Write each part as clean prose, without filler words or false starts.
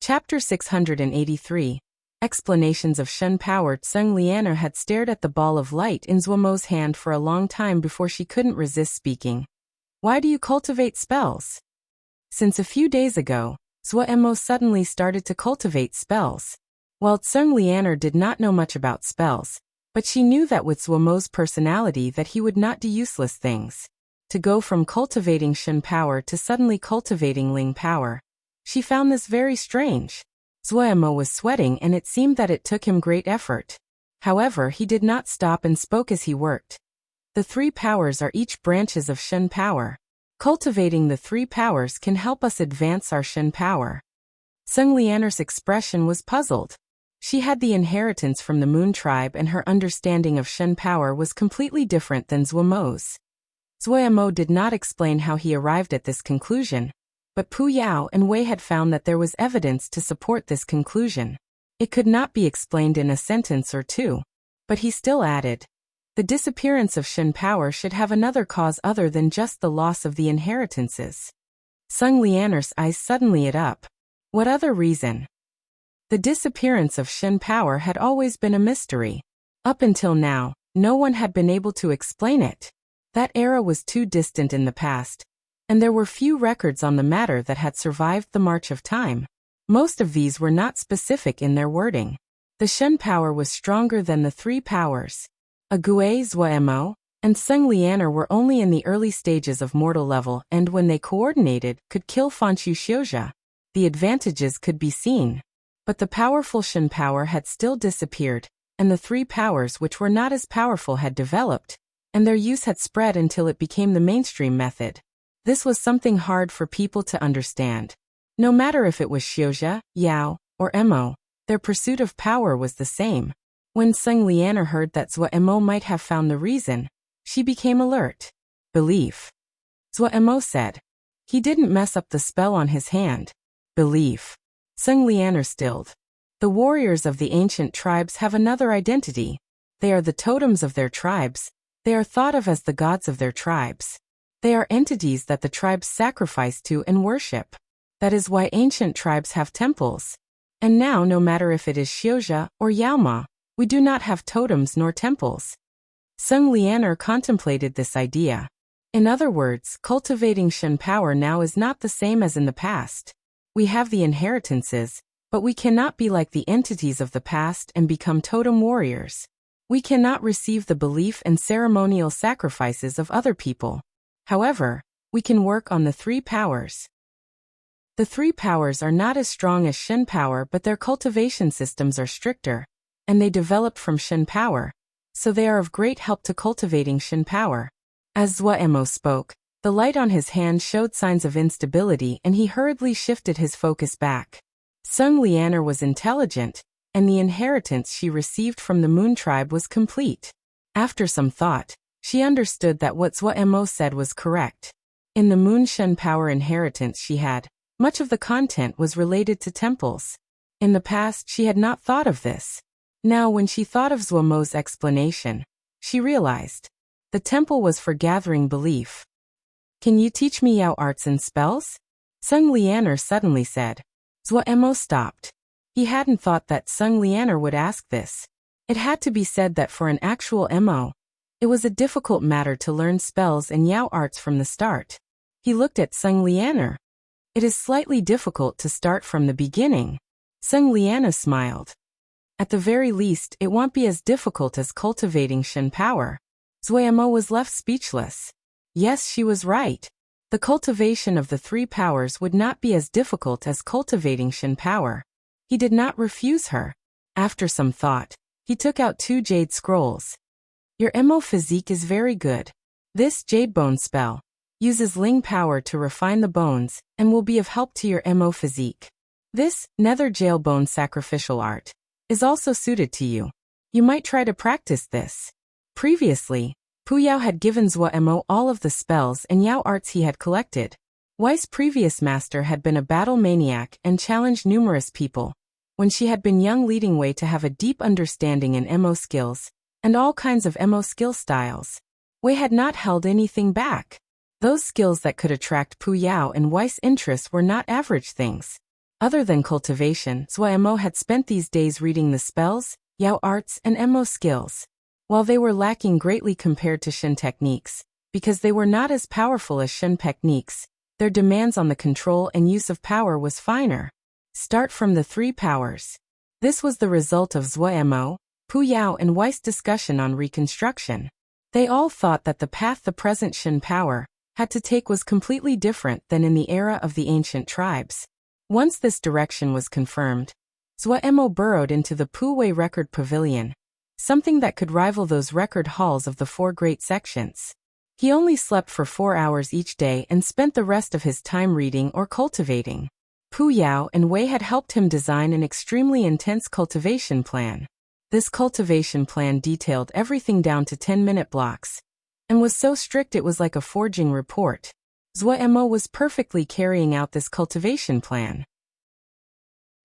Chapter 683. Explanations of Shen Power. Tseng Lianer had stared at the ball of light in Zuomo's hand for a long time before she couldn't resist speaking. Why do you cultivate spells? Since a few days ago, Zuomo suddenly started to cultivate spells. While Tseng Lianer did not know much about spells, but she knew that with Zuomo's personality that he would not do useless things. To go from cultivating Shen Power to suddenly cultivating Ling Power. She found this very strange. Zuomo was sweating and it seemed that it took him great effort. However, he did not stop and spoke as he worked. The three powers are each branches of Shen Power. Cultivating the three powers can help us advance our Shen Power. Tseng Lianer's expression was puzzled. She had the inheritance from the Moon Tribe and her understanding of Shen Power was completely different than Zuomo's. Zuomo did not explain how he arrived at this conclusion. But Pu Yao and Wei had found that there was evidence to support this conclusion. It could not be explained in a sentence or two. But he still added, the disappearance of Shen Power should have another cause other than just the loss of the inheritances. Tseng Lianer's eyes suddenly lit up. What other reason? The disappearance of Shen Power had always been a mystery. Up until now, no one had been able to explain it. That era was too distant in the past. And there were few records on the matter that had survived the march of time. Most of these were not specific in their wording. The Shen Power was stronger than the three powers. Ague, Zuomo, and Tseng Lianer were only in the early stages of mortal level and when they coordinated, could kill Fanshu Xiuzha. The advantages could be seen. But the powerful Shen Power had still disappeared, and the three powers which were not as powerful had developed, and their use had spread until it became the mainstream method. This was something hard for people to understand. No matter if it was Xiuzha, Yao, or Emo, their pursuit of power was the same. When Tseng Lianer heard that Zuomo might have found the reason, she became alert. Belief. Zuomo said. He didn't mess up the spell on his hand. Belief. Tseng Lianer stilled. The warriors of the ancient tribes have another identity. They are the totems of their tribes. They are thought of as the gods of their tribes. They are entities that the tribes sacrifice to and worship. That is why ancient tribes have temples. And now no matter if it is Xiuzha or Yaoma, we do not have totems nor temples. Tseng Lianer contemplated this idea. In other words, cultivating Shen Power now is not the same as in the past. We have the inheritances, but we cannot be like the entities of the past and become totem warriors. We cannot receive the belief and ceremonial sacrifices of other people. However, we can work on the three powers. The three powers are not as strong as Shen Power, but their cultivation systems are stricter, and they developed from Shen Power, so they are of great help to cultivating Shen Power. As Zuomo spoke, the light on his hand showed signs of instability and he hurriedly shifted his focus back. Tseng Lianer was intelligent, and the inheritance she received from the Moon Tribe was complete. After some thought, she understood that what Zuomo said was correct. In the Moon Shen Power inheritance she had, much of the content was related to temples. In the past she had not thought of this. Now when she thought of Zuomo's explanation, she realized. The temple was for gathering belief. Can you teach me Yao arts and spells? Tseng Lianer suddenly said. Zuomo stopped. He hadn't thought that Tseng Lianer would ask this. It had to be said that for an actual Mo, it was a difficult matter to learn spells and Yao arts from the start. He looked at Tseng Lianer. It is slightly difficult to start from the beginning. Tseng Lianer smiled. At the very least, it won't be as difficult as cultivating Shen Power. Zuomo was left speechless. Yes, she was right. The cultivation of the three powers would not be as difficult as cultivating Shen Power. He did not refuse her. After some thought, he took out 2 jade scrolls. Your Mo physique is very good. This jade bone spell uses Ling Power to refine the bones and will be of help to your Mo physique. This nether jail bone sacrificial art is also suited to you. You might try to practice this. Previously, Pu Yao had given Zuomo all of the spells and Yao arts he had collected. Wei's previous master had been a battle maniac and challenged numerous people. When she had been young, leading Wei to have a deep understanding in Mo skills and all kinds of Mo skill styles. Wei had not held anything back. Those skills that could attract Pu Yao and Wei's interests were not average things. Other than cultivation, Zhuemo had spent these days reading the spells, Yao arts, and Mo skills. While they were lacking greatly compared to Shen techniques, because they were not as powerful as Shen techniques, their demands on the control and use of power was finer. Start from the 3 powers. This was the result of Zhuemo, Pu Yao, and Wei's discussion on reconstruction. They all thought that the path the present Shen power had to take was completely different than in the era of the ancient tribes. Once this direction was confirmed, Zhuemo burrowed into the Pu Wei record pavilion, something that could rival those record halls of the 4 great sections. He only slept for 4 hours each day and spent the rest of his time reading or cultivating. Pu Yao and Wei had helped him design an extremely intense cultivation plan. This cultivation plan detailed everything down to 10-minute blocks, and was so strict it was like a forging report. Zhuemo was perfectly carrying out this cultivation plan.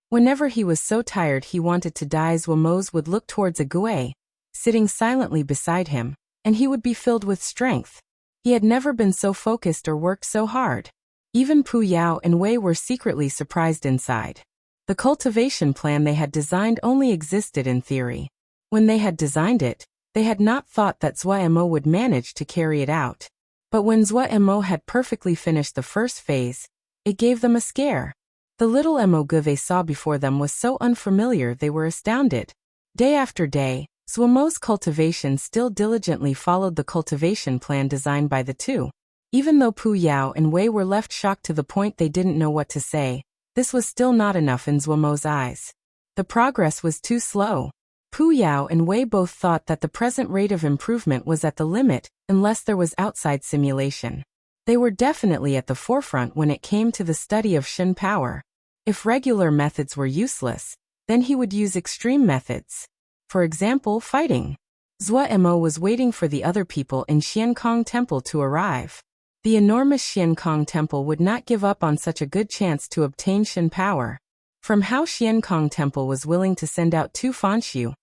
Whenever he was so tired he wanted to die, Zhuemo would look towards a Gui, sitting silently beside him, and he would be filled with strength. He had never been so focused or worked so hard. Even Pu Yao and Wei were secretly surprised inside. The cultivation plan they had designed only existed in theory. When they had designed it, they had not thought that Zhuemo would manage to carry it out. But when Zhuemo had perfectly finished the first phase, it gave them a scare. The little Emogu they saw before them was so unfamiliar they were astounded. Day after day, Zhuemo's cultivation still diligently followed the cultivation plan designed by the two. Even though Pu Yao and Wei were left shocked to the point they didn't know what to say, this was still not enough in Zhuemo's eyes. The progress was too slow. Pu Yao and Wei both thought that the present rate of improvement was at the limit, unless there was outside simulation. They were definitely at the forefront when it came to the study of Shen power. If regular methods were useless, then he would use extreme methods. For example, fighting. Zhuemo was waiting for the other people in Xiankong Temple to arrive. The enormous Xiankong Temple would not give up on such a good chance to obtain Shen power. From how Xiankong Temple was willing to send out 2 Fanxiu,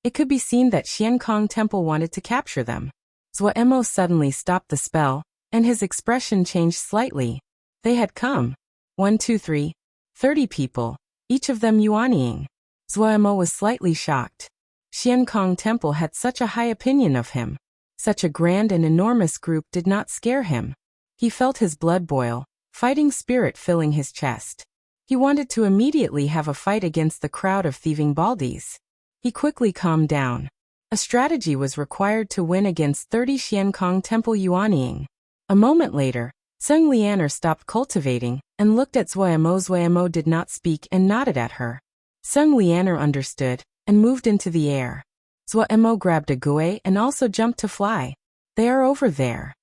it could be seen that Xiankong Temple wanted to capture them. Zhuemo suddenly stopped the spell, and his expression changed slightly. They had come. 1, 2, 3, 30 people, each of them yuanying. Zhuemo was slightly shocked. Xiankong Temple had such a high opinion of him. Such a grand and enormous group did not scare him. He felt his blood boil, fighting spirit filling his chest. He wanted to immediately have a fight against the crowd of thieving baldies. He quickly calmed down. A strategy was required to win against 30 Xiankong Temple yuanying. A moment later, Sung Lianer stopped cultivating and looked at Zhuemo. Zhuemo did not speak and nodded at her. Sung Lianer understood and moved into the air. Zhuemo grabbed a Gui and also jumped to fly. They are over there.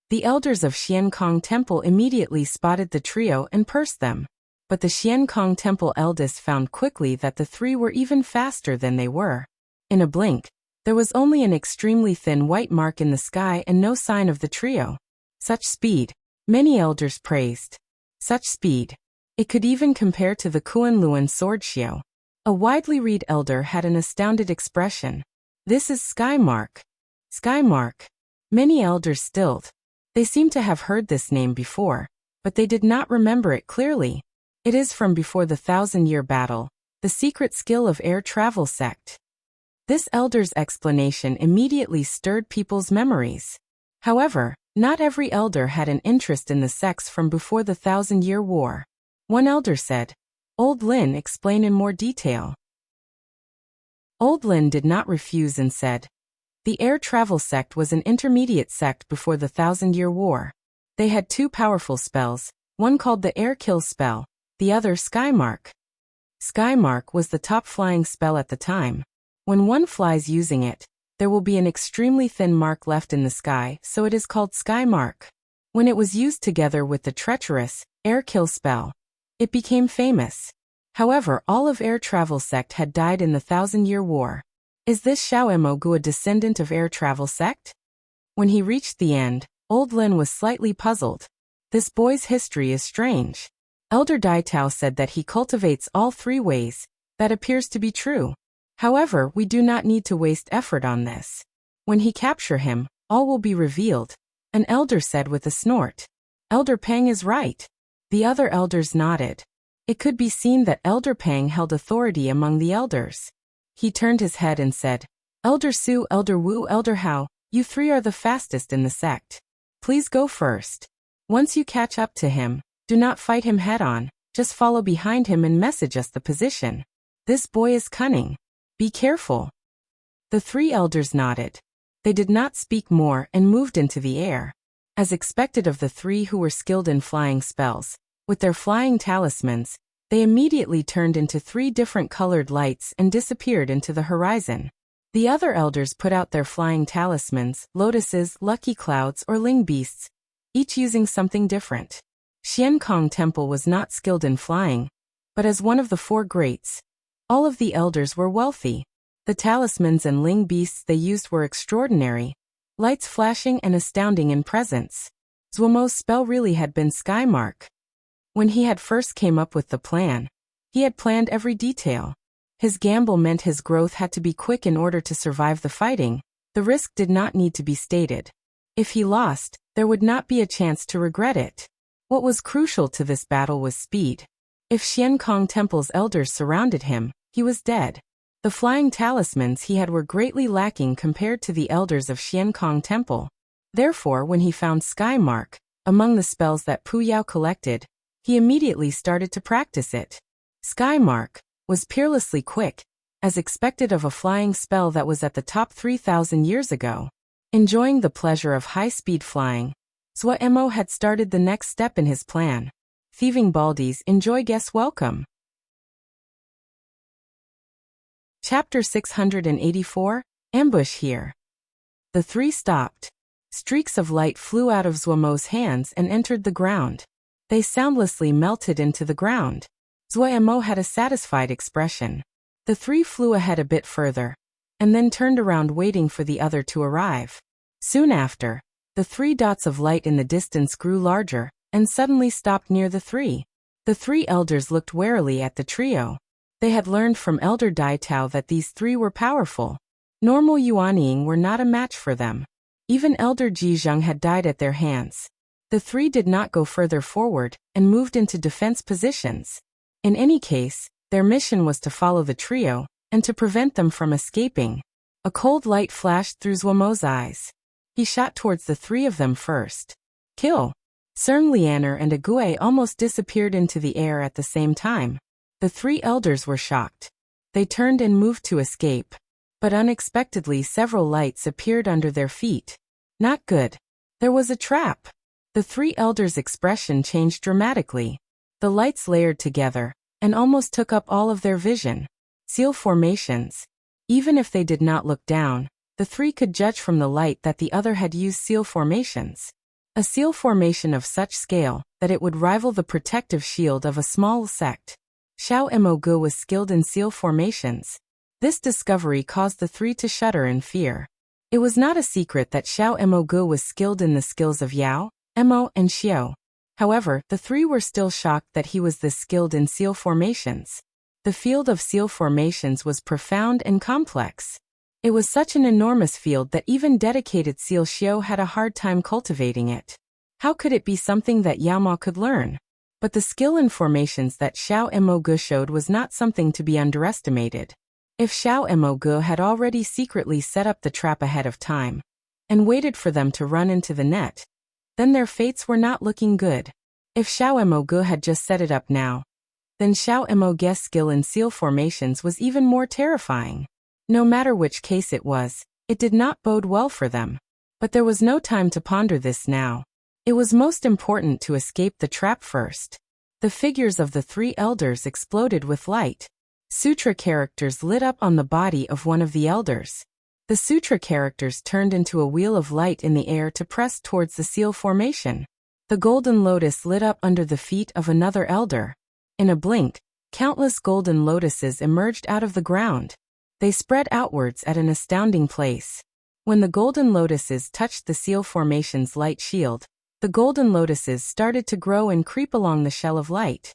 The elders of Xiankong Temple immediately spotted the trio and pursed them. But the Xiankong Temple eldest found quickly that the 3 were even faster than they were. In a blink, there was only an extremely thin white mark in the sky and no sign of the trio. Such speed, many elders praised. Such speed. It could even compare to the Kunlun sword Xiao. A widely read elder had an astounded expression. This is Skymark. Skymark. Many elders stilled. They seemed to have heard this name before, but they did not remember it clearly. It is from before the 1,000-year battle, the secret skill of air travel sect. This elder's explanation immediately stirred people's memories. However, not every elder had an interest in the sects from before the 1,000-year war. One elder said, "Old Lin, explain in more detail." Old Lin did not refuse and said, the air travel sect was an intermediate sect before the 1,000-year war. They had 2 powerful spells, one called the air kill spell, the other Skymark. Skymark was the top flying spell at the time. When one flies using it, there will be an extremely thin mark left in the sky, so it is called Skymark. When it was used together with the treacherous air kill spell, it became famous. However, all of air travel sect had died in the 1,000-year war. Is this Xiao Emogu a descendant of air travel sect? When he reached the end, Old Lin was slightly puzzled. This boy's history is strange. Elder Dai Tao said that he cultivates all 3 ways. That appears to be true. However, we do not need to waste effort on this. When he capture him, all will be revealed. An elder said with a snort. Elder Peng is right. The other elders nodded. It could be seen that Elder Pang held authority among the elders. He turned his head and said, Elder Su, Elder Wu, Elder Hao, you three are the fastest in the sect. Please go first. Once you catch up to him, do not fight him head-on, just follow behind him and message us the position. This boy is cunning. Be careful. The three elders nodded. They did not speak more and moved into the air. As expected of the three who were skilled in flying spells, with their flying talismans, they immediately turned into 3 different colored lights and disappeared into the horizon. The other elders put out their flying talismans, lotuses, lucky clouds, or ling beasts, each using something different. Xiankong Temple was not skilled in flying, but as one of the 4 greats, all of the elders were wealthy. The talismans and ling beasts they used were extraordinary, lights flashing and astounding in presence. Zuomo's spell really had been Skymark. When he had first came up with the plan, he had planned every detail. His gamble meant his growth had to be quick in order to survive the fighting. The risk did not need to be stated. If he lost, there would not be a chance to regret it. What was crucial to this battle was speed. If Xiankong Temple's elders surrounded him, he was dead. The flying talismans he had were greatly lacking compared to the elders of Xiankong Temple. Therefore, when he found Skymark, among the spells that Pu Yao collected, he immediately started to practice it. Skymark was peerlessly quick, as expected of a flying spell that was at the top 3,000 years ago. Enjoying the pleasure of high-speed flying, Zuo had started the next step in his plan. Thieving Baldies enjoy guest welcome. Chapter 684, Ambush Here. The 3 stopped. Streaks of light flew out of Zuomo's hands and entered the ground. They soundlessly melted into the ground. Zuo had a satisfied expression. The 3 flew ahead a bit further, and then turned around waiting for the other to arrive. Soon after, the 3 dots of light in the distance grew larger, and suddenly stopped near the 3. The 3 elders looked warily at the trio. They had learned from Elder Dai Tao that these 3 were powerful. Normal Yuanying were not a match for them. Even Elder Ji Zheng had died at their hands. The 3 did not go further forward, and moved into defense positions. In any case, their mission was to follow the trio, and to prevent them from escaping. A cold light flashed through Zuomo's eyes. He shot towards the 3 of them first. Kill! Seng Lianer and Ague almost disappeared into the air at the same time. The 3 elders were shocked. They turned and moved to escape. But unexpectedly several lights appeared under their feet. Not good. There was a trap. The 3 elders' expression changed dramatically. The lights layered together, and almost took up all of their vision. Seal formations. Even if they did not look down, the 3 could judge from the light that the other had used seal formations. A seal formation of such scale that it would rival the protective shield of a small sect. Xiao Mogu was skilled in seal formations. This discovery caused the 3 to shudder in fear. It was not a secret that Xiao Mogu was skilled in the skills of Yao, Mo, and Xiao. However, the 3 were still shocked that he was this skilled in seal formations. The field of seal formations was profound and complex. It was such an enormous field that even dedicated seal Xiao had a hard time cultivating it. How could it be something that Yao Ma could learn? But the skill in formations that Xiao Mogu showed was not something to be underestimated. If Xiao Mogu had already secretly set up the trap ahead of time, and waited for them to run into the net, then their fates were not looking good. If Xiao Mogu had just set it up now, then Xiao Mogu's skill in seal formations was even more terrifying. No matter which case it was, it did not bode well for them. But there was no time to ponder this now. It was most important to escape the trap first. The figures of the 3 elders exploded with light. Sutra characters lit up on the body of one of the elders. The sutra characters turned into a wheel of light in the air to press towards the seal formation. The golden lotus lit up under the feet of another elder. In a blink, countless golden lotuses emerged out of the ground. They spread outwards at an astounding pace. When the golden lotuses touched the seal formation's light shield, the golden lotuses started to grow and creep along the shell of light.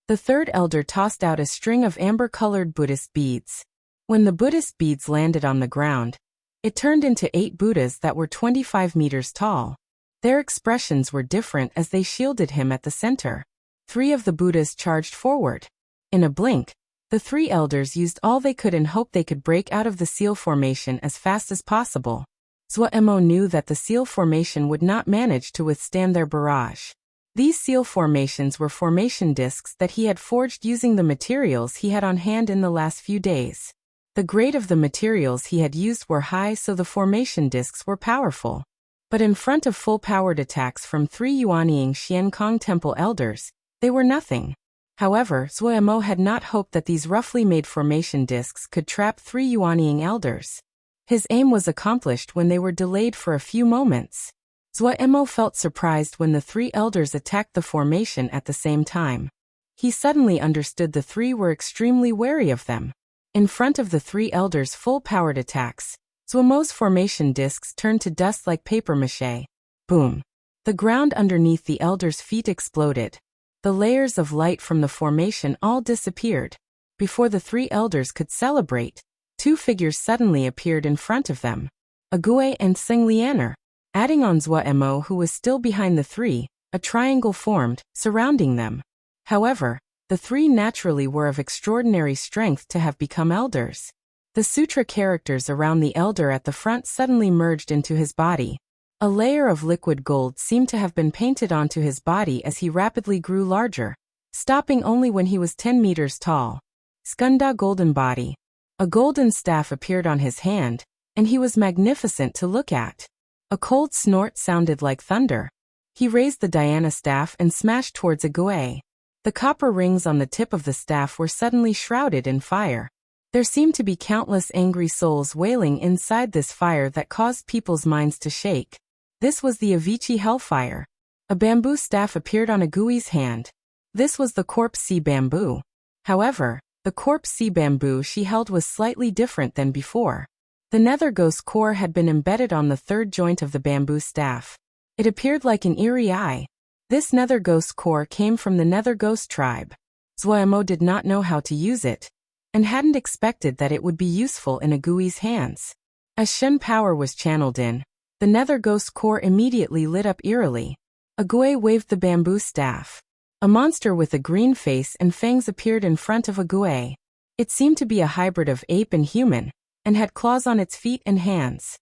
The 3rd elder tossed out a string of amber-colored Buddhist beads. When the Buddhist beads landed on the ground, it turned into 8 Buddhas that were 25 meters tall. Their expressions were different as they shielded him at the center. 3 of the Buddhas charged forward. In a blink, the 3 elders used all they could and hoped they could break out of the seal formation as fast as possible. Zuo knew that the seal formation would not manage to withstand their barrage. These seal formations were formation discs that he had forged using the materials he had on hand in the last few days. The grade of the materials he had used were high, so the formation discs were powerful. But in front of full-powered attacks from 3 Yuanying Xiankong Temple elders, they were nothing. However, Zuo had not hoped that these roughly made formation discs could trap 3 Yuanying elders. His aim was accomplished when they were delayed for a few moments. Zuo felt surprised when the 3 elders attacked the formation at the same time. He suddenly understood the 3 were extremely wary of them. In front of the 3 elders' full-powered attacks, Zuo's formation discs turned to dust like papier-mâché. Boom! The ground underneath the elders' feet exploded. The layers of light from the formation all disappeared. Before the 3 elders could celebrate, 2 figures suddenly appeared in front of them. Agui and Seng Lianer. Adding on Zuo, who was still behind the 3, a triangle formed, surrounding them. However, the 3 naturally were of extraordinary strength to have become elders. The sutra characters around the elder at the front suddenly merged into his body. A layer of liquid gold seemed to have been painted onto his body as he rapidly grew larger, stopping only when he was 10 meters tall. Skunda Golden Body. A golden staff appeared on his hand, and he was magnificent to look at. A cold snort sounded like thunder. He raised the Dhyana staff and smashed towards Agui. The copper rings on the tip of the staff were suddenly shrouded in fire. There seemed to be countless angry souls wailing inside this fire that caused people's minds to shake. This was the Avicii Hellfire. A bamboo staff appeared on Agui's hand. This was the corpse sea bamboo. However, the corpse sea bamboo she held was slightly different than before. The nether ghost core had been embedded on the 3rd joint of the bamboo staff. It appeared like an eerie eye. This nether ghost core came from the nether ghost tribe. Zuo did not know how to use it, and hadn't expected that it would be useful in Agui's hands. As Shen power was channeled in, the nether ghost core immediately lit up eerily. Agui waved the bamboo staff. A monster with a green face and fangs appeared in front of Agui. It seemed to be a hybrid of ape and human, and had claws on its feet and hands.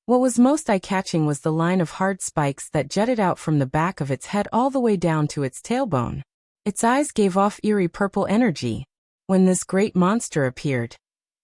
What was most eye-catching was the line of hard spikes that jutted out from the back of its head all the way down to its tailbone. Its eyes gave off eerie purple energy. When this great monster appeared,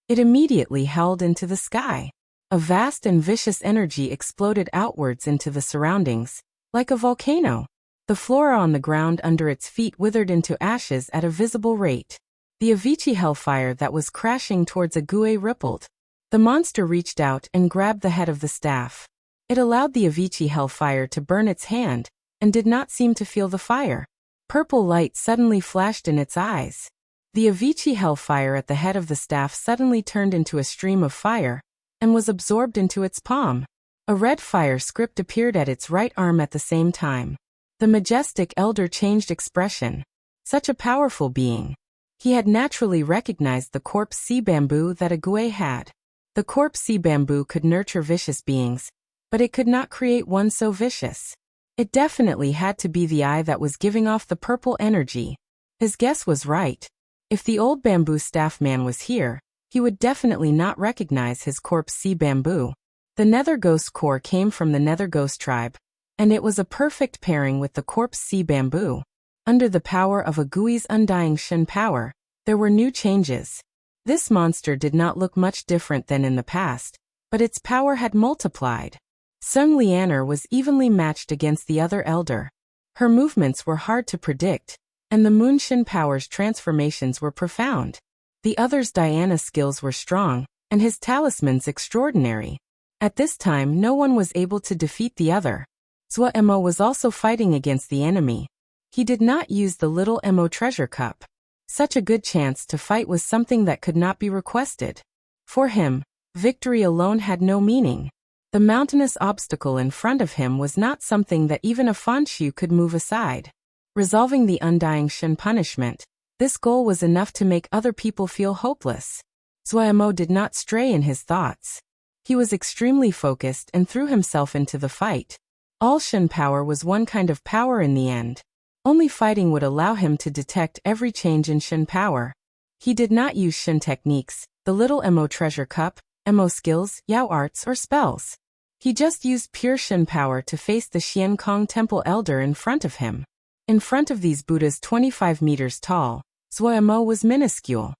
it immediately hurled into the sky. A vast and vicious energy exploded outwards into the surroundings, like a volcano. The flora on the ground under its feet withered into ashes at a visible rate. The Avicii Hellfire that was crashing towards Agui rippled. The monster reached out and grabbed the head of the staff. It allowed the Avicii Hellfire to burn its hand, and did not seem to feel the fire. Purple light suddenly flashed in its eyes. The Avicii Hellfire at the head of the staff suddenly turned into a stream of fire, and was absorbed into its palm. A red fire script appeared at its right arm at the same time. The majestic elder changed expression. Such a powerful being. He had naturally recognized the corpse sea bamboo that Agui had. The corpse sea bamboo could nurture vicious beings, but it could not create one so vicious. It definitely had to be the eye that was giving off the purple energy. His guess was right. If the old bamboo staff man was here, he would definitely not recognize his corpse sea bamboo. The nether ghost core came from the nether ghost tribe, and it was a perfect pairing with the corpse sea bamboo. Under the power of Agui's undying Shen power, there were new changes. This monster did not look much different than in the past, but its power had multiplied. Seng Lianer was evenly matched against the other elder. Her movements were hard to predict, and the Moon Shen power's transformations were profound. The other's Dhyana skills were strong, and his talismans extraordinary. At this time no one was able to defeat the other. Zuo was also fighting against the enemy. He did not use the little Mo treasure cup. Such a good chance to fight was something that could not be requested. For him, victory alone had no meaning. The mountainous obstacle in front of him was not something that even a Fanshu could move aside. Resolving the undying Shen punishment, this goal was enough to make other people feel hopeless. Zuo did not stray in his thoughts. He was extremely focused and threw himself into the fight. All Shen power was one kind of power in the end. Only fighting would allow him to detect every change in Shen power. He did not use Shen techniques, the little Mo treasure cup, Mo skills, Yao arts or spells. He just used pure Shen power to face the Xian Kong Temple Elder in front of him. In front of these Buddhas 25 meters tall, Zhuo Mo was minuscule.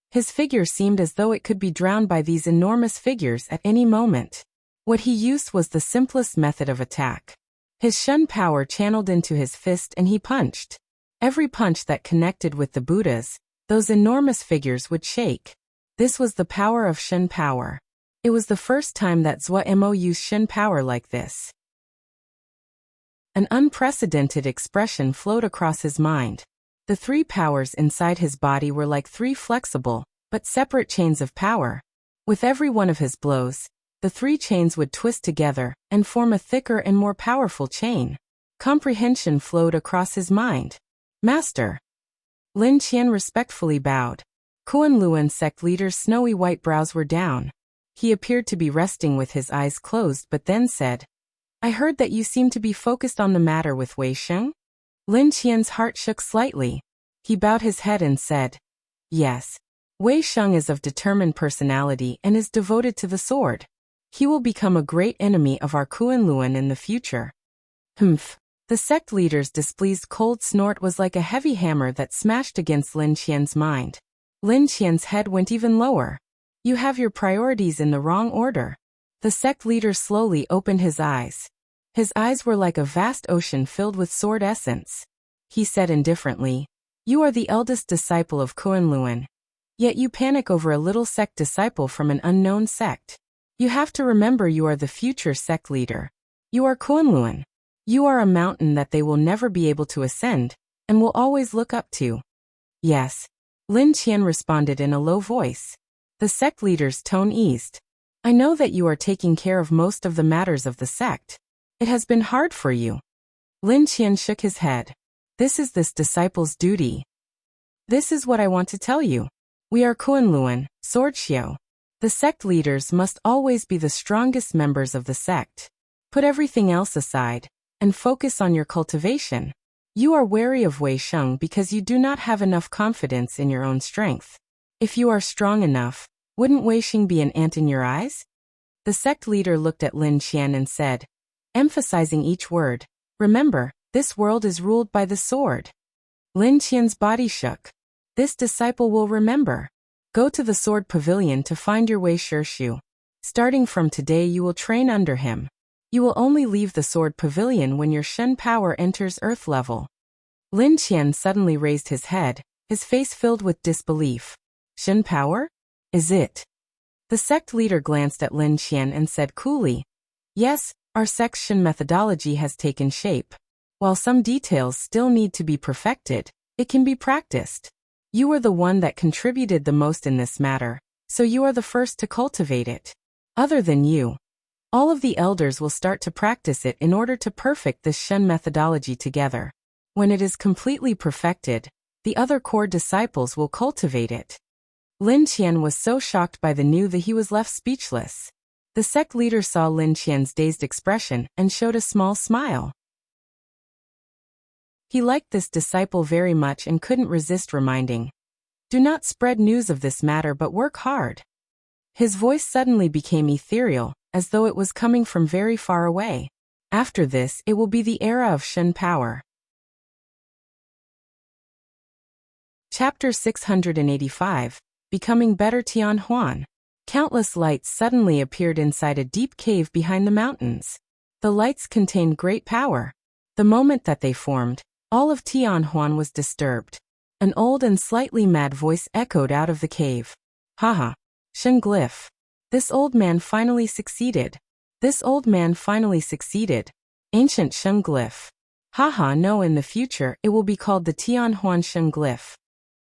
His figure seemed as though it could be drowned by these enormous figures at any moment. What he used was the simplest method of attack. His Shen power channeled into his fist and he punched. Every punch that connected with the Buddhas, those enormous figures would shake. This was the power of Shen power. It was the first time that Zhuo Mo used Shen power like this. An unprecedented expression flowed across his mind. The three powers inside his body were like three flexible, but separate chains of power. With every one of his blows, the three chains would twist together and form a thicker and more powerful chain. Comprehension flowed across his mind. Master. Lin Qian respectfully bowed. Kunlun sect leader's snowy white brows were down. He appeared to be resting with his eyes closed but then said, I heard that you seem to be focused on the matter with Wei Sheng? Lin Qian's heart shook slightly. He bowed his head and said, Yes. Wei Sheng is of determined personality and is devoted to the sword. He will become a great enemy of our Kunlun in the future. Humph. The sect leader's displeased cold snort was like a heavy hammer that smashed against Lin Qian's mind. Lin Qian's head went even lower. You have your priorities in the wrong order. The sect leader slowly opened his eyes. His eyes were like a vast ocean filled with sword essence. He said indifferently, You are the eldest disciple of Kunlun. Yet you panic over a little sect disciple from an unknown sect. You have to remember you are the future sect leader. You are Kunlun. You are a mountain that they will never be able to ascend, and will always look up to. Yes. Lin Qian responded in a low voice. The sect leader's tone eased. I know that you are taking care of most of the matters of the sect. It has been hard for you. Lin Qian shook his head. This is this disciple's duty. This is what I want to tell you. We are Kunlun, Sword Xiao. The sect leaders must always be the strongest members of the sect. Put everything else aside, and focus on your cultivation. You are wary of Wei Sheng because you do not have enough confidence in your own strength. If you are strong enough, wouldn't Wei Sheng be an ant in your eyes? The sect leader looked at Lin Qian and said, emphasizing each word, Remember, this world is ruled by the sword. Lin Qian's body shook. This disciple will remember. Go to the sword pavilion to find your Wei Shirshu. Starting from today you will train under him. You will only leave the sword pavilion when your Shen power enters earth level. Lin Qian suddenly raised his head, his face filled with disbelief. Shen power? Is it? The sect leader glanced at Lin Qian and said coolly, Yes, our sect's Shen methodology has taken shape. While some details still need to be perfected, it can be practiced. You are the one that contributed the most in this matter, so you are the first to cultivate it. Other than you, all of the elders will start to practice it in order to perfect this Shen methodology together. When it is completely perfected, the other core disciples will cultivate it. Lin Qian was so shocked by the news that he was left speechless. The sect leader saw Lin Qian's dazed expression and showed a small smile. He liked this disciple very much and couldn't resist reminding, Do not spread news of this matter but work hard. His voice suddenly became ethereal, as though it was coming from very far away. After this, it will be the era of Shen power. Chapter 685, Becoming Better Tian Huan. Countless lights suddenly appeared inside a deep cave behind the mountains. The lights contained great power. The moment that they formed, all of Tian Huan was disturbed. An old and slightly mad voice echoed out of the cave. Haha. Shen glyph. This old man finally succeeded. This old man finally succeeded. Ancient Shen glyph. Haha, no, in the future it will be called the Tian Huan Shen glyph.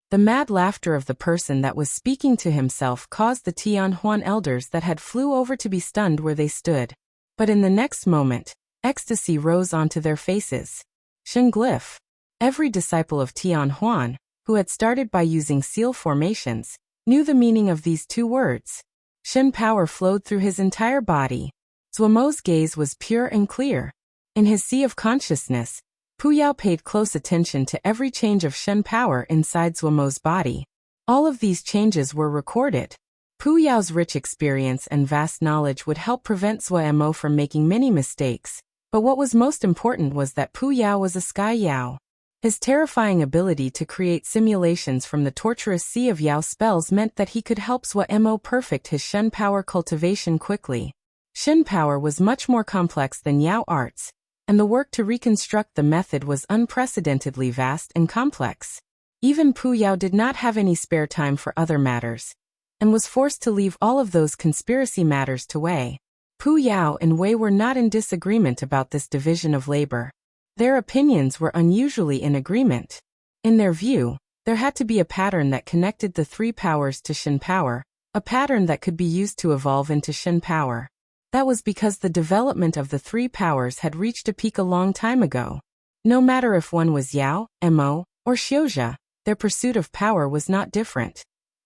The mad laughter of the person that was speaking to himself caused the Tian Huan elders that had flew over to be stunned where they stood. But in the next moment, ecstasy rose onto their faces. Shen glyph. Every disciple of Tian Huan, who had started by using seal formations, knew the meaning of these two words. Shen power flowed through his entire body. Zhuo Mo's gaze was pure and clear. In his sea of consciousness, Pu Yao paid close attention to every change of Shen power inside Zuomo's body. All of these changes were recorded. Pu Yao's rich experience and vast knowledge would help prevent Zuomo from making many mistakes, but what was most important was that Pu Yao was a Sky Yao. His terrifying ability to create simulations from the torturous sea of Yao spells meant that he could help Zuomo perfect his Shen power cultivation quickly. Shen power was much more complex than Yao arts, and the work to reconstruct the method was unprecedentedly vast and complex. Even Pu Yao did not have any spare time for other matters, and was forced to leave all of those conspiracy matters to Wei. Pu Yao and Wei were not in disagreement about this division of labor. Their opinions were unusually in agreement. In their view, there had to be a pattern that connected the three powers to Shen power, a pattern that could be used to evolve into Shen power. That was because the development of the three powers had reached a peak a long time ago. No matter if one was Yao, Mo, or Xiuzhe, their pursuit of power was not different.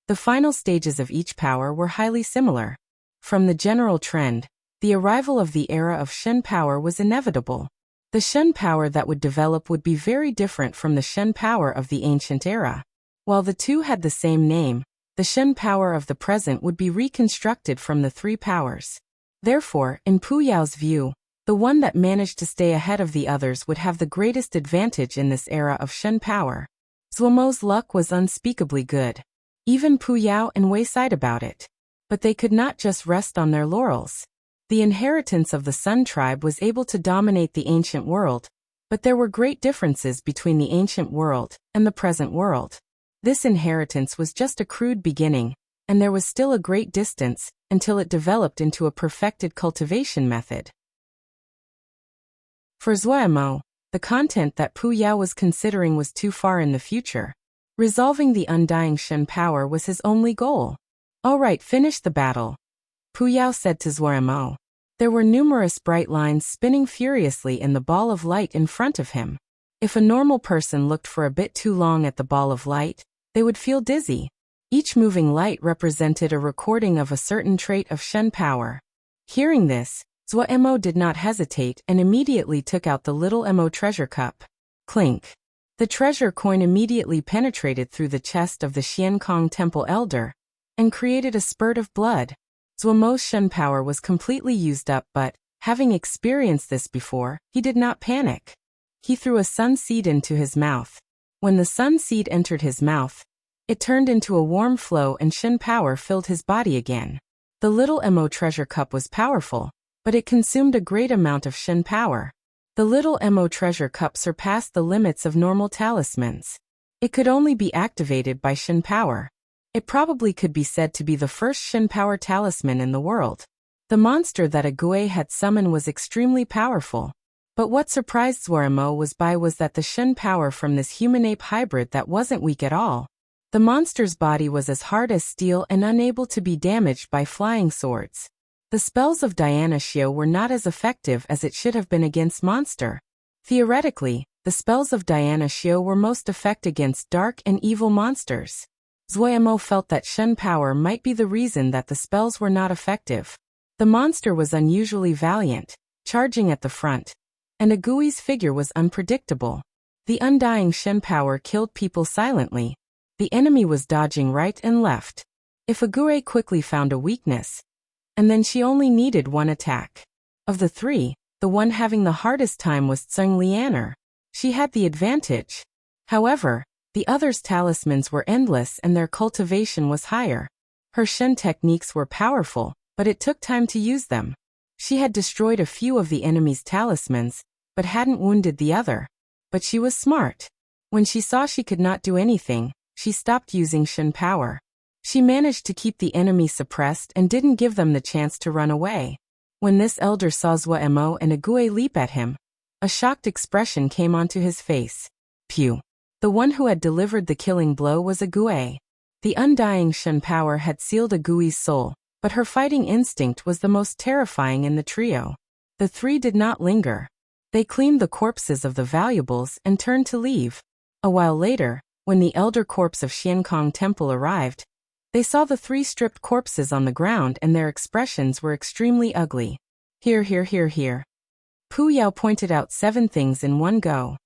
The final stages of each power were highly similar. From the general trend, the arrival of the era of Shen power was inevitable. The Shen power that would develop would be very different from the Shen power of the ancient era. While the two had the same name, the Shen power of the present would be reconstructed from the three powers. Therefore, in Pu Yao's view, the one that managed to stay ahead of the others would have the greatest advantage in this era of Shen power. Zuomo's luck was unspeakably good. Even Pu Yao and Wei sighed about it. But they could not just rest on their laurels. The inheritance of the Sun tribe was able to dominate the ancient world, but there were great differences between the ancient world and the present world. This inheritance was just a crude beginning, and there was still a great distance until it developed into a perfected cultivation method. For Zuomo, the content that Pu Yao was considering was too far in the future. Resolving the undying Shen power was his only goal. All right, finish the battle, Pu Yao said to Zuomo. There were numerous bright lines spinning furiously in the ball of light in front of him. If a normal person looked for a bit too long at the ball of light, they would feel dizzy. Each moving light represented a recording of a certain trait of Shen power. Hearing this, Zuomo did not hesitate and immediately took out the little Mo treasure cup. Clink. The treasure coin immediately penetrated through the chest of the Xiankong Temple elder and created a spurt of blood. Zuomo's Shen power was completely used up, but, having experienced this before, he did not panic. He threw a sun seed into his mouth. When the sun seed entered his mouth, it turned into a warm flow and Shen power filled his body again. The little Mo treasure cup was powerful, but it consumed a great amount of Shen power. The little Mo treasure cup surpassed the limits of normal talismans. It could only be activated by Shen power. It probably could be said to be the first Shen power talisman in the world. The monster that a Gui had summoned was extremely powerful. But what surprised Zuomo was that the Shen power from this human-ape hybrid that wasn't weak at all. The monster's body was as hard as steel and unable to be damaged by flying swords. The spells of Diana Xiao were not as effective as it should have been against monster. Theoretically, the spells of Diana Xiao were most effective against dark and evil monsters. Zuomo felt that Shen power might be the reason that the spells were not effective. The monster was unusually valiant, charging at the front, and a Gui's figure was unpredictable. The undying Shen power killed people silently. The enemy was dodging right and left. If a Gui quickly found a weakness, and then she only needed one attack. Of the three, the one having the hardest time was Tseng Lianer. She had the advantage. However, the others' talismans were endless and their cultivation was higher. Her Shen techniques were powerful, but it took time to use them. She had destroyed a few of the enemy's talismans, but hadn't wounded the other. But she was smart. When she saw she could not do anything, she stopped using Shen power. She managed to keep the enemy suppressed and didn't give them the chance to run away. When this elder saw Zuomo and a Gui leap at him, a shocked expression came onto his face. Pew! The one who had delivered the killing blow was a Gui. The undying Shen power had sealed a Gui's soul, but her fighting instinct was the most terrifying in the trio. The three did not linger. They cleaned the corpses of the valuables and turned to leave. A while later, when the elder corpse of Xiankong Temple arrived, they saw the three stripped corpses on the ground and their expressions were extremely ugly. Here. Pu Yao pointed out 7 things in one go.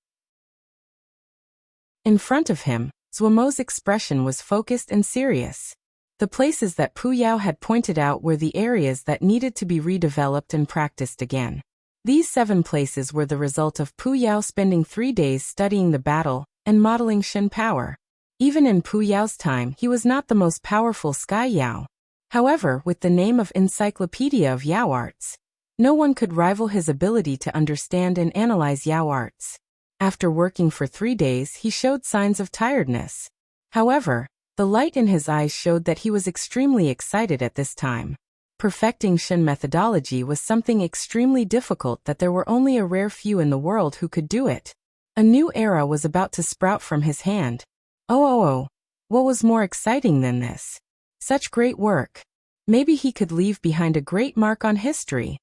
In front of him, Zuomo's expression was focused and serious. The places that Pu Yao had pointed out were the areas that needed to be redeveloped and practiced again. These 7 places were the result of Pu Yao spending 3 days studying the battle and modeling Shen power. Even in Pu Yao's time, he was not the most powerful Sky Yao. However, with the name of Encyclopedia of Yao Arts, no one could rival his ability to understand and analyze Yao arts. After working for 3 days, he showed signs of tiredness. However, the light in his eyes showed that he was extremely excited at this time. Perfecting Shen methodology was something extremely difficult that there were only a rare few in the world who could do it. A new era was about to sprout from his hand. Oh, what was more exciting than this? Such great work. Maybe he could leave behind a great mark on history.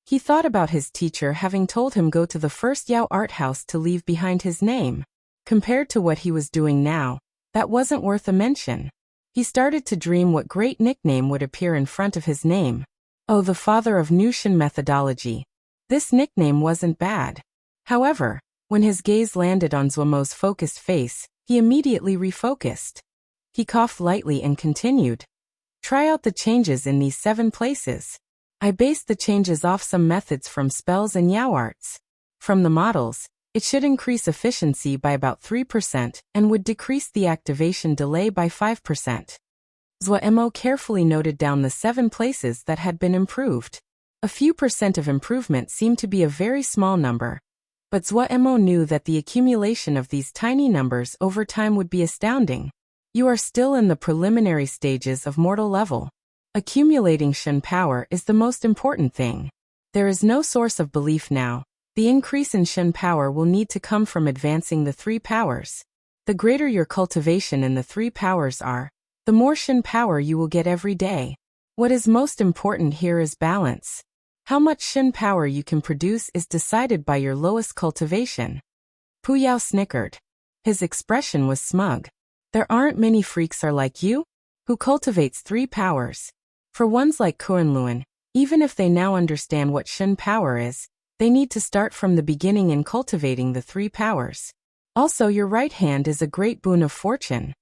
He thought about his teacher having told him go to the first Yao art house to leave behind his name. Compared to what he was doing now, that wasn't worth a mention. He started to dream what great nickname would appear in front of his name. Oh, the father of new Shen methodology. This nickname wasn't bad. However, when his gaze landed on Zuomo's focused face, he immediately refocused. He coughed lightly and continued. Try out the changes in these 7 places. I based the changes off some methods from spells and Yao arts. From the models, it should increase efficiency by about 3% and would decrease the activation delay by 5%. Zuomo carefully noted down the 7 places that had been improved. A few percent of improvement seemed to be a very small number, but Zuomo knew that the accumulation of these tiny numbers over time would be astounding. You are still in the preliminary stages of mortal level. Accumulating Shen power is the most important thing. There is no source of belief now. The increase in Shen power will need to come from advancing the 3 powers. The greater your cultivation in the 3 powers are, the more Shen power you will get every day. What is most important here is balance. How much Shen power you can produce is decided by your lowest cultivation. Pu Yao snickered. His expression was smug. There aren't many freaks are like you, who cultivates 3 powers. For ones like Kurenluan, even if they now understand what Shen power is, they need to start from the beginning in cultivating the 3 powers. Also, your right hand is a great boon of fortune.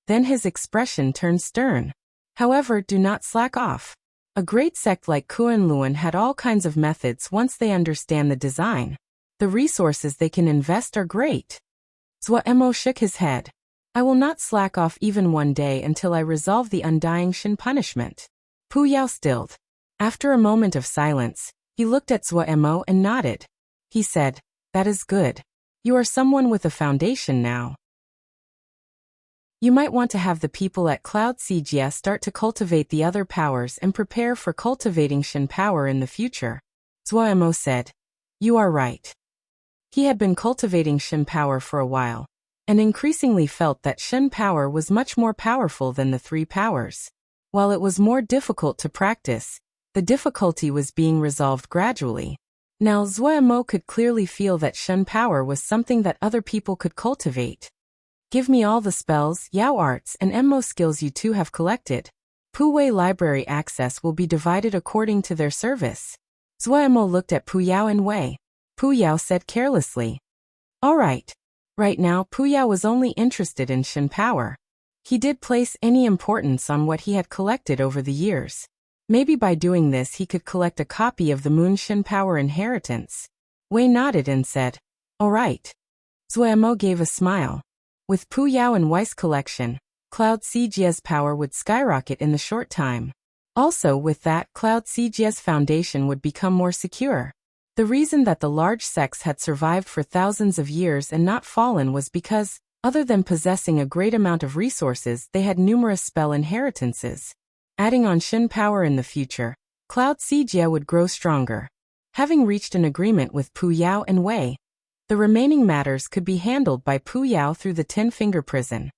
Then his expression turned stern. However, do not slack off. A great sect like Kurenluan had all kinds of methods once they understand the design. The resources they can invest are great. Zuomo shook his head. I will not slack off even one day until I resolve the undying Shen punishment. Pu Yao stilled. After a moment of silence, he looked at Zuomo and nodded. He said, that is good. You are someone with a foundation now. You might want to have the people at Cloud Sijia start to cultivate the other powers and prepare for cultivating Shen power in the future. Zuomo said, you are right. He had been cultivating Shen power for a while, and increasingly felt that Shen power was much more powerful than the 3 powers. While it was more difficult to practice, the difficulty was being resolved gradually. Now Zuomo could clearly feel that Shen power was something that other people could cultivate. Give me all the spells, Yao arts, and Emmo skills you 2 have collected. Pu Wei library access will be divided according to their service. Zuomo looked at Pu Yao and Wei. Pu Yao said carelessly. All right. Right now, Pu Yao was only interested in Shen power. He did place any importance on what he had collected over the years. Maybe by doing this he could collect a copy of the Moon Shen power inheritance. Wei nodded and said, all right. Zuomo gave a smile. With Pu Yao and Wei's collection, Cloud Sijia's power would skyrocket in the short time. Also with that, Cloud Sijia's foundation would become more secure. The reason that the large sects had survived for thousands of years and not fallen was because, other than possessing a great amount of resources, they had numerous spell inheritances. Adding on Shen power in the future, Cloud Sijia would grow stronger. Having reached an agreement with Pu Yao and Wei, the remaining matters could be handled by Pu Yao through the 10-finger prison.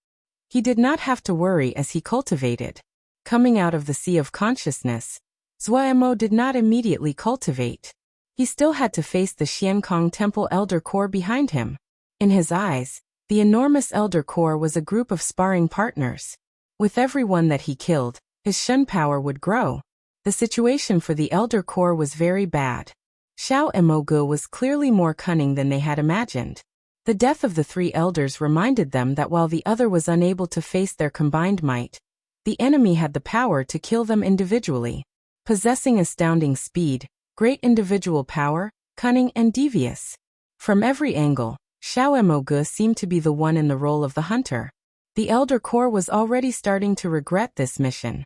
He did not have to worry as he cultivated. Coming out of the sea of consciousness, Zuomo did not immediately cultivate. He still had to face the Xiankong Temple Elder Corps behind him. In his eyes, the enormous Elder Corps was a group of sparring partners. With everyone that he killed, his Shen power would grow. The situation for the Elder Corps was very bad. Xiao Emogu was clearly more cunning than they had imagined. The death of the three elders reminded them that while the other was unable to face their combined might, the enemy had the power to kill them individually. Possessing astounding speed, great individual power, cunning and devious. From every angle, Xiao Emoge seemed to be the one in the role of the hunter. The Elder Corps was already starting to regret this mission.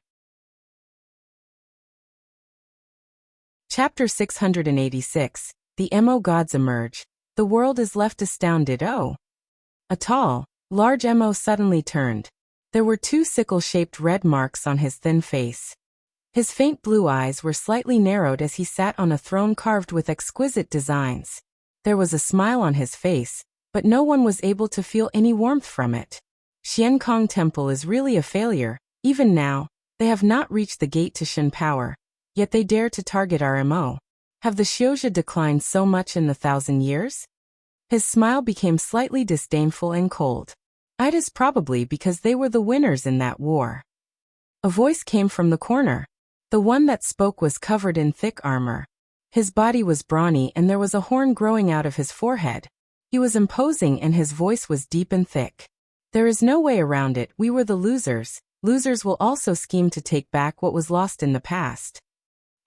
Chapter 686, The Emo Gods Emerge. The world is left astounded. Oh! A tall, large Emo suddenly turned. There were two sickle-shaped red marks on his thin face. His faint blue eyes were slightly narrowed as he sat on a throne carved with exquisite designs. There was a smile on his face, but no one was able to feel any warmth from it. Xiankong Temple is really a failure. Even now, they have not reached the gate to Shen power, yet they dare to target our MO. Have the Xiozhi declined so much in the 1,000 years? His smile became slightly disdainful and cold. It is probably because they were the winners in that war. A voice came from the corner. The one that spoke was covered in thick armor. His body was brawny and there was a horn growing out of his forehead. He was imposing and his voice was deep and thick. There is no way around it. We were the losers. Losers will also scheme to take back what was lost in the past.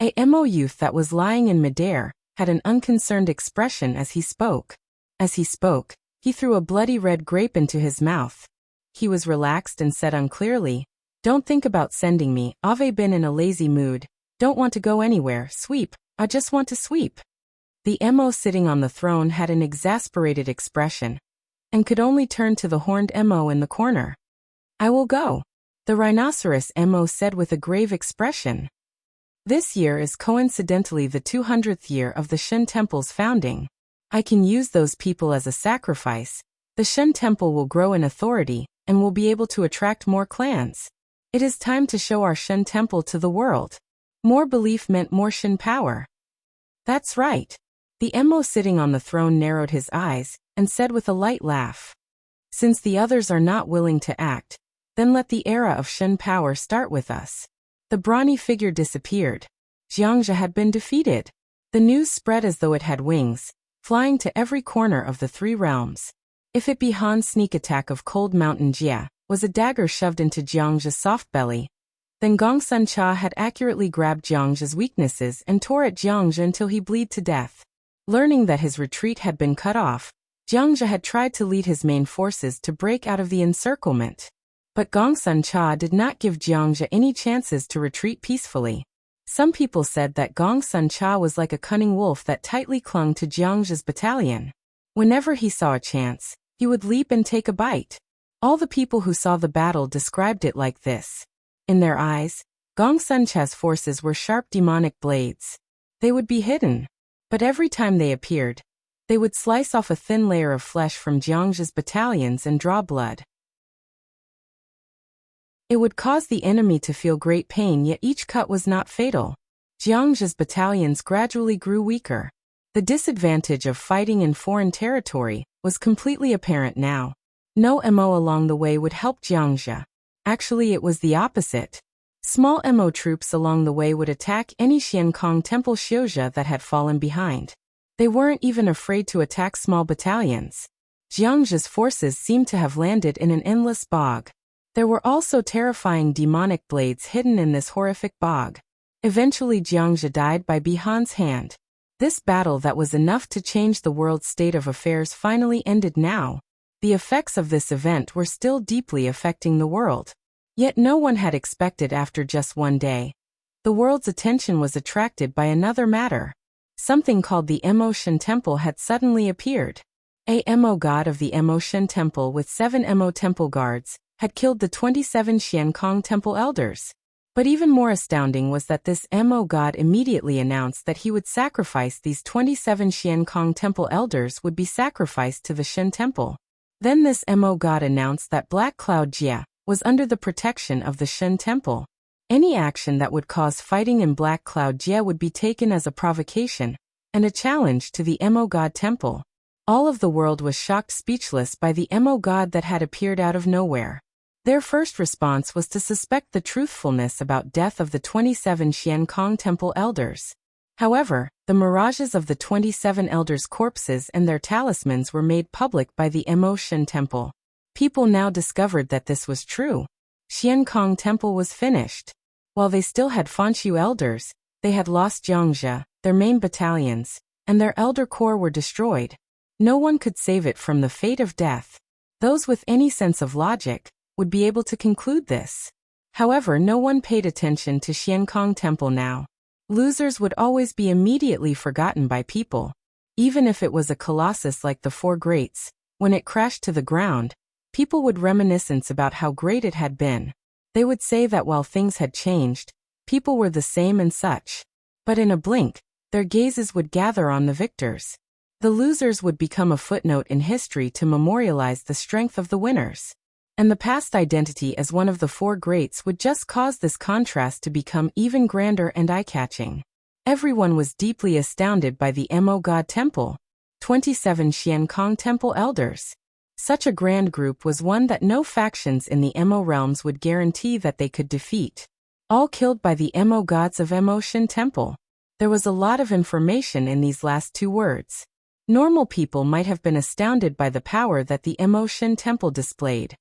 A Mo youth that was lying in midair had an unconcerned expression as he spoke. As he spoke, he threw a bloody red grape into his mouth. He was relaxed and said unclearly, "Don't think about sending me. I've been in a lazy mood. Don't want to go anywhere. Sweep. I just want to sweep." The Mo sitting on the throne had an exasperated expression, and could only turn to the horned Mo in the corner. "I will go," the rhinoceros Mo said with a grave expression. This year is coincidentally the 200th year of the Shen Temple's founding. I can use those people as a sacrifice. The Shen Temple will grow in authority, and will be able to attract more clans. It is time to show our Shen Temple to the world. More belief meant more Shen power. That's right. The Mo sitting on the throne narrowed his eyes, and said with a light laugh. Since the others are not willing to act, then let the era of Shen power start with us. The brawny figure disappeared. Jiangxia had been defeated. The news spread as though it had wings, flying to every corner of the three realms. If it be Han's sneak attack of Cold Mountain Jia, was a dagger shoved into Jiangxia's soft belly, then Gongsun Cha had accurately grabbed Jiangxia's weaknesses and tore at Jiangxia until he bled to death. Learning that his retreat had been cut off, Jiangxia had tried to lead his main forces to break out of the encirclement. But Gongsun Cha did not give Jiangxia any chances to retreat peacefully. Some people said that Gongsun Cha was like a cunning wolf that tightly clung to Jiangxia's battalion. Whenever he saw a chance, he would leap and take a bite. All the people who saw the battle described it like this. In their eyes, Gongsun Cha's forces were sharp demonic blades. They would be hidden. But every time they appeared, they would slice off a thin layer of flesh from Jiangxia's battalions and draw blood. It would cause the enemy to feel great pain, yet each cut was not fatal. Jiangxia's battalions gradually grew weaker. The disadvantage of fighting in foreign territory was completely apparent now. No Mo along the way would help Jiangxia. Actually, it was the opposite. Small Mo troops along the way would attack any Xiankong Temple Xiozhi that had fallen behind. They weren't even afraid to attack small battalions. Jiangxia's forces seemed to have landed in an endless bog. There were also terrifying demonic blades hidden in this horrific bog. Eventually Jiangxia died by Bihan's hand. This battle that was enough to change the world's state of affairs finally ended now. The effects of this event were still deeply affecting the world. Yet no one had expected after just one day. The world's attention was attracted by another matter. Something called the Mo Shen Temple had suddenly appeared. A Mo god of the Mo Shen Temple with 7 Mo temple guards had killed the 27 Xiankong Temple elders. But even more astounding was that this Mo god immediately announced that he would sacrifice these 27 Xiankong Temple elders would be sacrificed to the Shen Temple. Then this Mo god announced that Black Cloud Jia was under the protection of the Shen Temple. Any action that would cause fighting in Black Cloud Jia would be taken as a provocation and a challenge to the Mo god temple. All of the world was shocked speechless by the Mo god that had appeared out of nowhere. Their first response was to suspect the truthfulness about death of the 27 Xiankong Temple elders. However, the mirages of the 27 elders' corpses and their talismans were made public by the Emotion Temple. People now discovered that this was true. Xiankong Temple was finished. While they still had Fanshu elders, they had lost Jiangxia, their main battalions, and their elder corps were destroyed. No one could save it from the fate of death. Those with any sense of logic would be able to conclude this. However, no one paid attention to Xiankong Temple now. Losers would always be immediately forgotten by people. Even if it was a colossus like the Four Greats, when it crashed to the ground, people would reminisce about how great it had been. They would say that while things had changed, people were the same and such. But in a blink, their gazes would gather on the victors. The losers would become a footnote in history to memorialize the strength of the winners. And the past identity as one of the Four Greats would just cause this contrast to become even grander and eye-catching. Everyone was deeply astounded by the Mo God Temple, 27 Xiankong Temple elders. Such a grand group was one that no factions in the Mo realms would guarantee that they could defeat. All killed by the Mo gods of Emotion Temple. There was a lot of information in these last two words. Normal people might have been astounded by the power that the Emotion Temple displayed.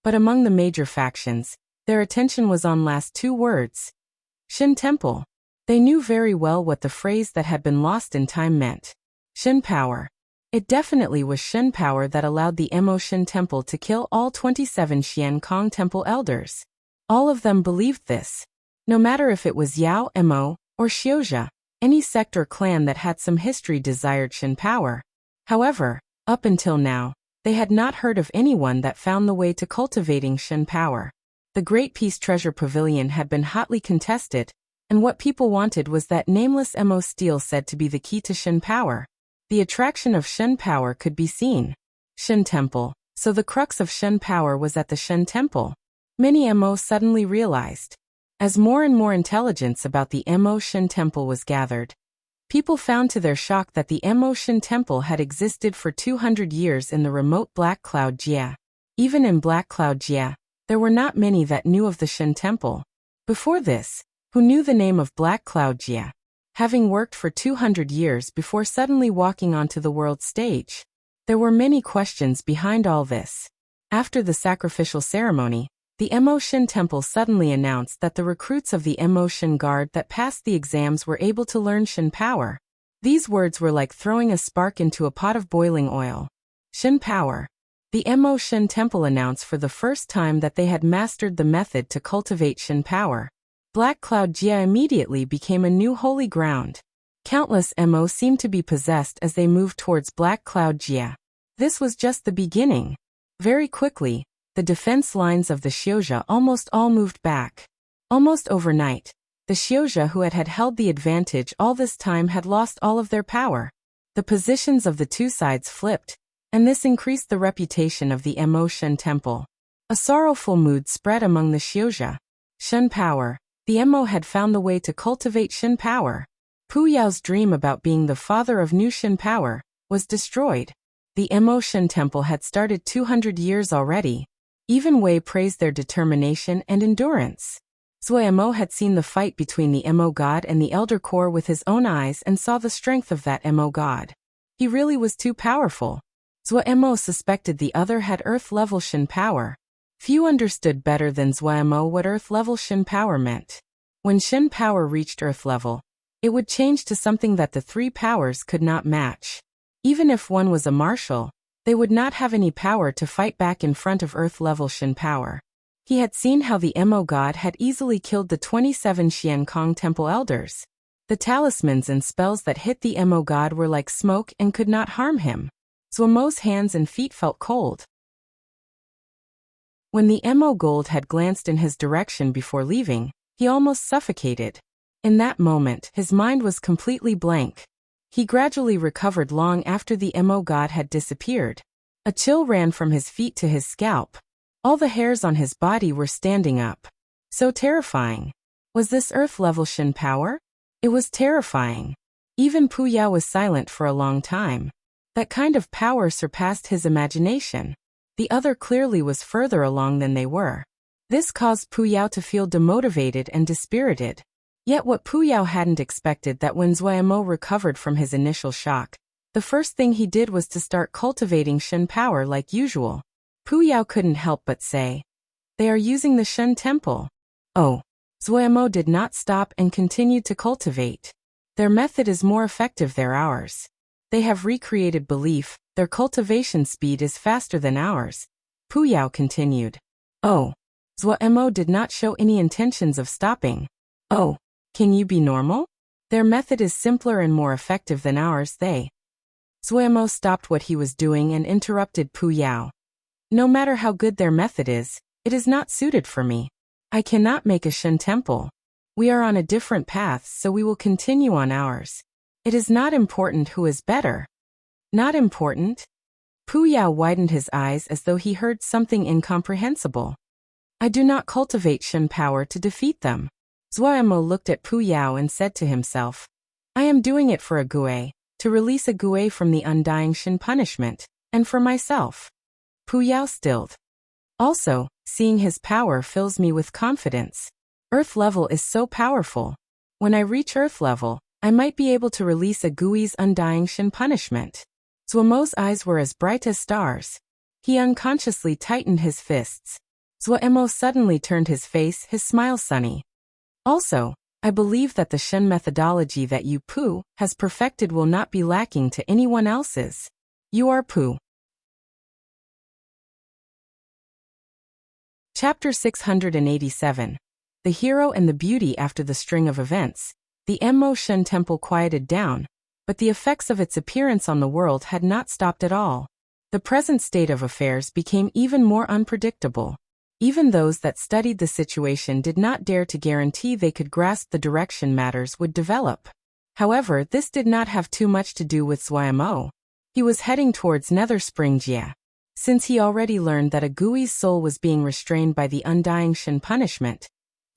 But among the major factions, their attention was on last two words. Shin Temple. They knew very well what the phrase that had been lost in time meant. Shin power. It definitely was Shin power that allowed the Emotion Temple to kill all 27 Xiankong Temple elders. All of them believed this. No matter if it was Yao, Mo, or Xiuzha, any sect or clan that had some history desired Shin power. However, up until now, they had not heard of anyone that found the way to cultivating Shin power. The Great Peace Treasure Pavilion had been hotly contested, and what people wanted was that nameless Mo steel said to be the key to Shin power. The attraction of Shin power could be seen. Shin Temple. So the crux of Shin power was at the Shin Temple. Many Mo suddenly realized. As more and more intelligence about the Emotion Temple was gathered, people found to their shock that the Emotion Temple had existed for 200 years in the remote Black Cloud Jia. Even in Black Cloud Jia, there were not many that knew of the Shin Temple. Before this, who knew the name of Black Cloud Jia? Having worked for 200 years before suddenly walking onto the world stage. There were many questions behind all this. After the sacrificial ceremony, the Emotion Temple suddenly announced that the recruits of the Emotion Guard that passed the exams were able to learn Shin power. These words were like throwing a spark into a pot of boiling oil. Shin power. The Emotion Temple announced for the first time that they had mastered the method to cultivate Shin power. Black Cloud Jia immediately became a new holy ground. Countless Mo seemed to be possessed as they moved towards Black Cloud Jia. This was just the beginning. Very quickly, the defense lines of the Xiuzha almost all moved back. Almost overnight, the Xiuzha who had held the advantage all this time had lost all of their power. The positions of the two sides flipped, and this increased the reputation of the Emotion Temple. A sorrowful mood spread among the Xiuzha. Shin power. The Mo had found the way to cultivate Shin power. Pu Yao's dream about being the father of new Shin power was destroyed. The Emotion Temple had started 200 years already. Even Wei praised their determination and endurance. Zui Mo had seen the fight between the Mo God and the Elder Corps with his own eyes and saw the strength of that Mo God. He really was too powerful. Zui Mo suspected the other had Earth-level Shin power. Few understood better than Zui Mo what Earth-level Shin power meant. When Shin power reached Earth-level, it would change to something that the three powers could not match. Even if one was a marshal, they would not have any power to fight back in front of Earth-level Shin power. He had seen how the Mo God had easily killed the 27 Xiankong Temple elders. The talismans and spells that hit the Mo God were like smoke and could not harm him. Zui Mo's hands and feet felt cold. When the Mo Gold had glanced in his direction before leaving, he almost suffocated. In that moment, his mind was completely blank. He gradually recovered long after the Mo God had disappeared. A chill ran from his feet to his scalp. All the hairs on his body were standing up. So terrifying. Was this Earth-level Shin power? It was terrifying. Even Pu Yao was silent for a long time. That kind of power surpassed his imagination. The other clearly was further along than they were. This caused Pu Yao to feel demotivated and dispirited. Yet what Pu Yao hadn't expected that when Zuomo recovered from his initial shock, the first thing he did was to start cultivating Shen power like usual. Pu Yao couldn't help but say, "They are using the Shen temple." Oh. Zuomo did not stop and continued to cultivate. "Their method is more effective than ours. They have recreated belief, their cultivation speed is faster than ours," Pu Yao continued. Oh. Zuomo did not show any intentions of stopping. "Oh. Can you be normal? Their method is simpler and more effective than ours, Zuomo stopped what he was doing and interrupted Pu Yao. "No matter how good their method is, it is not suited for me. I cannot make a Shen temple. We are on a different path, so we will continue on ours. It is not important who is better." "Not important?" Pu Yao widened his eyes as though he heard something incomprehensible. "I do not cultivate Shen power to defeat them." Zuomo looked at Pu Yao and said to himself, "I am doing it for a Gue, to release a Gue from the undying Shen punishment, and for myself." Pu Yao stilled. "Also, seeing his power fills me with confidence. Earth level is so powerful. When I reach Earth level, I might be able to release a Gui's undying Shen punishment." Zuomo's eyes were as bright as stars. He unconsciously tightened his fists. Zuomo suddenly turned his face, his smile sunny. "Also, I believe that the Shen methodology that you, Pu, has perfected will not be lacking to anyone else's. You are Pu." Chapter 687. The Hero and the Beauty. After the string of events, the Mo Shen temple quieted down, but the effects of its appearance on the world had not stopped at all. The present state of affairs became even more unpredictable. Even those that studied the situation did not dare to guarantee they could grasp the direction matters would develop. However, this did not have too much to do with Zuomo. He was heading towards Nether Spring Jia. Since he already learned that a Gui's soul was being restrained by the undying Shen punishment,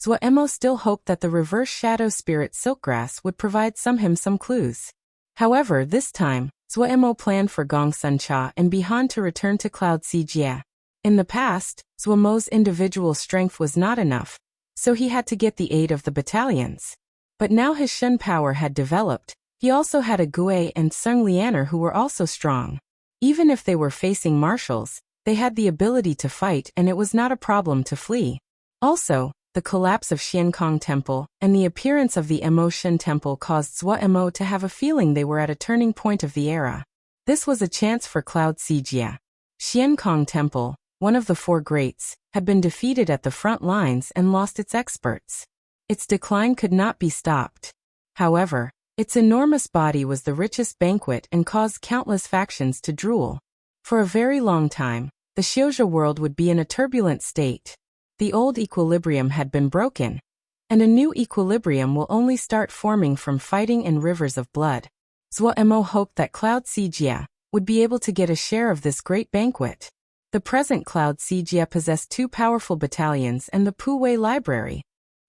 Zuomo still hoped that the reverse shadow spirit Silkgrass would provide him some clues. However, this time, Zuomo planned for Gong Sun Cha and Bihan to return to Cloud Si Jia. In the past, Zuomo's individual strength was not enough, so he had to get the aid of the battalions. But now his Shen power had developed, he also had a Gue and Sung Lianer who were also strong. Even if they were facing marshals, they had the ability to fight and it was not a problem to flee. Also, the collapse of Xiankong Temple and the appearance of the Mo Shen Temple caused Zuomo to have a feeling they were at a turning point of the era. This was a chance for Cloud Si Jia. Xiankong Temple, one of the four greats, had been defeated at the front lines and lost its experts. Its decline could not be stopped. However, its enormous body was the richest banquet and caused countless factions to drool. For a very long time, the Xiuzha world would be in a turbulent state. The old equilibrium had been broken, and a new equilibrium will only start forming from fighting and rivers of blood. Zuomo hoped that Cloud Si Jia would be able to get a share of this great banquet. The present Cloud Si Jia possessed two powerful battalions and the Pu Wei Library.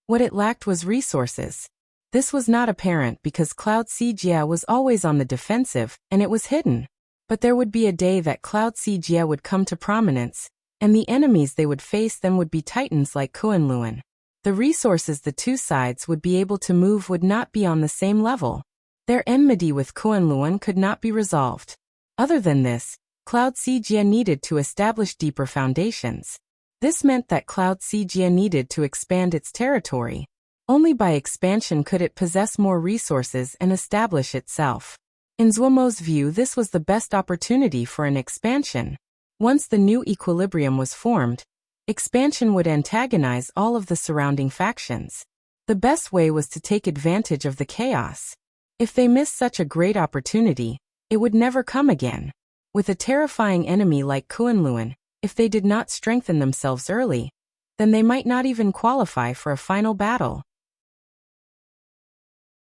What it lacked was resources. This was not apparent because Cloud Si Jia was always on the defensive, and it was hidden. But there would be a day that Cloud Si Jia would come to prominence, and the enemies they would face then would be titans like Kunlun. The resources the two sides would be able to move would not be on the same level. Their enmity with Kunlun could not be resolved. Other than this, Cloud Si Jia needed to establish deeper foundations. This meant that Cloud Si Jia needed to expand its territory. Only by expansion could it possess more resources and establish itself. In Zuomo's view, this was the best opportunity for an expansion. Once the new equilibrium was formed, expansion would antagonize all of the surrounding factions. The best way was to take advantage of the chaos. If they missed such a great opportunity, it would never come again. With a terrifying enemy like Kunlun, if they did not strengthen themselves early, then they might not even qualify for a final battle.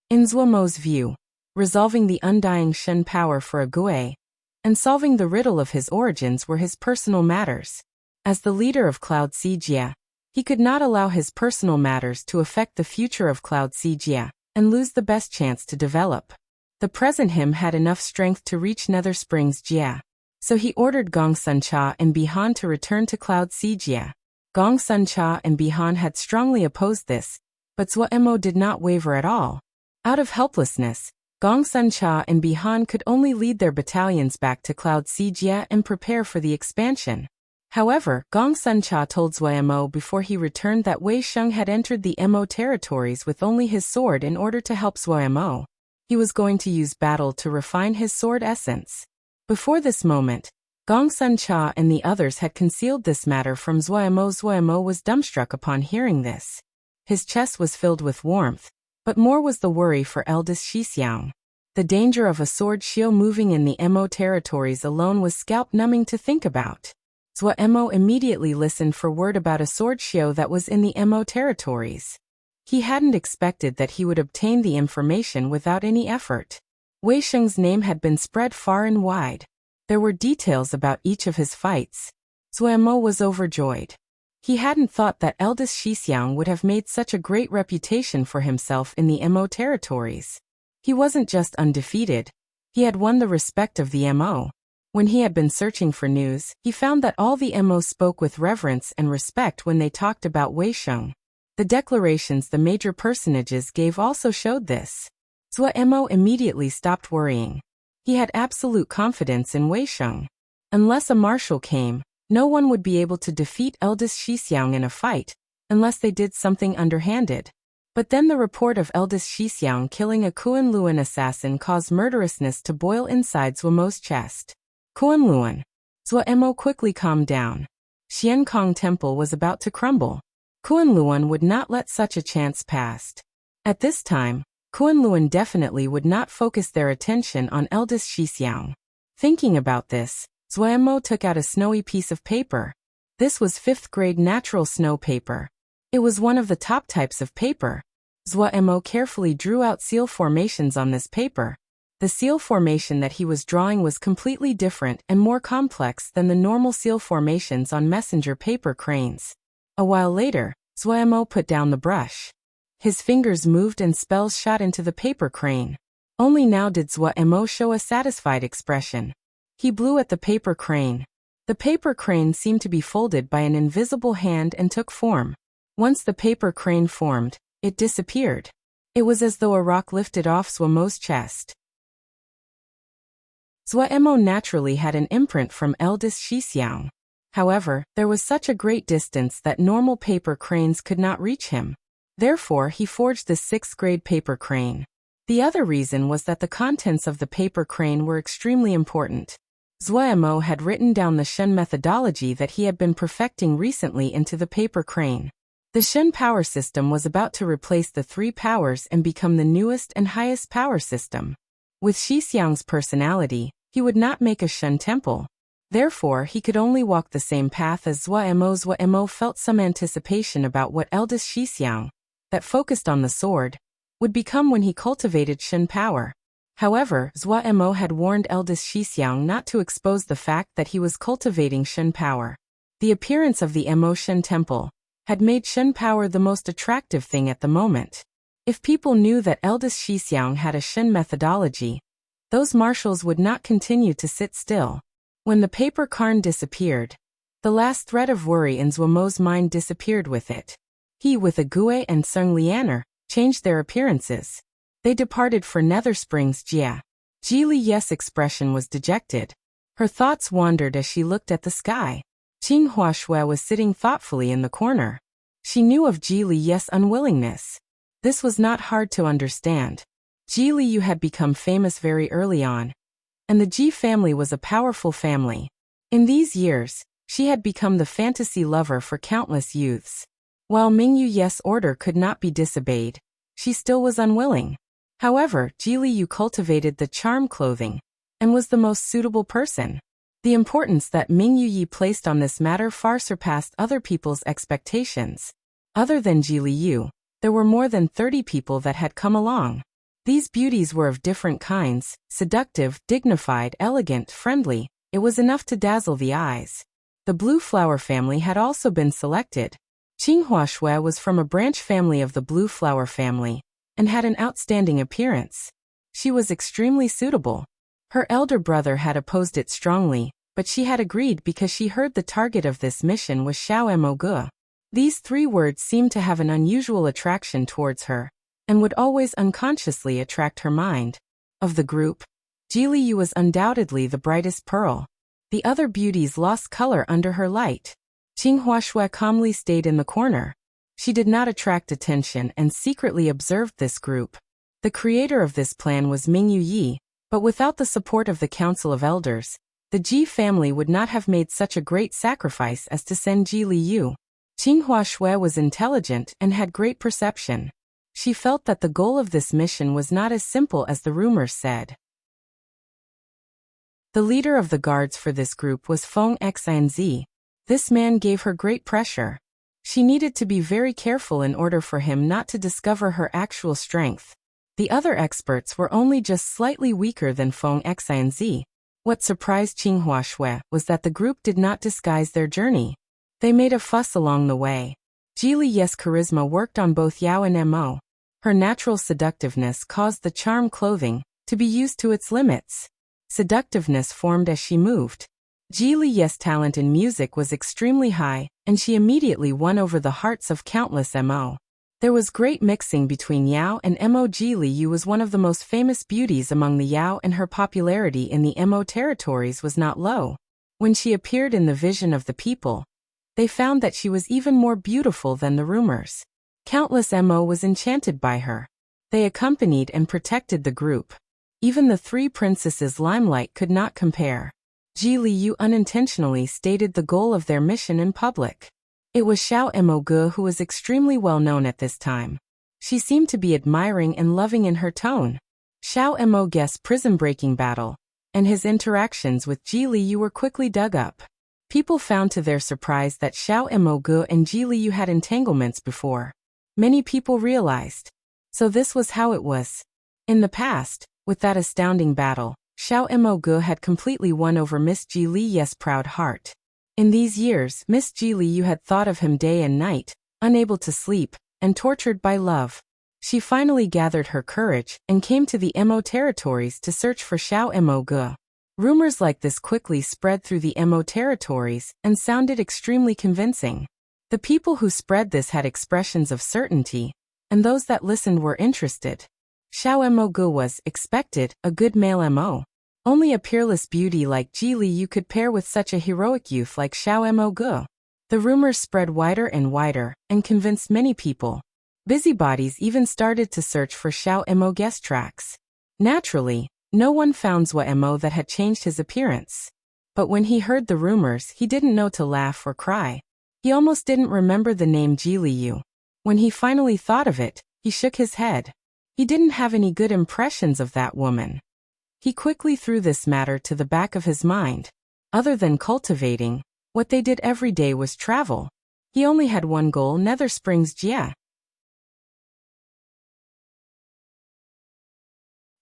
In Zuomo's view, resolving the undying Shen power for a Gue and solving the riddle of his origins were his personal matters. As the leader of Cloud Si Jia, he could not allow his personal matters to affect the future of Cloud Si Jia and lose the best chance to develop. The present him had enough strength to reach Nether Springs Jia, so he ordered Gong Sun Cha and Bihan to return to Cloud Si Jia. Gong Sun Cha and Bihan had strongly opposed this, But Zhuo did not waver at all. Out of helplessness, Gong Suncha and Bihan could only lead their battalions back to Cloud Sijia and prepare for the expansion. However, Gong Suncha told Zhuo before he returned that Wei Sheng had entered the Mo territories with only his sword in order to help Zhuo. He was going to use battle to refine his sword essence. Before this moment, Gong Suncha and the others had concealed this matter from Zhuo. Zhuo was dumbstruck upon hearing this. His chest was filled with warmth, but more was the worry for eldest Xixiang. The danger of a sword xiao moving in the Mo territories alone was scalp-numbing to think about. Zhuo immediately listened for word about a sword xiao that was in the Mo territories. He hadn't expected that he would obtain the information without any effort. Wei Sheng's name had been spread far and wide. There were details about each of his fights. Zhuo was overjoyed. He hadn't thought that eldest Xixiang would have made such a great reputation for himself in the Mo territories. He wasn't just undefeated. He had won the respect of the Mo. When he had been searching for news, he found that all the Mo spoke with reverence and respect when they talked about Wei Sheng. The declarations the major personages gave also showed this. Zhuo immediately stopped worrying. He had absolute confidence in Wei Sheng. Unless a marshal came, no one would be able to defeat eldest Xixiang in a fight, unless they did something underhanded. But then the report of eldest Xixiang killing a Kunluan assassin caused murderousness to boil inside Zhuo's chest. Kunluan. Zhuo quickly calmed down. Xiankong Temple was about to crumble. Kunluan would not let such a chance pass. At this time, Kunluan definitely would not focus their attention on eldest Xixiang. Thinking about this, Zhuo took out a snowy piece of paper. This was 5th grade natural snow paper. It was one of the top types of paper. Zhuo carefully drew out seal formations on this paper. The seal formation that he was drawing was completely different and more complex than the normal seal formations on messenger paper cranes. A while later, Zhuo put down the brush. His fingers moved and spells shot into the paper crane. Only now did Zhuo show a satisfied expression. He blew at the paper crane. The paper crane seemed to be folded by an invisible hand and took form. Once the paper crane formed, it disappeared. It was as though a rock lifted off Zhuo's chest. Zhuo naturally had an imprint from eldest Xixiang. However, there was such a great distance that normal paper cranes could not reach him. Therefore, he forged the 6th grade paper crane. The other reason was that the contents of the paper crane were extremely important. Zhuo had written down the Shen methodology that he had been perfecting recently into the paper crane. The Shen power system was about to replace the 3 powers and become the newest and highest power system. With Xixiang's personality, he would not make a Shen temple. Therefore, he could only walk the same path as Zhuo. Zhuo felt some anticipation about what eldest Xixiang, that focused on the sword, would become when he cultivated Shen power. However, Zhuo had warned eldest Xixiang not to expose the fact that he was cultivating Shen power. The appearance of the Mo Shen temple had made Shen power the most attractive thing at the moment. If people knew that eldest Xixiang had a Shen methodology, those marshals would not continue to sit still. When the paper cairn disappeared, the last thread of worry in Zhuo's mind disappeared with it. He with Agui and Sung Lianer changed their appearances. They departed for Nether Springs Jia. Ji Li's expression was dejected. Her thoughts wandered as she looked at the sky. Qing Huashui was sitting thoughtfully in the corner. She knew of Ji Li's unwillingness. This was not hard to understand. Ji Liu had become famous very early on, and the Ji family was a powerful family. In these years, she had become the fantasy lover for countless youths. While Mingyu's order could not be disobeyed, she still was unwilling. However, Ji Liu cultivated the charm clothing, and was the most suitable person. The importance that Mingyu placed on this matter far surpassed other people's expectations. Other than Ji Liu, there were more than 30 people that had come along. These beauties were of different kinds, seductive, dignified, elegant, friendly. It was enough to dazzle the eyes. The Blue Flower family had also been selected. Qing Huashui was from a branch family of the Blue Flower family, and had an outstanding appearance. She was extremely suitable. Her elder brother had opposed it strongly, but she had agreed because she heard the target of this mission was Xiao Mogu. These 3 words seemed to have an unusual attraction towards her, and would always unconsciously attract her mind. Of the group, Ji Liu was undoubtedly the brightest pearl. The other beauties lost color under her light. Qing Huashui calmly stayed in the corner. She did not attract attention and secretly observed this group. The creator of this plan was Ming Yuyi, but without the support of the Council of Elders, the Ji family would not have made such a great sacrifice as to send Ji Liu. Qing Huashui was intelligent and had great perception. She felt that the goal of this mission was not as simple as the rumors said. The leader of the guards for this group was Feng Xinzi. This man gave her great pressure. She needed to be very careful in order for him not to discover her actual strength. The other experts were only just slightly weaker than Feng Xinzi. What surprised Qing Huashui was that the group did not disguise their journey. They made a fuss along the way. Ji Liu's charisma worked on both Yao and Mo. Her natural seductiveness caused the charm clothing to be used to its limits. Seductiveness formed as she moved. Ji Liu's talent in music was extremely high, and she immediately won over the hearts of countless Mo. There was great mixing between Yao and Mo. Ji Liu was one of the most famous beauties among the Yao, and her popularity in the Mo territories was not low. When she appeared in the vision of the people, they found that she was even more beautiful than the rumors. Countless Mo was enchanted by her. They accompanied and protected the group. Even the 3 princesses' limelight could not compare. Ji Liu unintentionally stated the goal of their mission in public. It was Xiao Mo Ge who was extremely well known at this time. She seemed to be admiring and loving in her tone. Xiao Mo Ge's prison-breaking battle and his interactions with Ji Liu were quickly dug up. People found to their surprise that Xiao Mo Ge and Ji Liu had entanglements before. Many people realized. So this was how it was. In the past, with that astounding battle, Xiao Mo Ge had completely won over Miss Ji Liu's proud heart. In these years, Miss Ji Liu had thought of him day and night, unable to sleep, and tortured by love. She finally gathered her courage and came to the Mo territories to search for Xiao Mo Ge. Rumors like this quickly spread through the Mo territories and sounded extremely convincing. The people who spread this had expressions of certainty, and those that listened were interested. Xiao Mo Ge was expected, a good male Mo. Only a peerless beauty like Ji Liu could pair with such a heroic youth like Xiao Mo Ge. The rumors spread wider and wider, and convinced many people. Busybodies even started to search for Xiao Mo Ge's tracks. Naturally, no one found Zhua Mo that had changed his appearance. But when he heard the rumors, he didn't know to laugh or cry. He almost didn't remember the name Ji Liu. When he finally thought of it, he shook his head. He didn't have any good impressions of that woman. He quickly threw this matter to the back of his mind. Other than cultivating, what they did every day was travel. He only had one goal: Nether Springs Jia.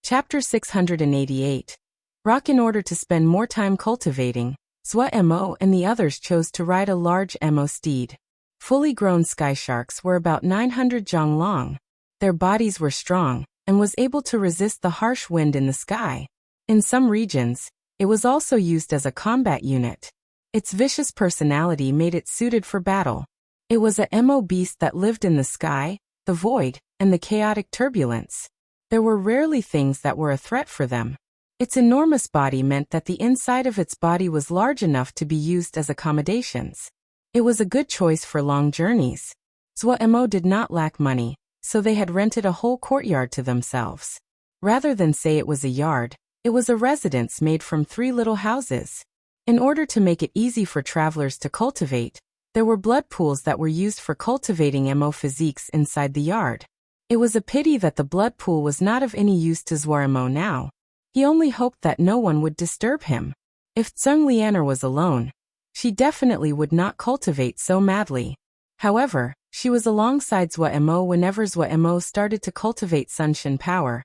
Chapter 688. Rock. In order to spend more time cultivating, Zhua Mo and the others chose to ride a large Mo steed. Fully grown sky sharks were about 900 zhang long. Their bodies were strong, and was able to resist the harsh wind in the sky. In some regions, it was also used as a combat unit. Its vicious personality made it suited for battle. It was a Mo beast that lived in the sky, the void, and the chaotic turbulence. There were rarely things that were a threat for them. Its enormous body meant that the inside of its body was large enough to be used as accommodations. It was a good choice for long journeys. Zhua Mo did not lack money, so they had rented a whole courtyard to themselves. Rather than say it was a yard, it was a residence made from 3 little houses. In order to make it easy for travelers to cultivate, there were blood pools that were used for cultivating Mo physiques inside the yard. It was a pity that the blood pool was not of any use to Zhua Mo now. He only hoped that no one would disturb him. If Zheng Lianer was alone, she definitely would not cultivate so madly. However, she was alongside Zhua Mo whenever Zhua Mo started to cultivate Sunshin power.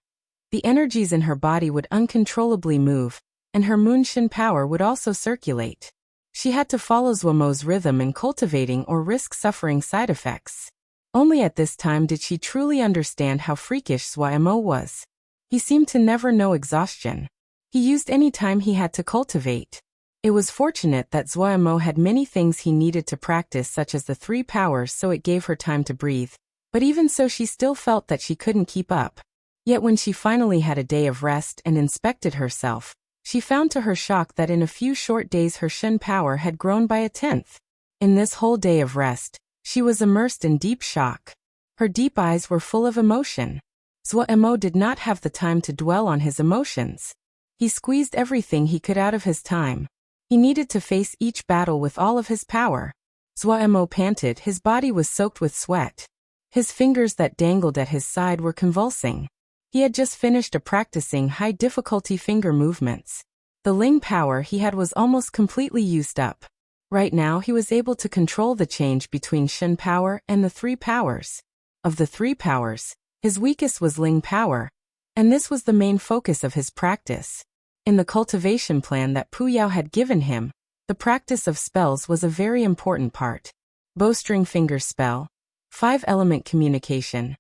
The energies in her body would uncontrollably move, and her Moonshin power would also circulate. She had to follow Zhua Mo's rhythm in cultivating or risk suffering side effects. Only at this time did she truly understand how freakish Zhua Mo was. He seemed to never know exhaustion. He used any time he had to cultivate. It was fortunate that Zuomo had many things he needed to practice, such as the 3 powers, so it gave her time to breathe. But even so, she still felt that she couldn't keep up. Yet when she finally had a day of rest and inspected herself, she found to her shock that in a few short days her Shen power had grown by 1/10. In this whole day of rest, she was immersed in deep shock. Her deep eyes were full of emotion. Zuomo did not have the time to dwell on his emotions. He squeezed everything he could out of his time. He needed to face each battle with all of his power. Zuomo panted, his body was soaked with sweat. His fingers that dangled at his side were convulsing. He had just finished practicing high-difficulty finger movements. The Ling power he had was almost completely used up. Right now he was able to control the change between Shen power and the 3 powers. Of the 3 powers, his weakest was Ling power, and this was the main focus of his practice. In the cultivation plan that Pu Yao had given him, the practice of spells was a very important part. Bowstring finger spell, 5-element communication,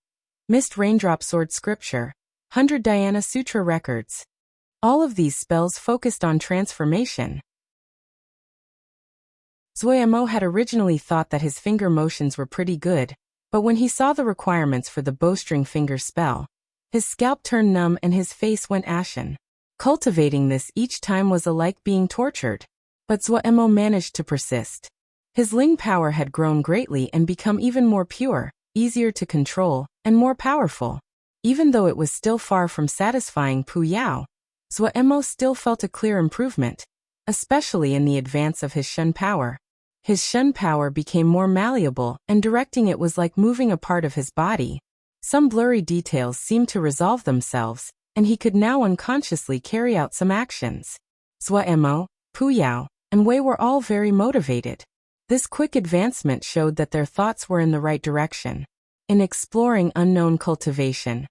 mist raindrop sword scripture, 100 Dhyana sutra records. All of these spells focused on transformation. Zuomo had originally thought that his finger motions were pretty good, but when he saw the requirements for the bowstring finger spell, his scalp turned numb and his face went ashen. Cultivating this each time was alike being tortured. But Zuomo managed to persist. His Ling power had grown greatly and become even more pure, easier to control, and more powerful. Even though it was still far from satisfying Pu Yao, Zuomo still felt a clear improvement, especially in the advance of his Shen power. His Shen power became more malleable, and directing it was like moving a part of his body. Some blurry details seemed to resolve themselves, and he could now unconsciously carry out some actions. Zuomo, Pu Yao, and Wei were all very motivated. This quick advancement showed that their thoughts were in the right direction. In exploring unknown cultivation,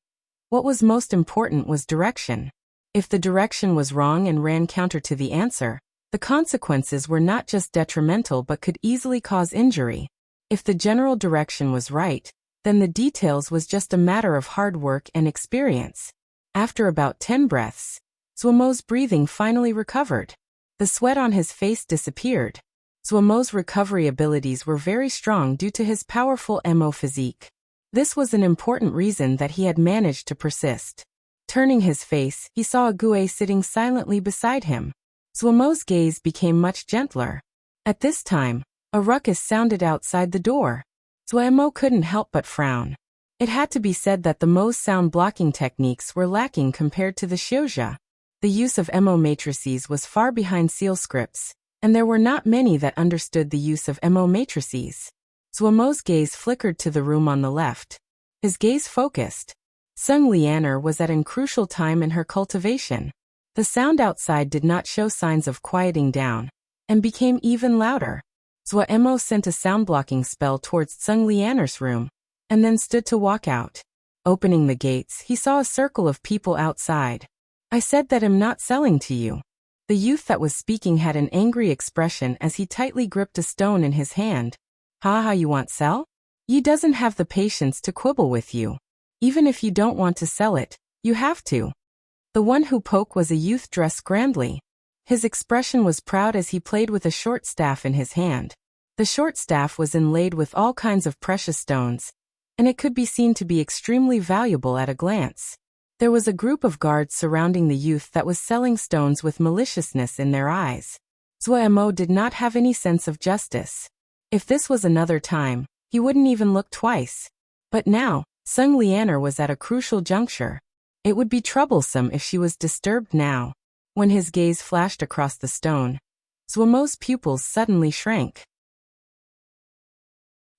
what was most important was direction. If the direction was wrong and ran counter to the answer, the consequences were not just detrimental but could easily cause injury. If the general direction was right, then the details was just a matter of hard work and experience. After about 10 breaths, Zuomo's breathing finally recovered. The sweat on his face disappeared. Zuomo's recovery abilities were very strong due to his powerful Mo physique. This was an important reason that he had managed to persist. Turning his face, he saw a Gue sitting silently beside him. Zuomo's gaze became much gentler. At this time, a ruckus sounded outside the door. Zuomo couldn't help but frown. It had to be said that the Mo's sound blocking techniques were lacking compared to the Xiuzha. The use of Mo matrices was far behind seal scripts, and there were not many that understood the use of Mo matrices. Zuomo's gaze flickered to the room on the left. His gaze focused. Sung Lianer was at a crucial time in her cultivation. The sound outside did not show signs of quieting down, and became even louder. Zuomo sent a sound-blocking spell towards Sung Lianer's room, and then stood to walk out. Opening the gates, he saw a circle of people outside. "I said that I'm not selling to you." The youth that was speaking had an angry expression as he tightly gripped a stone in his hand. "Ha, you want sell? Ye doesn't have the patience to quibble with you. Even if you don't want to sell it, you have to." The one who spoke was a youth dressed grandly. His expression was proud as he played with a short staff in his hand. The short staff was inlaid with all kinds of precious stones, and it could be seen to be extremely valuable at a glance. There was a group of guards surrounding the youth that was selling stones with maliciousness in their eyes. Zuomo did not have any sense of justice. If this was another time, he wouldn't even look twice. But now, Sung Lianer was at a crucial juncture. It would be troublesome if she was disturbed now. When his gaze flashed across the stone, Zuomo's pupils suddenly shrank.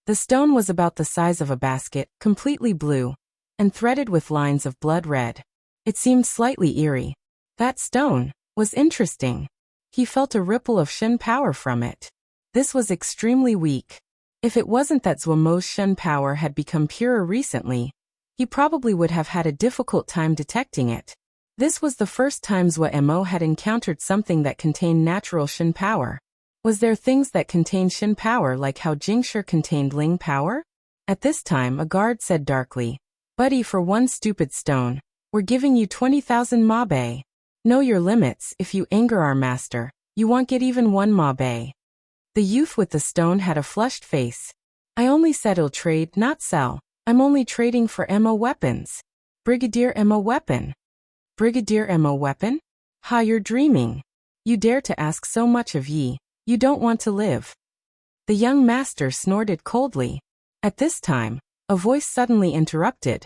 The stone was about the size of a basket, completely blue, and threaded with lines of blood red. It seemed slightly eerie. That stone was interesting. He felt a ripple of Shen power from it. This was extremely weak. If it wasn't that Zuomo's Shen power had become purer recently, he probably would have had a difficult time detecting it. This was the first time Zuomo had encountered something that contained natural Shen power. Was there things that contained Shen power like how Jingshi contained Ling power? At this time a guard said darkly, "Buddy, for one stupid stone, we're giving you 20,000 mabe. Know your limits. If you anger our master, You won't get even one mabe. The youth with the stone had a flushed face. I only said I'll trade, not sell. I'm only trading for MO weapons. Brigadier MO weapon. Brigadier MO weapon? Ha, you're dreaming. You dare to ask so much of ye. You don't want to live. The young master snorted coldly. At this time, a voice suddenly interrupted.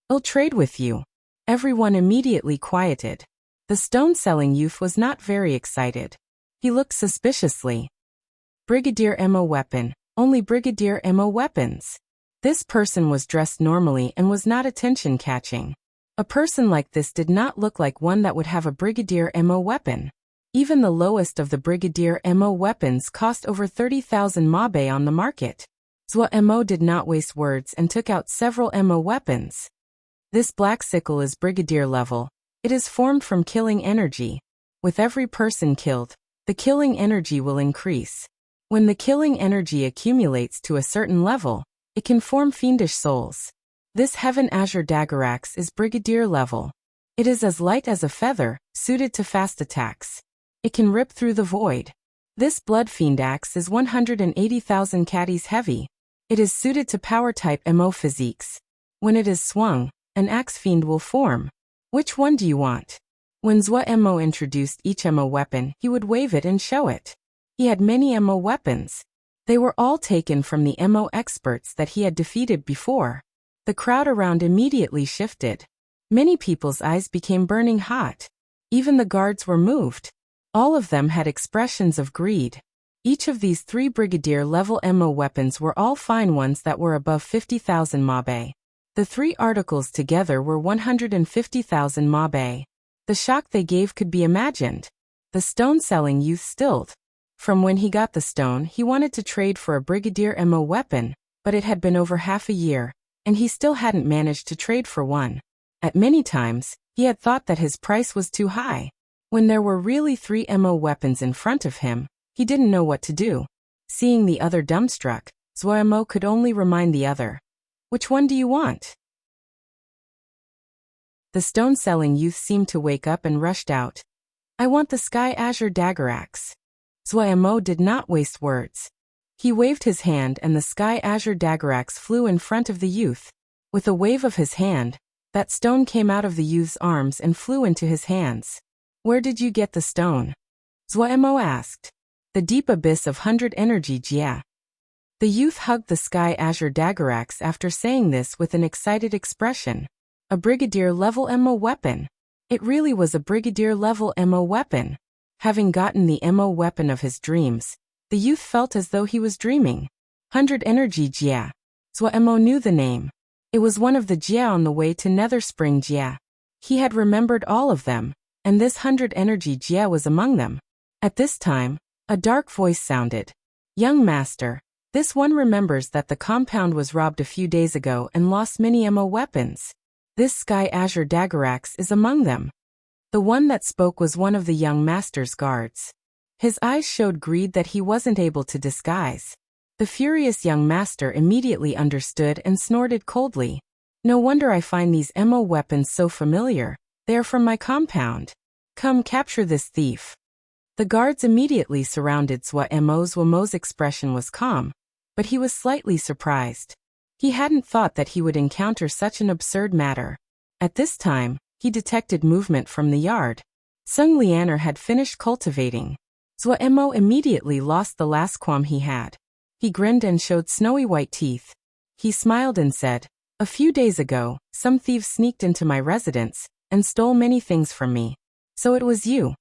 I'll trade with you. Everyone immediately quieted. The stone-selling youth was not very excited. He looked suspiciously. Brigadier MO weapon, only Brigadier MO weapons. This person was dressed normally and was not attention-catching. A person like this did not look like one that would have a Brigadier MO weapon. Even the lowest of the Brigadier MO weapons cost over 30,000 mabe on the market. Zwa MO did not waste words and took out several MO weapons. This black sickle is Brigadier level. It is formed from killing energy. With every person killed, the killing energy will increase. When the killing energy accumulates to a certain level, it can form fiendish souls. This Heaven Azure Dagger Axe is Brigadier level. It is as light as a feather, suited to fast attacks. It can rip through the void. This Blood Fiend Axe is 180,000 caddies heavy. It is suited to power-type MO physiques. When it is swung, an Axe Fiend will form. Which one do you want? When Zwa MO introduced each MO weapon, he would wave it and show it. He had many MO weapons. They were all taken from the MO experts that he had defeated before. The crowd around immediately shifted. Many people's eyes became burning hot. Even the guards were moved. All of them had expressions of greed. Each of these 3 Brigadier-level MO weapons were all fine ones that were above 50,000 mabe. The 3 articles together were 150,000 mabe. The shock they gave could be imagined. The stone-selling youth stilled. From when he got the stone, he wanted to trade for a Brigadier MO weapon, but it had been over half a year, and he still hadn't managed to trade for one. At many times, he had thought that his price was too high. When there were really 3 MO weapons in front of him, he didn't know what to do. Seeing the other dumbstruck, Zwa MO could only remind the other. Which one do you want? The stone-selling youth seemed to wake up and rushed out. I want the Sky Azure Dagger Axe. Zwa MO did not waste words. He waved his hand and the Sky Azure Dagger Axe flew in front of the youth. With a wave of his hand, that stone came out of the youth's arms and flew into his hands. Where did you get the stone? Zwa MO asked. The deep abyss of 100 energy Jia. The youth hugged the Sky Azure Dagger Axe after saying this with an excited expression. A Brigadier-level MO weapon. It really was a Brigadier-level MO weapon. Having gotten the MO weapon of his dreams, the youth felt as though he was dreaming. 100 energy Jia. Zwa MO knew the name. It was one of the Jia on the way to Nether Spring Jia. He had remembered all of them, and this 100 energy Jia was among them. At this time, a dark voice sounded. Young master, this one remembers that the compound was robbed a few days ago and lost many MO weapons. This Sky Azure Dagger Axe is among them. The one that spoke was one of the young master's guards. His eyes showed greed that he wasn't able to disguise. The furious young master immediately understood and snorted coldly. No wonder I find these MO weapons so familiar. They are from my compound. Come capture this thief. The guards immediately surrounded Zwa MO's. Wamo's expression was calm, but he was slightly surprised. He hadn't thought that he would encounter such an absurd matter. At this time, he detected movement from the yard. Sung Lianer had finished cultivating. Zwa Mo immediately lost the last qualm he had. He grinned and showed snowy white teeth. He smiled and said, "A few days ago, some thieves sneaked into my residence and stole many things from me. So it was you."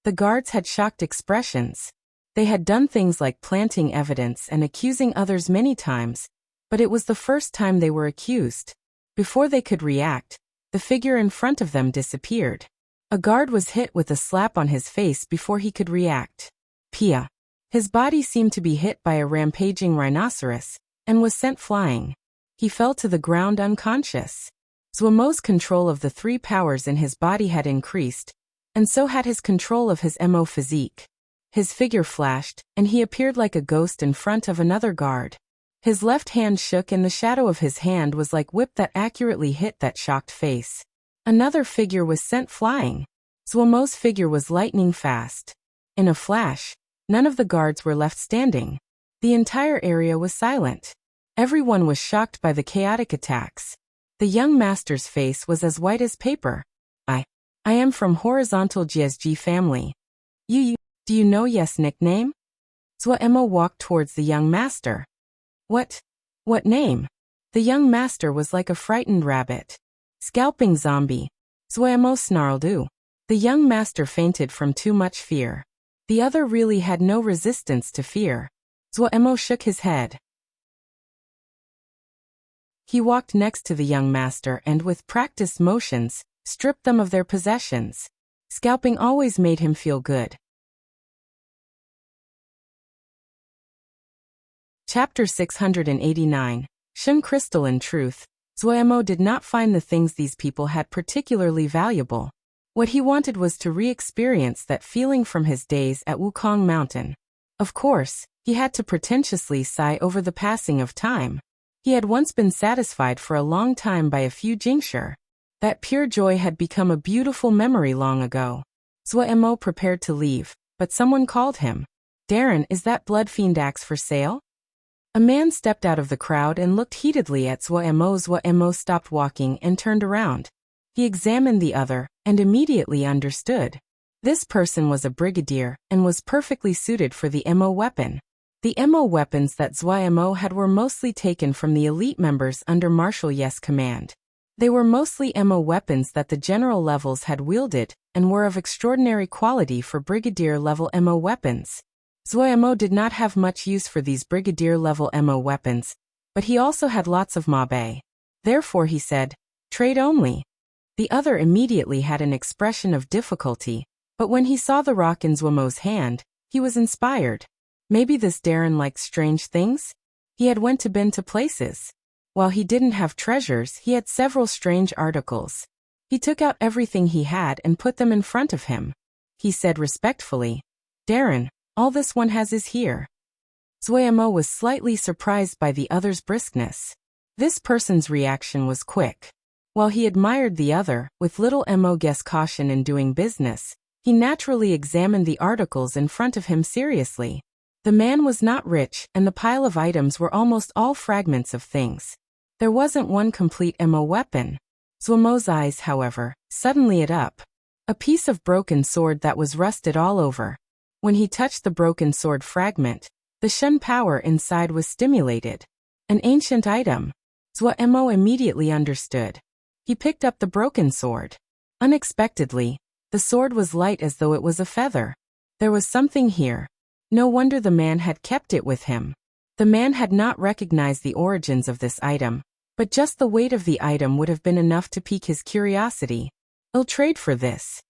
The guards had shocked expressions. They had done things like planting evidence and accusing others many times, but it was the first time they were accused. Before they could react, the figure in front of them disappeared. A guard was hit with a slap on his face before he could react. Pia. His body seemed to be hit by a rampaging rhinoceros, and was sent flying. He fell to the ground unconscious. Zwamo's control of the three powers in his body had increased, and so had his control of his Mo physique. His figure flashed, and he appeared like a ghost in front of another guard. His left hand shook and the shadow of his hand was like whip that accurately hit that shocked face. Another figure was sent flying. Zwamo's figure was lightning fast. In a flash, none of the guards were left standing. The entire area was silent. Everyone was shocked by the chaotic attacks. The young master's face was as white as paper. I am from Horizontal GSG family. Do you know yes nickname? Zhuemo walked towards the young master. What name? The young master was like a frightened rabbit. Scalping zombie. Zhuemo snarled. The young master fainted from too much fear. The other really had no resistance to fear. Zhuemo shook his head. He walked next to the young master and with practiced motions, stripped them of their possessions. Scalping always made him feel good. Chapter 689. Shun Crystal. In truth, Zhuemo did not find the things these people had particularly valuable. What he wanted was to re-experience that feeling from his days at Wukong Mountain. Of course, he had to pretentiously sigh over the passing of time. He had once been satisfied for a long time by a few jingsher. That pure joy had become a beautiful memory long ago. Zhuemo prepared to leave, but someone called him. Darren, is that blood fiend axe for sale? A man stepped out of the crowd and looked heatedly at Zhuemo. Zhuemo stopped walking and turned around. He examined the other, and immediately understood. This person was a brigadier, and was perfectly suited for the MO weapon. The MO weapons that Zhuemo had were mostly taken from the elite members under Marshal Ye's command. They were mostly MO weapons that the general levels had wielded, and were of extraordinary quality for brigadier-level MO weapons. Zhuemo did not have much use for these brigadier-level MO weapons, but he also had lots of mabe. Therefore he said, "Trade only." The other immediately had an expression of difficulty, but when he saw the rock in Zhuemo's hand, he was inspired. Maybe this Darren likes strange things? He had went to been to places. While he didn't have treasures, he had several strange articles. He took out everything he had and put them in front of him. He said respectfully, "Darren, all this one has is here." Zhuemo was slightly surprised by the other's briskness. This person's reaction was quick. While he admired the other, with little guess caution in doing business, he naturally examined the articles in front of him seriously. The man was not rich, and the pile of items were almost all fragments of things. There wasn't one complete MO weapon. Zhuemo's eyes, however, suddenly lit up. A piece of broken sword that was rusted all over. When he touched the broken sword fragment, the Shun power inside was stimulated. An ancient item. Zhuemo immediately understood. He picked up the broken sword. Unexpectedly, the sword was light as though it was a feather. There was something here. No wonder the man had kept it with him. The man had not recognized the origins of this item, but just the weight of the item would have been enough to pique his curiosity. "I'll trade for this."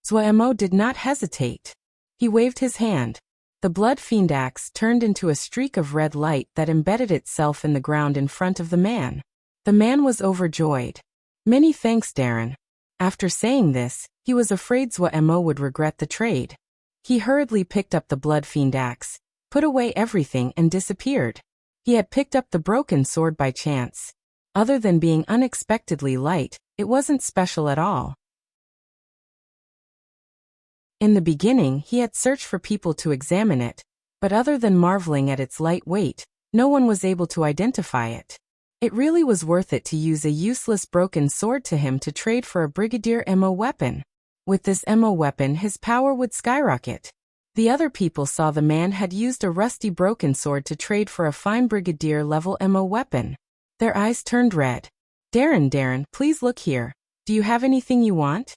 Zhuemo did not hesitate. He waved his hand. The blood fiend axe turned into a streak of red light that embedded itself in the ground in front of the man. The man was overjoyed. "Many thanks, Darren." After saying this, he was afraid Zhuemo would regret the trade. He hurriedly picked up the blood fiend axe, put away everything and disappeared. He had picked up the broken sword by chance. Other than being unexpectedly light, it wasn't special at all. In the beginning, he had searched for people to examine it, but other than marveling at its light weight, no one was able to identify it. It really was worth it to use a useless broken sword to him to trade for a brigadier MO weapon. With this MO weapon, his power would skyrocket. The other people saw the man had used a rusty broken sword to trade for a fine brigadier-level MO weapon. Their eyes turned red. Darren, please look here. Do you have anything you want?"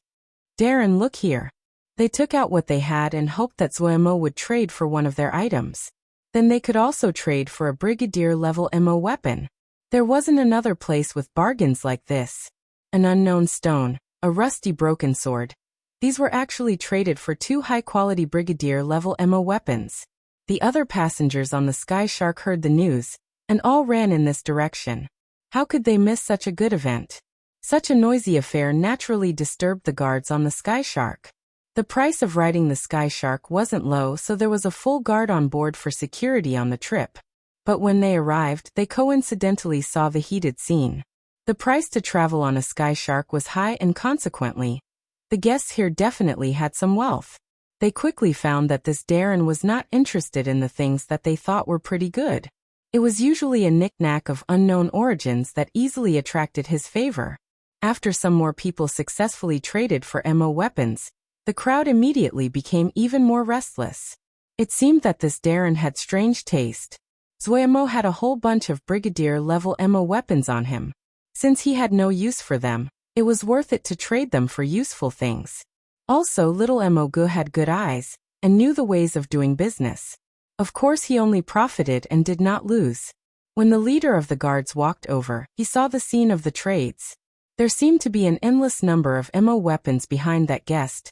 "Darren, look here." They took out what they had and hoped that Zhuemo would trade for one of their items. Then they could also trade for a brigadier-level MO weapon. There wasn't another place with bargains like this. An unknown stone, a rusty broken sword. These were actually traded for 2 high-quality brigadier-level MO weapons. The other passengers on the Sky Shark heard the news, and all ran in this direction. How could they miss such a good event? Such a noisy affair naturally disturbed the guards on the Sky Shark. The price of riding the Sky Shark wasn't low, so there was a full guard on board for security on the trip. But when they arrived, they coincidentally saw the heated scene. The price to travel on a Sky Shark was high, and consequently, the guests here definitely had some wealth. They quickly found that this Darren was not interested in the things that they thought were pretty good. It was usually a knick-knack of unknown origins that easily attracted his favor. After some more people successfully traded for MO weapons, the crowd immediately became even more restless. It seemed that this Darren had strange taste. Zuemo had a whole bunch of brigadier-level MO weapons on him. Since he had no use for them, it was worth it to trade them for useful things. Also, little Emogu had good eyes, and knew the ways of doing business. Of course he only profited and did not lose. When the leader of the guards walked over, he saw the scene of the trades. There seemed to be an endless number of MO weapons behind that guest.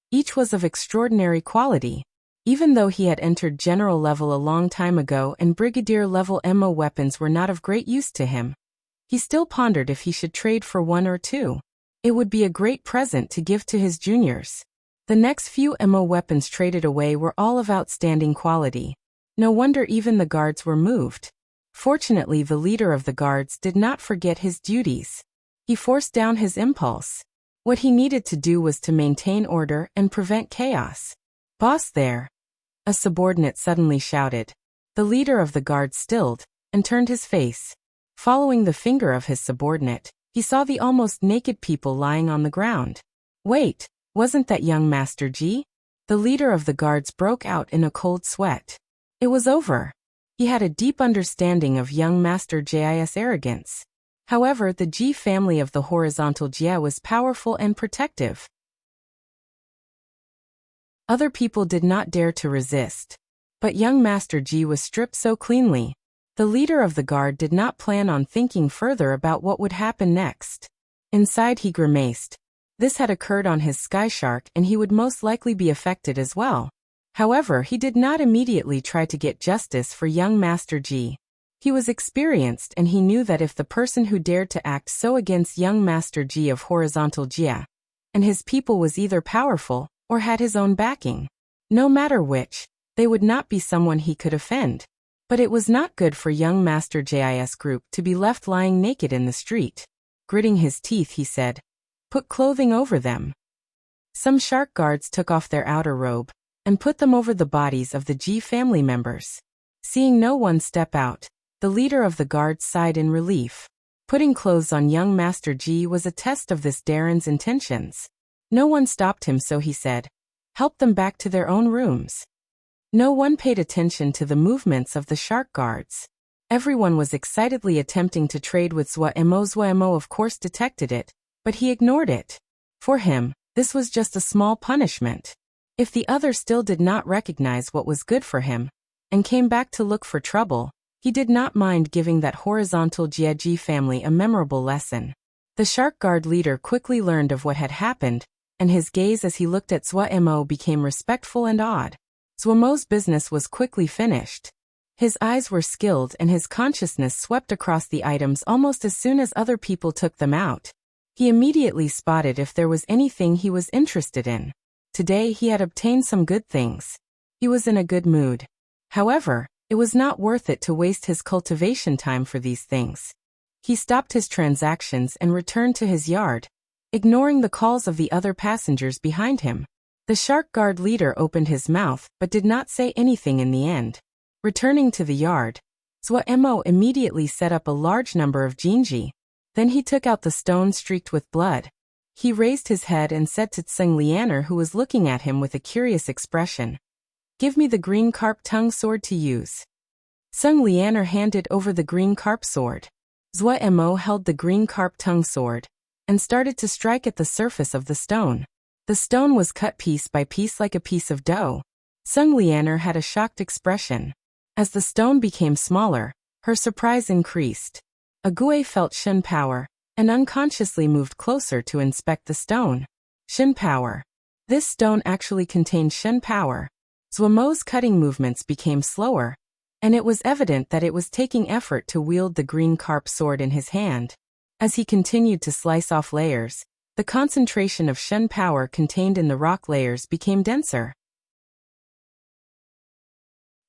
Each was of extraordinary quality. Even though he had entered general level a long time ago and brigadier level MO weapons were not of great use to him, he still pondered if he should trade for one or two. It would be a great present to give to his juniors. The next few MO weapons traded away were all of outstanding quality. No wonder even the guards were moved. Fortunately, the leader of the guards did not forget his duties. He forced down his impulse. What he needed to do was to maintain order and prevent chaos. "Boss there!" a subordinate suddenly shouted. The leader of the guards stilled and turned his face. Following the finger of his subordinate, he saw the almost naked people lying on the ground. "Wait, wasn't that young Master Ji?" The leader of the guards broke out in a cold sweat. It was over. He had a deep understanding of young Master Ji's arrogance. However, the Ji family of the horizontal Jia was powerful and protective. Other people did not dare to resist. But young Master Ji was stripped so cleanly. The leader of the guard did not plan on thinking further about what would happen next. Inside he grimaced. This had occurred on his Sky Shark and he would most likely be affected as well. However, he did not immediately try to get justice for young Master Ji. He was experienced and he knew that if the person who dared to act so against young Master Ji of horizontal Jia and his people was either powerful or had his own backing, no matter which, they would not be someone he could offend. But it was not good for young Master Jis group to be left lying naked in the street. Gritting his teeth, he said, "Put clothing over them." Some shark guards took off their outer robe and put them over the bodies of the Ji family members. Seeing no one step out, the leader of the guards sighed in relief. Putting clothes on young Master Ji was a test of this Darren's intentions. No one stopped him, so he said, "Help them back to their own rooms." No one paid attention to the movements of the shark guards. Everyone was excitedly attempting to trade with Zuemo. Zuemo of course detected it, but he ignored it. For him, this was just a small punishment. If the other still did not recognize what was good for him and came back to look for trouble, he did not mind giving that horizontal Jia family a memorable lesson. The shark guard leader quickly learned of what had happened, and his gaze as he looked at Zuemo became respectful and awed. Zuemo's business was quickly finished. His eyes were skilled and his consciousness swept across the items almost as soon as other people took them out. He immediately spotted if there was anything he was interested in. Today he had obtained some good things. He was in a good mood. However, it was not worth it to waste his cultivation time for these things. He stopped his transactions and returned to his yard, ignoring the calls of the other passengers behind him. The shark guard leader opened his mouth but did not say anything in the end. Returning to the yard, Zuemo immediately set up a large number of jinji. Then he took out the stone streaked with blood. He raised his head and said to Tseng Lianer, who was looking at him with a curious expression, "Give me the green carp tongue sword to use." Tseng Lianer handed over the green carp sword. Zuemo held the green carp tongue sword and started to strike at the surface of the stone. The stone was cut piece by piece like a piece of dough. Tseng Lianer had a shocked expression. As the stone became smaller, her surprise increased. Ague felt Shen power and unconsciously moved closer to inspect the stone. Shen power. This stone actually contained Shen power. Zuemo's cutting movements became slower, and it was evident that it was taking effort to wield the green carp sword in his hand. As he continued to slice off layers, the concentration of Shen power contained in the rock layers became denser.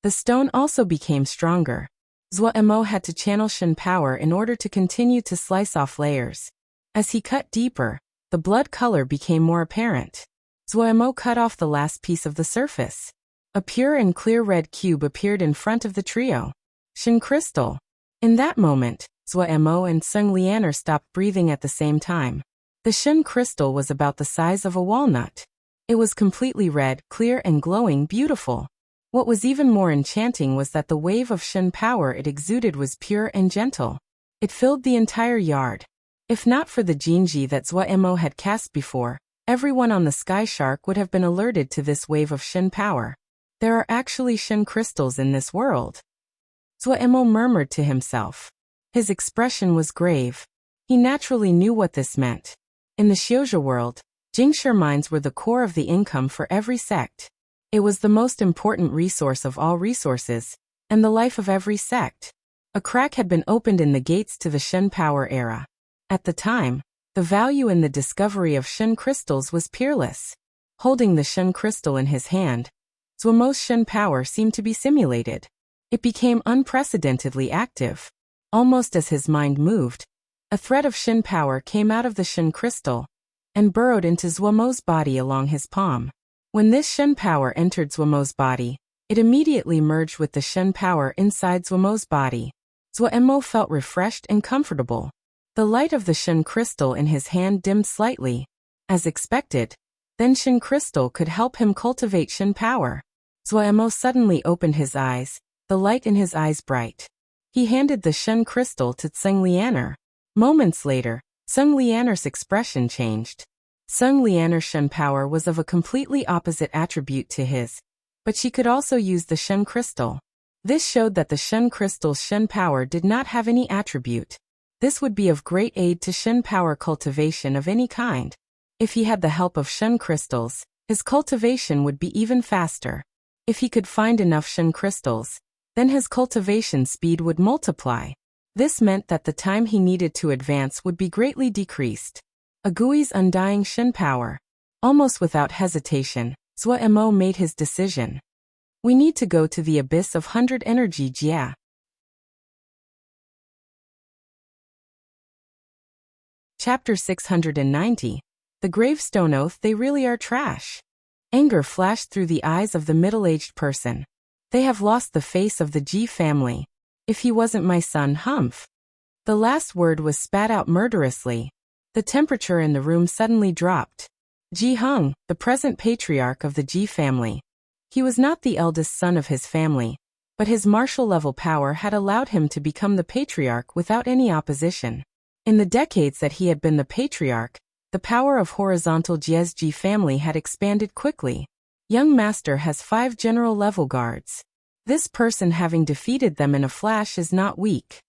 The stone also became stronger. Zuemo had to channel Shen power in order to continue to slice off layers. As he cut deeper, the blood color became more apparent. Zuo cut off the last piece of the surface. A pure and clear red cube appeared in front of the trio. Shen crystal. In that moment, Zuo and Sung Lianer stopped breathing at the same time. The Shen crystal was about the size of a walnut. It was completely red, clear and glowing, beautiful. What was even more enchanting was that the wave of Shen power it exuded was pure and gentle. It filled the entire yard. If not for the Jinji that Zuo had cast before, everyone on the Sky Shark would have been alerted to this wave of Shen power. There are actually Shen crystals in this world. Zuo murmured to himself. His expression was grave. He naturally knew what this meant. In the Xiuzhi world, Jingshi mines were the core of the income for every sect. It was the most important resource of all resources, and the life of every sect. A crack had been opened in the gates to the Shen power era. At the time, the value in the discovery of Shen crystals was peerless. Holding the Shen crystal in his hand, Zuo's Shen power seemed to be simulated. It became unprecedentedly active. Almost as his mind moved, a thread of Shen power came out of the Shen crystal and burrowed into Zuo's body along his palm. When this Shen power entered Zuo's body, it immediately merged with the Shen power inside Zuo's body. Zuo felt refreshed and comfortable. The light of the Shen crystal in his hand dimmed slightly. As expected, then Shen crystal could help him cultivate Shen power. Zuo suddenly opened his eyes, the light in his eyes bright. He handed the Shen crystal to Sung Lianer. Moments later, Sung Lianer's expression changed. Sung Lianer's Shen power was of a completely opposite attribute to his, but she could also use the Shen crystal. This showed that the Shen crystal's Shen power did not have any attribute. This would be of great aid to Shen power cultivation of any kind. If he had the help of Shen crystals, his cultivation would be even faster. If he could find enough Shen crystals, then his cultivation speed would multiply. This meant that the time he needed to advance would be greatly decreased. Agui's undying Shen power. Almost without hesitation, Zuo made his decision. We need to go to the abyss of 100 energy Jia. Chapter 690. The Gravestone Oath. They really are trash. Anger flashed through the eyes of the middle-aged person. They have lost the face of the Ji family. If he wasn't my son, Humph. The last word was spat out murderously. The temperature in the room suddenly dropped. Ji Hung, the present patriarch of the Ji family. He was not the eldest son of his family, but his martial-level power had allowed him to become the patriarch without any opposition. In the decades that he had been the patriarch, the power of horizontal Jiezji family had expanded quickly. Young Master has 5 general-level guards. This person having defeated them in a flash is not weak.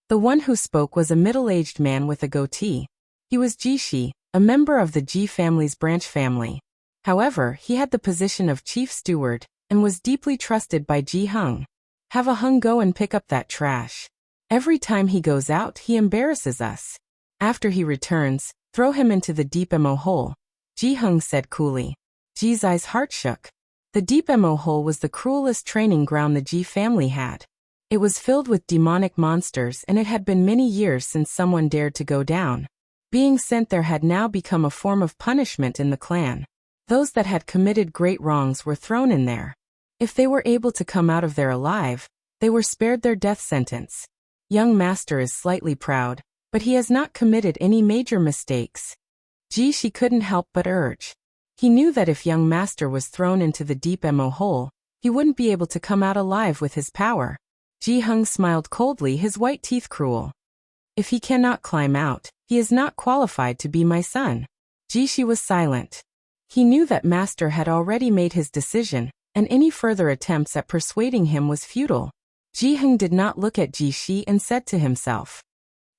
The one who spoke was a middle-aged man with a goatee. He was Jishi, a member of the Ji family's branch family. However, he had the position of chief steward, and was deeply trusted by Ji Hung. Have a Hung go and pick up that trash. Every time he goes out, he embarrasses us. After he returns, throw him into the deep Mo hole. Ji Hung said coolly. Ji's eyes heart shook. The deep Mo hole was the cruelest training ground the Ji family had. It was filled with demonic monsters, and it had been many years since someone dared to go down. Being sent there had now become a form of punishment in the clan. Those that had committed great wrongs were thrown in there. If they were able to come out of there alive, they were spared their death sentence. Young Master is slightly proud, but he has not committed any major mistakes. She couldn't help but urge. He knew that if Young Master was thrown into the deep Mo hole, he wouldn't be able to come out alive with his power. Ji Hung smiled coldly, his white teeth cruel. If he cannot climb out, he is not qualified to be my son. Jishi was silent. He knew that Master had already made his decision, and any further attempts at persuading him was futile. Ji Hung did not look at Jishi and said to himself,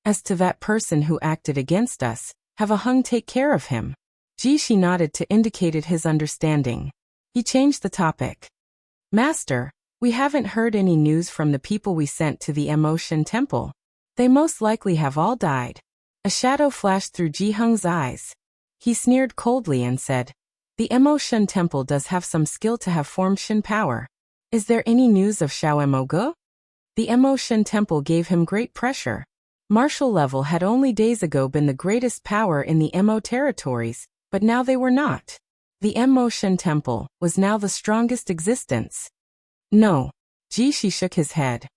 as to that person who acted against us, have a Hung take care of him. Jishi nodded to indicate his understanding. He changed the topic. Master, we haven't heard any news from the people we sent to the Emotion Temple. They most likely have all died. A shadow flashed through Ji Hung's eyes. He sneered coldly and said, the Emotion Temple does have some skill to have formed Shen power. Is there any news of Xiao Emogo? The Emotion Temple gave him great pressure. Martial level had only days ago been the greatest power in the Emo territories, but now they were not. The Emotion Temple was now the strongest existence. No. Jishi shook his head.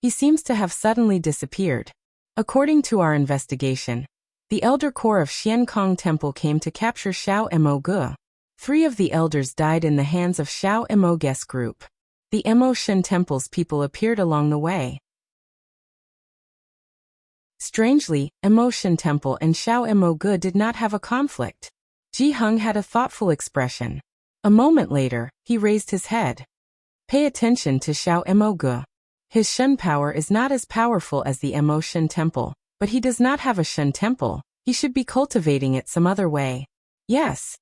He seems to have suddenly disappeared. According to our investigation, the Elder Core of Xiankong Temple came to capture Xiao Emoge. 3 of the elders died in the hands of Xiao Emoge's group. The Emotion Temple's people appeared along the way. Strangely, Emotion Temple and Xiao Emoge did not have a conflict. Ji Heng had a thoughtful expression. A moment later, he raised his head. Pay attention to Xiao Emoge. His Shen power is not as powerful as the Emotion Temple, but he does not have a Shen temple. He should be cultivating it some other way. Yes.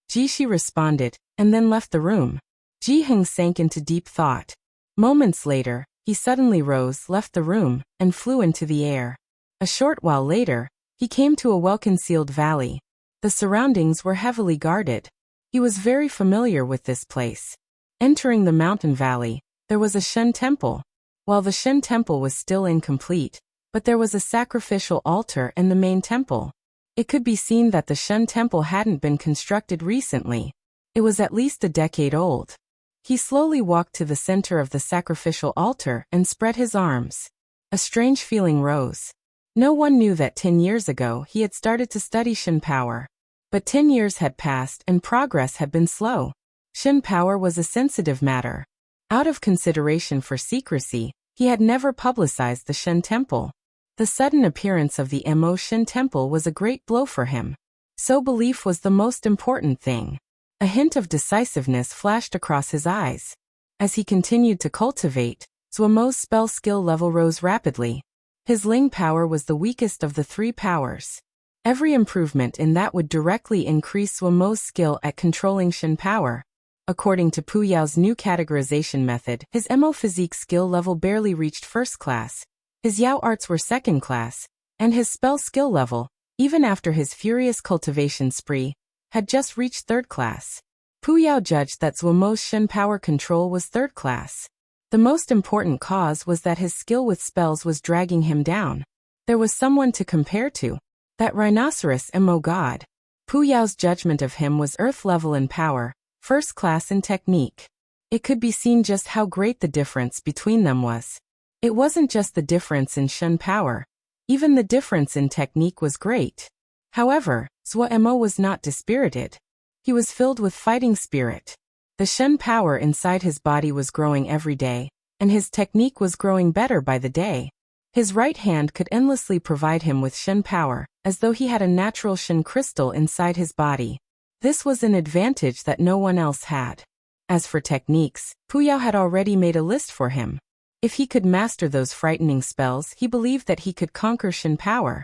Jishi responded, and then left the room. Ji Heng sank into deep thought. Moments later, he suddenly rose, left the room, and flew into the air. A short while later, he came to a well-concealed valley. The surroundings were heavily guarded. He was very familiar with this place. Entering the mountain valley, there was a Shen temple. While the Shen temple was still incomplete, but there was a sacrificial altar in the main temple. It could be seen that the Shen temple hadn't been constructed recently. It was at least a decade old. He slowly walked to the center of the sacrificial altar and spread his arms. A strange feeling rose. No one knew that 10 years ago he had started to study Shen power. But 10 years had passed and progress had been slow. Shen power was a sensitive matter. Out of consideration for secrecy, he had never publicized the Shen temple. The sudden appearance of the Emotion temple was a great blow for him. So belief was the most important thing. A hint of decisiveness flashed across his eyes. As he continued to cultivate, Zuomo's spell skill level rose rapidly. His Ling power was the weakest of the 3 powers. Every improvement in that would directly increase Zuomo's skill at controlling Shen power. According to Pu Yao's new categorization method, his Emo physique skill level barely reached first class. His Yao arts were second class, and his spell skill level, even after his furious cultivation spree, had just reached third class. Pu Yao judged that Zuomo's Shen power control was third class. The most important cause was that his skill with spells was dragging him down. There was someone to compare to. That rhinoceros Emo god. Pu Yao's judgment of him was earth level in power, first class in technique. It could be seen just how great the difference between them was. It wasn't just the difference in Shen power. Even the difference in technique was great. However, Zuo was not dispirited. He was filled with fighting spirit. The Shen power inside his body was growing every day, and his technique was growing better by the day. His right hand could endlessly provide him with Shen power, as though he had a natural Shen crystal inside his body. This was an advantage that no one else had. As for techniques, Pu Yao had already made a list for him. If he could master those frightening spells, he believed that he could conquer Shen power.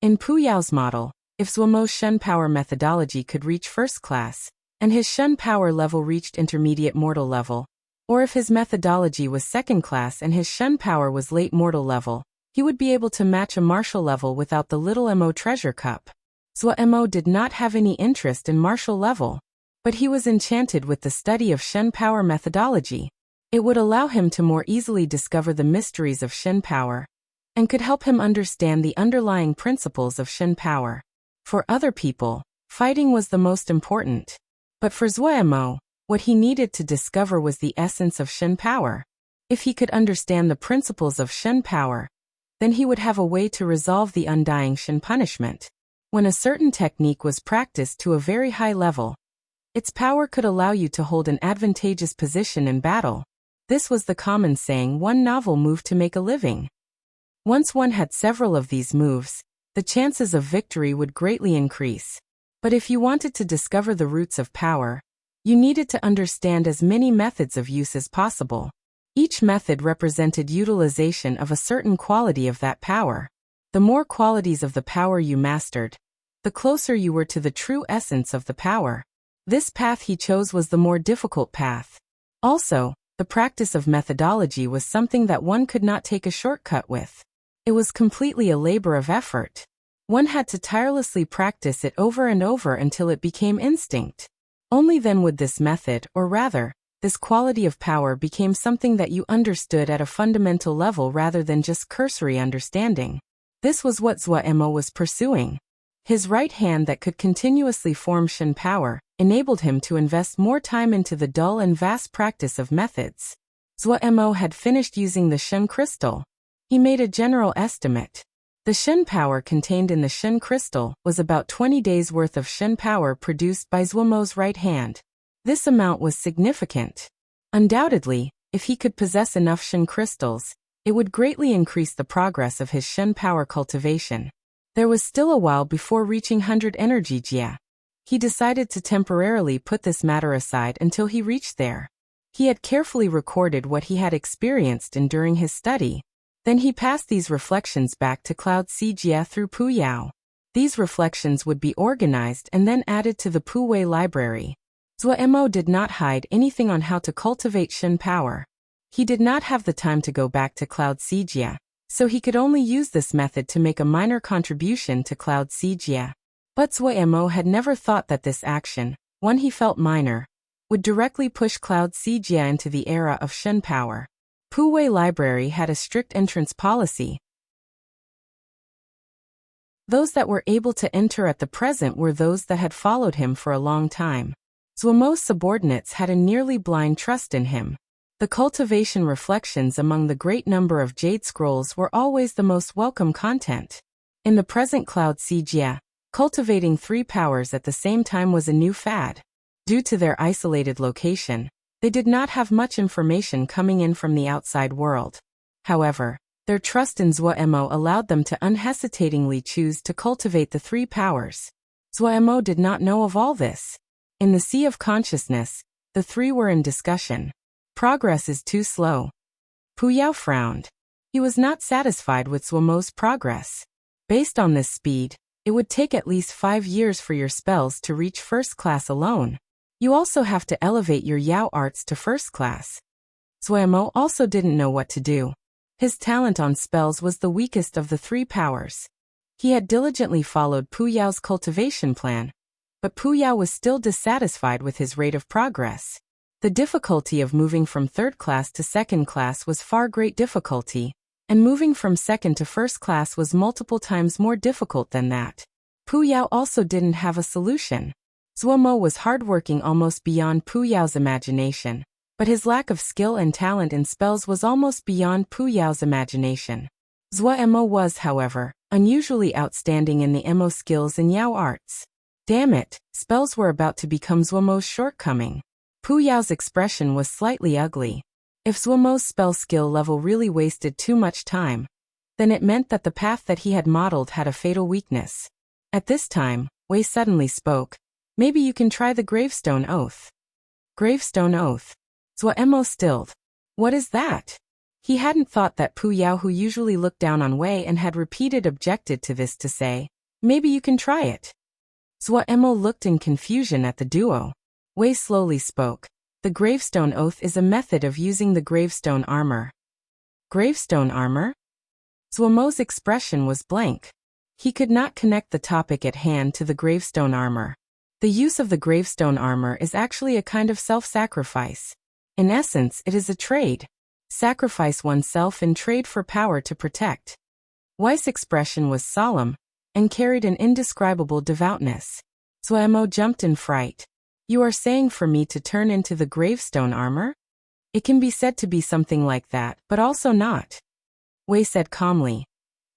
In Pu Yao's model, if Zuomo's Shen power methodology could reach first class, and his Shen power level reached intermediate mortal level, or if his methodology was second class and his Shen power was late mortal level, he would be able to match a martial level without the little Mo treasure cup. Zuo did not have any interest in martial level, but he was enchanted with the study of Shen power methodology. It would allow him to more easily discover the mysteries of Shen power, and could help him understand the underlying principles of Shen power. For other people, fighting was the most important. But for Zuo, what he needed to discover was the essence of Shen power. If he could understand the principles of Shen power, then he would have a way to resolve the undying Shen punishment. When a certain technique was practiced to a very high level, its power could allow you to hold an advantageous position in battle. This was the common saying, one novel move to make a living. Once one had several of these moves, the chances of victory would greatly increase. But if you wanted to discover the roots of power, you needed to understand as many methods of use as possible. Each method represented utilization of a certain quality of that power. The more qualities of the power you mastered, the closer you were to the true essence of the power. This path he chose was the more difficult path. Also, the practice of methodology was something that one could not take a shortcut with. It was completely a labor of effort. One had to tirelessly practice it over and over until it became instinct. Only then would this method, or rather, this quality of power became something that you understood at a fundamental level rather than just cursory understanding. This was what Zuo was pursuing. His right hand that could continuously form Shen power enabled him to invest more time into the dull and vast practice of methods. Zuo had finished using the Shen crystal. He made a general estimate. The Shen power contained in the Shen crystal was about 20 days' worth of Shen power produced by Zuo's right hand. This amount was significant. Undoubtedly, if he could possess enough Shen crystals, it would greatly increase the progress of his Shen power cultivation. There was still a while before reaching 100 energy Jia. He decided to temporarily put this matter aside until he reached there. He had carefully recorded what he had experienced during his study. Then he passed these reflections back to Cloud Sea Jia through Pu Yao. These reflections would be organized and then added to the Pu Wei library. Zuo did not hide anything on how to cultivate Shen power. He did not have the time to go back to Cloud Sea Jia, so he could only use this method to make a minor contribution to Cloud Sea Jia. But Zuo had never thought that this action, one he felt minor, would directly push Cloud Sea Jia into the era of Shen power. Pu Wei Library had a strict entrance policy. Those that were able to enter at the present were those that had followed him for a long time. Zuo's subordinates had a nearly blind trust in him. The cultivation reflections among the great number of jade scrolls were always the most welcome content. In the present Cloud Sea Jia, cultivating 3 powers at the same time was a new fad. Due to their isolated location, they did not have much information coming in from the outside world. However, their trust in Zuo allowed them to unhesitatingly choose to cultivate the 3 powers. Zuo did not know of all this. In the sea of consciousness, the 3 were in discussion. Progress is too slow. Pu Yao frowned. He was not satisfied with Zuo's progress. Based on this speed, it would take at least 5 years for your spells to reach first class alone. You also have to elevate your Yao arts to first class. Zuo also didn't know what to do. His talent on spells was the weakest of the 3 powers. He had diligently followed Pu Yao's cultivation plan, but Pu Yao was still dissatisfied with his rate of progress. The difficulty of moving from 3rd class to 2nd class was far great difficulty, and moving from 2nd to 1st class was multiple times more difficult than that. Pu Yao also didn't have a solution. Zuo was hardworking almost beyond Pu Yao's imagination, but his lack of skill and talent in spells was almost beyond Pu Yao's imagination. Zuo was, however, unusually outstanding in the Mo skills and Yao arts. Damn it, spells were about to become Zuo's shortcoming. Pu Yao's expression was slightly ugly. If Zuo's spell skill level really wasted too much time, then it meant that the path that he had modeled had a fatal weakness. At this time, Wei suddenly spoke. Maybe you can try the Gravestone Oath. Gravestone Oath. Zuo stilled. What is that? He hadn't thought that Pu Yao, who usually looked down on Wei and had objected to this, to say, maybe you can try it. Zuo looked in confusion at the duo. Wei slowly spoke. The Gravestone Oath is a method of using the Gravestone armor. Gravestone armor? Zuo's expression was blank. He could not connect the topic at hand to the Gravestone armor. The use of the Gravestone armor is actually a kind of self-sacrifice. In essence, it is a trade. Sacrifice oneself in trade for power to protect. Wei's expression was solemn and carried an indescribable devoutness. Zuo jumped in fright. You are saying for me to turn into the Gravestone armor? It can be said to be something like that, but also not. Wei said calmly.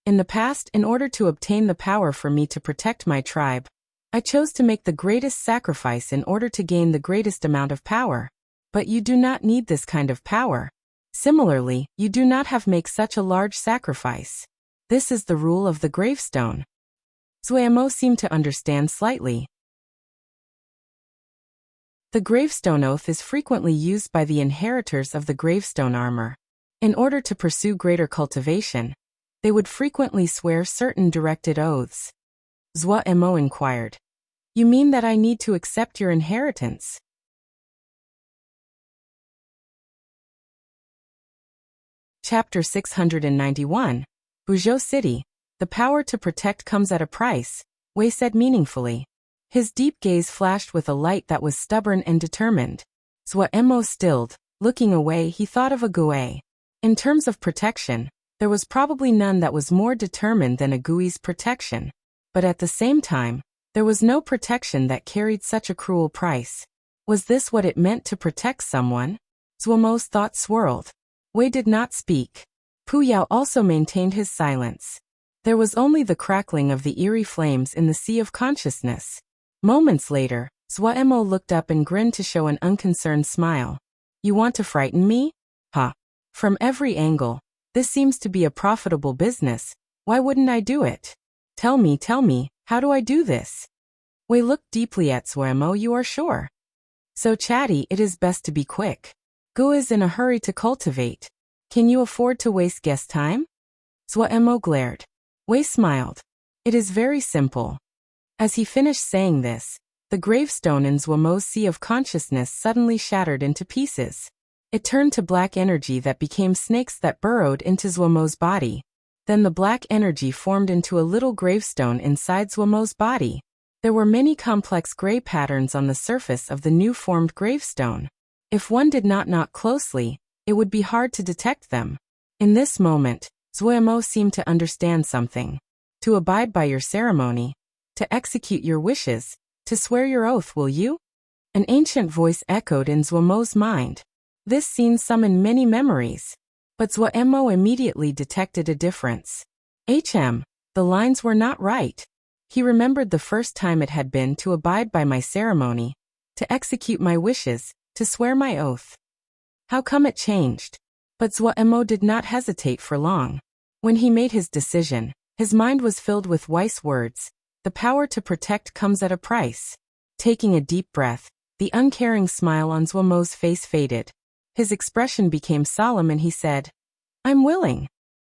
In the past, in order to obtain the power for me to protect my tribe, I chose to make the greatest sacrifice in order to gain the greatest amount of power. But you do not need this kind of power. Similarly, you do not have make such a large sacrifice. This is the rule of the gravestone. Zuo seemed to understand slightly. The Gravestone Oath is frequently used by the inheritors of the Gravestone armor. In order to pursue greater cultivation, they would frequently swear certain directed oaths. Zuo inquired. You mean that I need to accept your inheritance? Chapter 691. Buzhou City. The power to protect comes at a price, Wei said meaningfully. His deep gaze flashed with a light that was stubborn and determined. Zuo stilled. Looking away, he thought of a Gui. In terms of protection, there was probably none that was more determined than a Gui's protection. But at the same time, there was no protection that carried such a cruel price. Was this what it meant to protect someone? Zuomo's thoughts swirled. Wei did not speak. Pu Yao also maintained his silence. There was only the crackling of the eerie flames in the sea of consciousness. Moments later, Zuomo looked up and grinned to show an unconcerned smile. You want to frighten me? Ha! From every angle, this seems to be a profitable business. Why wouldn't I do it? Tell me, how do I do this? Wei looked deeply at Zuomo. You are sure? So chatty, it is best to be quick. Gu is in a hurry to cultivate. Can you afford to waste guest time? Zuomo glared. Wei smiled. It is very simple. As he finished saying this, the gravestone in Zuomo's sea of consciousness suddenly shattered into pieces. It turned to black energy that became snakes that burrowed into Zuomo's body. Then the black energy formed into a little gravestone inside Zuomo's body. There were many complex gray patterns on the surface of the new formed gravestone. If one did not knock closely, it would be hard to detect them. In this moment, Zuomo seemed to understand something. To abide by your ceremony, to execute your wishes, to swear your oath, will you? An ancient voice echoed in Zuomo's mind. This scene summoned many memories. But Zuomo immediately detected a difference. The lines were not right. He remembered the first time it had been to abide by my ceremony, to execute my wishes, to swear my oath. How come it changed? But Zuomo did not hesitate for long. When he made his decision, his mind was filled with wise words. The power to protect comes at a price. Taking a deep breath, the uncaring smile on Zuomo's face faded. His expression became solemn and he said, I'm willing.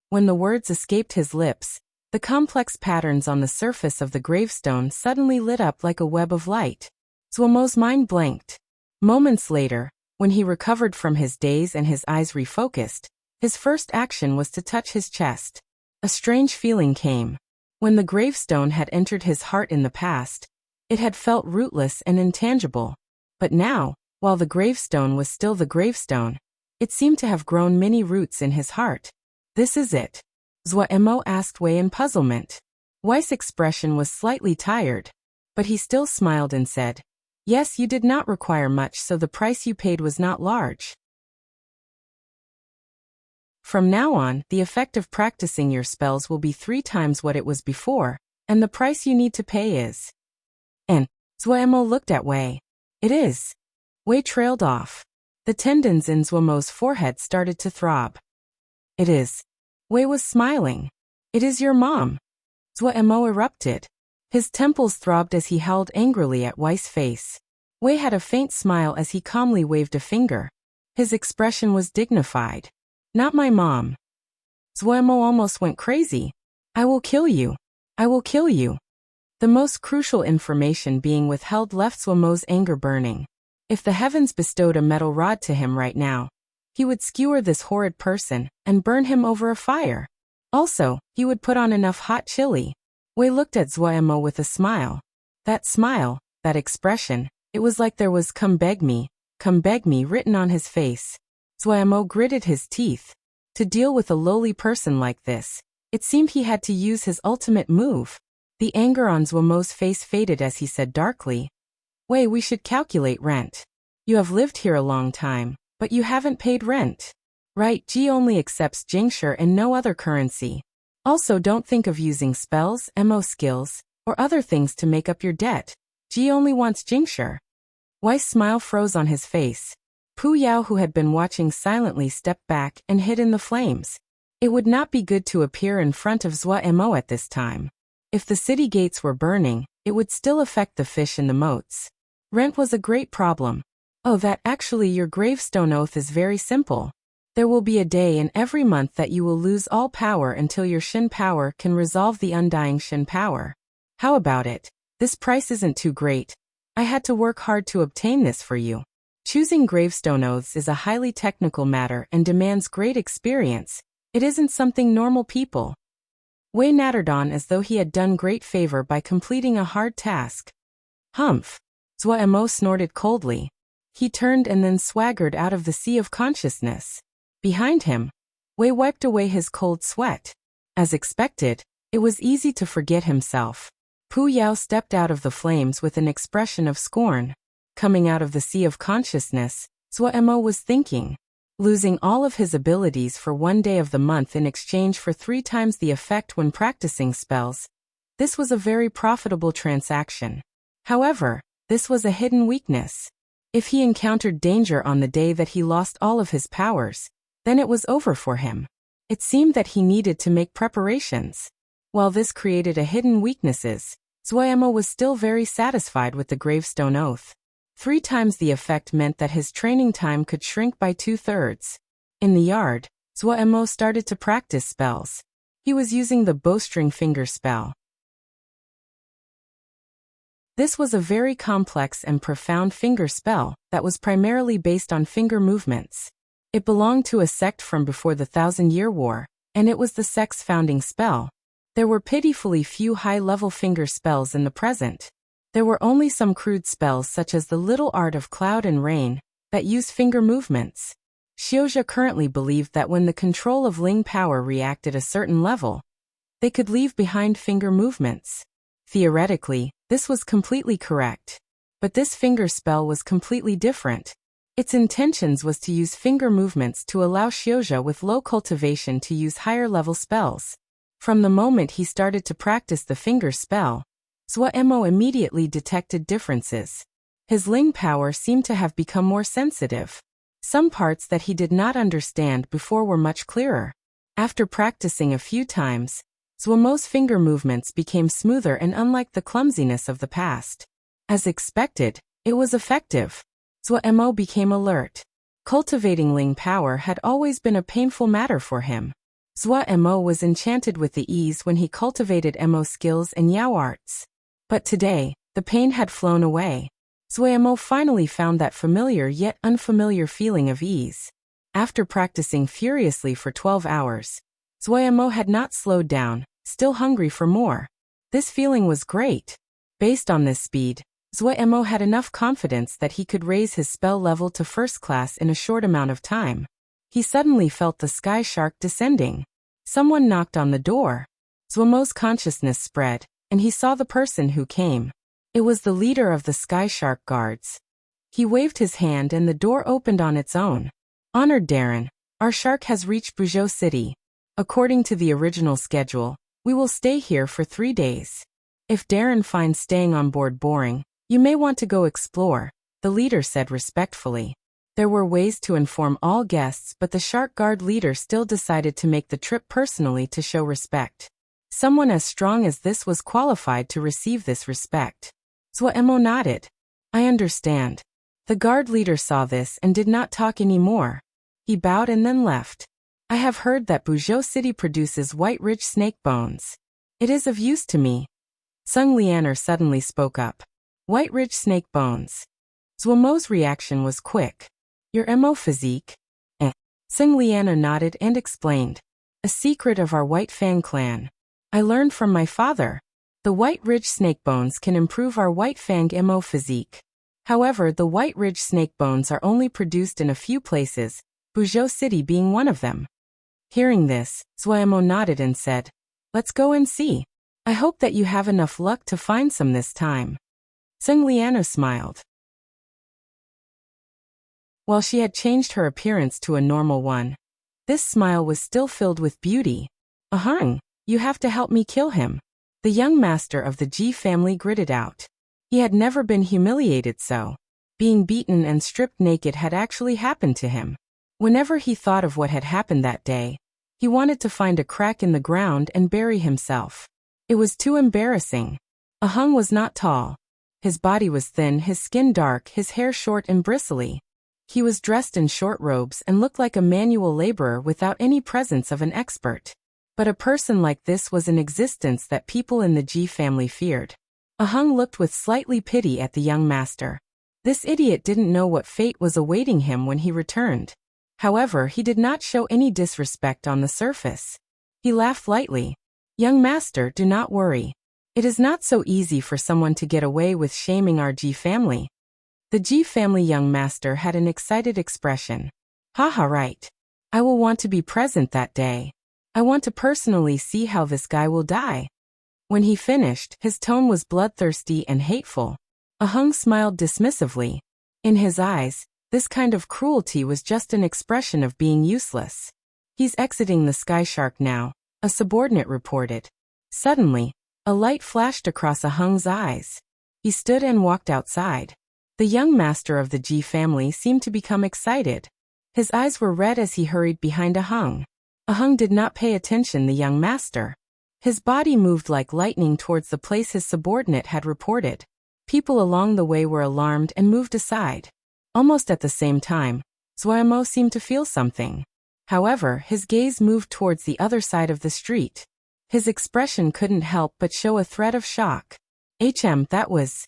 When the words escaped his lips, the complex patterns on the surface of the gravestone suddenly lit up like a web of light. Zuomo's mind blanked. Moments later, when he recovered from his daze and his eyes refocused, his first action was to touch his chest. A strange feeling came. When the gravestone had entered his heart in the past, it had felt rootless and intangible. But now, while the gravestone was still the gravestone, it seemed to have grown many roots in his heart. This is it? Zuomo asked Wei in puzzlement. Wei's expression was slightly tired, but he still smiled and said, Yes, you did not require much, so the price you paid was not large. From now on, the effect of practicing your spells will be 3 times what it was before, and the price you need to pay is. And Zuomo looked at Wei. It is. Wei trailed off. The tendons in Zuomo's forehead started to throb. It is. Wei was smiling. It is your mom. Zuomo erupted. His temples throbbed as he howled angrily at Wei's face. Wei had a faint smile as he calmly waved a finger. His expression was dignified. Not my mom. Zuomo almost went crazy. I will kill you. I will kill you. The most crucial information being withheld left Zuomo's anger burning. If the heavens bestowed a metal rod to him right now, he would skewer this horrid person and burn him over a fire. Also, he would put on enough hot chili. Wei looked at Zuomo with a smile. That smile, that expression, it was like there was come beg me written on his face. Zuomo gritted his teeth. To deal with a lowly person like this, it seemed he had to use his ultimate move. The anger on Zuomo's face faded as he said darkly, Wei, we should calculate rent. You have lived here a long time, but you haven't paid rent. Right, Ji only accepts Jingshi and no other currency. Also, don't think of using spells, MO skills, or other things to make up your debt. Ji only wants Jingshi. Wei's smile froze on his face. Pu Yao, who had been watching silently, stepped back and hid in the flames. It would not be good to appear in front of Zuomo at this time. If the city gates were burning, it would still affect the fish in the moats. Rent was a great problem. Oh, that actually your gravestone oath is very simple. There will be a day in every month that you will lose all power until your Shin power can resolve the undying Shin power. How about it? This price isn't too great. I had to work hard to obtain this for you. Choosing gravestone oaths is a highly technical matter and demands great experience. It isn't something normal people. Wei nattered on as though he had done great favor by completing a hard task. Humph. Zuomo snorted coldly. He turned and then swaggered out of the sea of consciousness. Behind him, Wei wiped away his cold sweat. As expected, it was easy to forget himself. Pu Yao stepped out of the flames with an expression of scorn. Coming out of the sea of consciousness, Zuo was thinking. Losing all of his abilities for 1 day of the month in exchange for 3 times the effect when practicing spells. This was a very profitable transaction. However, this was a hidden weakness. If he encountered danger on the day that he lost all of his powers, then it was over for him. It seemed that he needed to make preparations. While this created a hidden weaknesses, Zuo was still very satisfied with the gravestone oath. 3 times the effect meant that his training time could shrink by 2/3. In the yard, Zuo started to practice spells. He was using the bowstring finger spell. This was a very complex and profound finger spell that was primarily based on finger movements. It belonged to a sect from before the 1,000-Year War, and it was the sect's founding spell. There were pitifully few high-level finger spells in the present. There were only some crude spells such as the little art of cloud and rain that use finger movements. Xiuzhe currently believed that when the control of Ling power reacted a certain level, they could leave behind finger movements. Theoretically, this was completely correct. But this finger spell was completely different. Its intentions was to use finger movements to allow Xiuzhe with low cultivation to use higher-level spells. From the moment he started to practice the finger spell, Zuo immediately detected differences. His Ling power seemed to have become more sensitive. Some parts that he did not understand before were much clearer. After practicing a few times, Zuo's finger movements became smoother and unlike the clumsiness of the past. As expected, it was effective. Zuo became alert. Cultivating Ling power had always been a painful matter for him. Zuo was enchanted with the ease when he cultivated Mo skills and Yao arts. But today, the pain had flown away. Zuo finally found that familiar yet unfamiliar feeling of ease. After practicing furiously for 12 hours, Zuo had not slowed down, still hungry for more. This feeling was great. Based on this speed, Zuo had enough confidence that he could raise his spell level to first class in a short amount of time. He suddenly felt the sky shark descending. Someone knocked on the door. Zuo's consciousness spread, and he saw the person who came. It was the leader of the sky shark guards. He waved his hand and the door opened on its own. Honored Darren, our shark has reached Buzhou City. According to the original schedule, we will stay here for 3 days. If Darren finds staying on board boring, you may want to go explore, the leader said respectfully. There were ways to inform all guests, but the shark guard leader still decided to make the trip personally to show respect. Someone as strong as this was qualified to receive this respect. Zuo nodded. I understand. The guard leader saw this and did not talk anymore. He bowed and then left. I have heard that Buzhou City produces white ridge snake bones. It is of use to me. Sung Lianer suddenly spoke up. White ridge snake bones. Zuo's reaction was quick. Your Mo physique? Sung Lianer nodded and explained. A secret of our White Fang clan. I learned from my father. The white ridge snake bones can improve our White Fang Mo physique. However, the white ridge snake bones are only produced in a few places, Buzhou City being one of them. Hearing this, Zuo nodded and said, let's go and see. I hope that you have enough luck to find some this time. Sung Lianer smiled. While she had changed her appearance to a normal one, this smile was still filled with beauty. Ahung, you have to help me kill him. The young master of the Ji family gritted out. He had never been humiliated so. Being beaten and stripped naked had actually happened to him. Whenever he thought of what had happened that day, he wanted to find a crack in the ground and bury himself. It was too embarrassing. Ahung was not tall. His body was thin, his skin dark, his hair short and bristly. He was dressed in short robes and looked like a manual laborer without any presence of an expert. But a person like this was in existence that people in the Ji family feared. Ahung looked with slightly pity at the young master. This idiot didn't know what fate was awaiting him when he returned. However, he did not show any disrespect on the surface. He laughed lightly. Young master, do not worry. It is not so easy for someone to get away with shaming our Ji family. The Ji family young master had an excited expression. Haha, right. I will want to be present that day. I want to personally see how this guy will die. When he finished, his tone was bloodthirsty and hateful. Ahung smiled dismissively. In his eyes, this kind of cruelty was just an expression of being useless. He's exiting the Sky Shark now, a subordinate reported. Suddenly, a light flashed across Ahung's eyes. He stood and walked outside. The young master of the Ji family seemed to become excited. His eyes were red as he hurried behind Ahung. Ahung did not pay attention to the young master. His body moved like lightning towards the place his subordinate had reported. People along the way were alarmed and moved aside. Almost at the same time, Zuomo seemed to feel something. However, his gaze moved towards the other side of the street. His expression couldn't help but show a threat of shock. That was...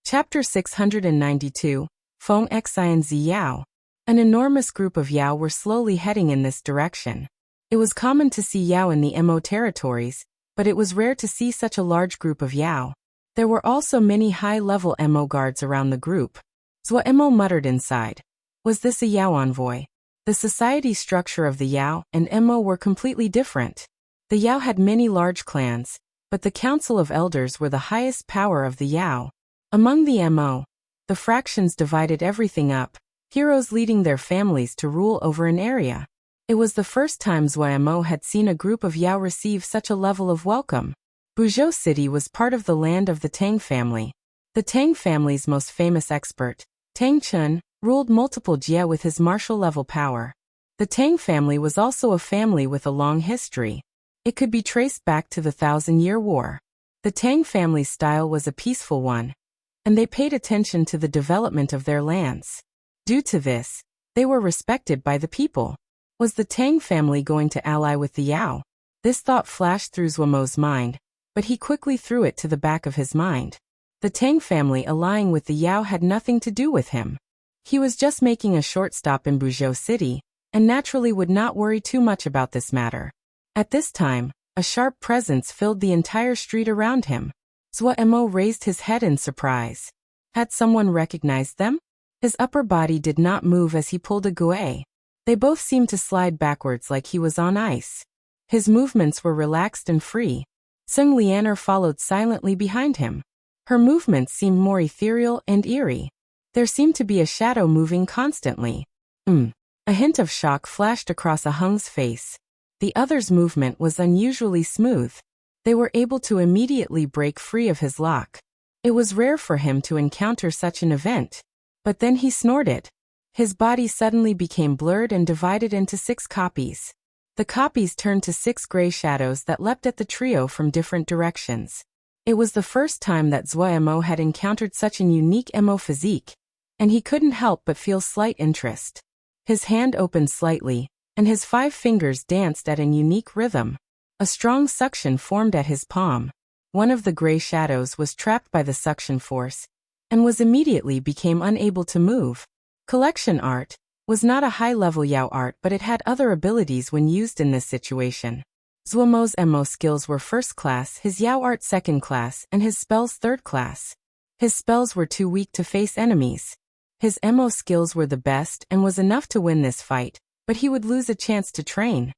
Chapter 692, Feng Xian Zi Yao. An enormous group of Yao were slowly heading in this direction. It was common to see Yao in the Mo territories, but it was rare to see such a large group of Yao. There were also many high-level Mo guards around the group. Zuo muttered inside. Was this a Yao envoy? The society structure of the Yao and Mo were completely different. The Yao had many large clans, but the Council of Elders were the highest power of the Yao. Among the Mo, the fractions divided everything up, heroes leading their families to rule over an area. It was the first time Zuo had seen a group of Yao receive such a level of welcome. Buzhou City was part of the land of the Tang family. The Tang family's most famous expert, Tang Chun, ruled multiple Jia with his martial-level power. The Tang family was also a family with a long history. It could be traced back to the Thousand-Year War. The Tang family's style was a peaceful one, and they paid attention to the development of their lands. Due to this, they were respected by the people. Was the Tang family going to ally with the Yao? This thought flashed through Zuomo's mind, but he quickly threw it to the back of his mind. The Tang family allying with the Yao had nothing to do with him. He was just making a short stop in Buzhou City, and naturally would not worry too much about this matter. At this time, a sharp presence filled the entire street around him. Zuo raised his head in surprise. Had someone recognized them? His upper body did not move as he pulled a gui. They both seemed to slide backwards like he was on ice. His movements were relaxed and free. Sung Lianer followed silently behind him. Her movements seemed more ethereal and eerie. There seemed to be a shadow moving constantly. A hint of shock flashed across Ahung's face. The other's movement was unusually smooth. They were able to immediately break free of his lock. It was rare for him to encounter such an event. But then he snorted. His body suddenly became blurred and divided into 6 copies. The copies turned to 6 gray shadows that leapt at the trio from different directions. It was the first time that Zuo had encountered such an unique Mo physique, and he couldn't help but feel slight interest. His hand opened slightly, and his 5 fingers danced at an unique rhythm. A strong suction formed at his palm. One of the gray shadows was trapped by the suction force, and immediately became unable to move. Collection art was not a high-level Yao art, but it had other abilities when used in this situation. Zuomo's Mo skills were first class, his Yao art second class, and his spells third class. His spells were too weak to face enemies. His Mo skills were the best and was enough to win this fight, but he would lose a chance to train.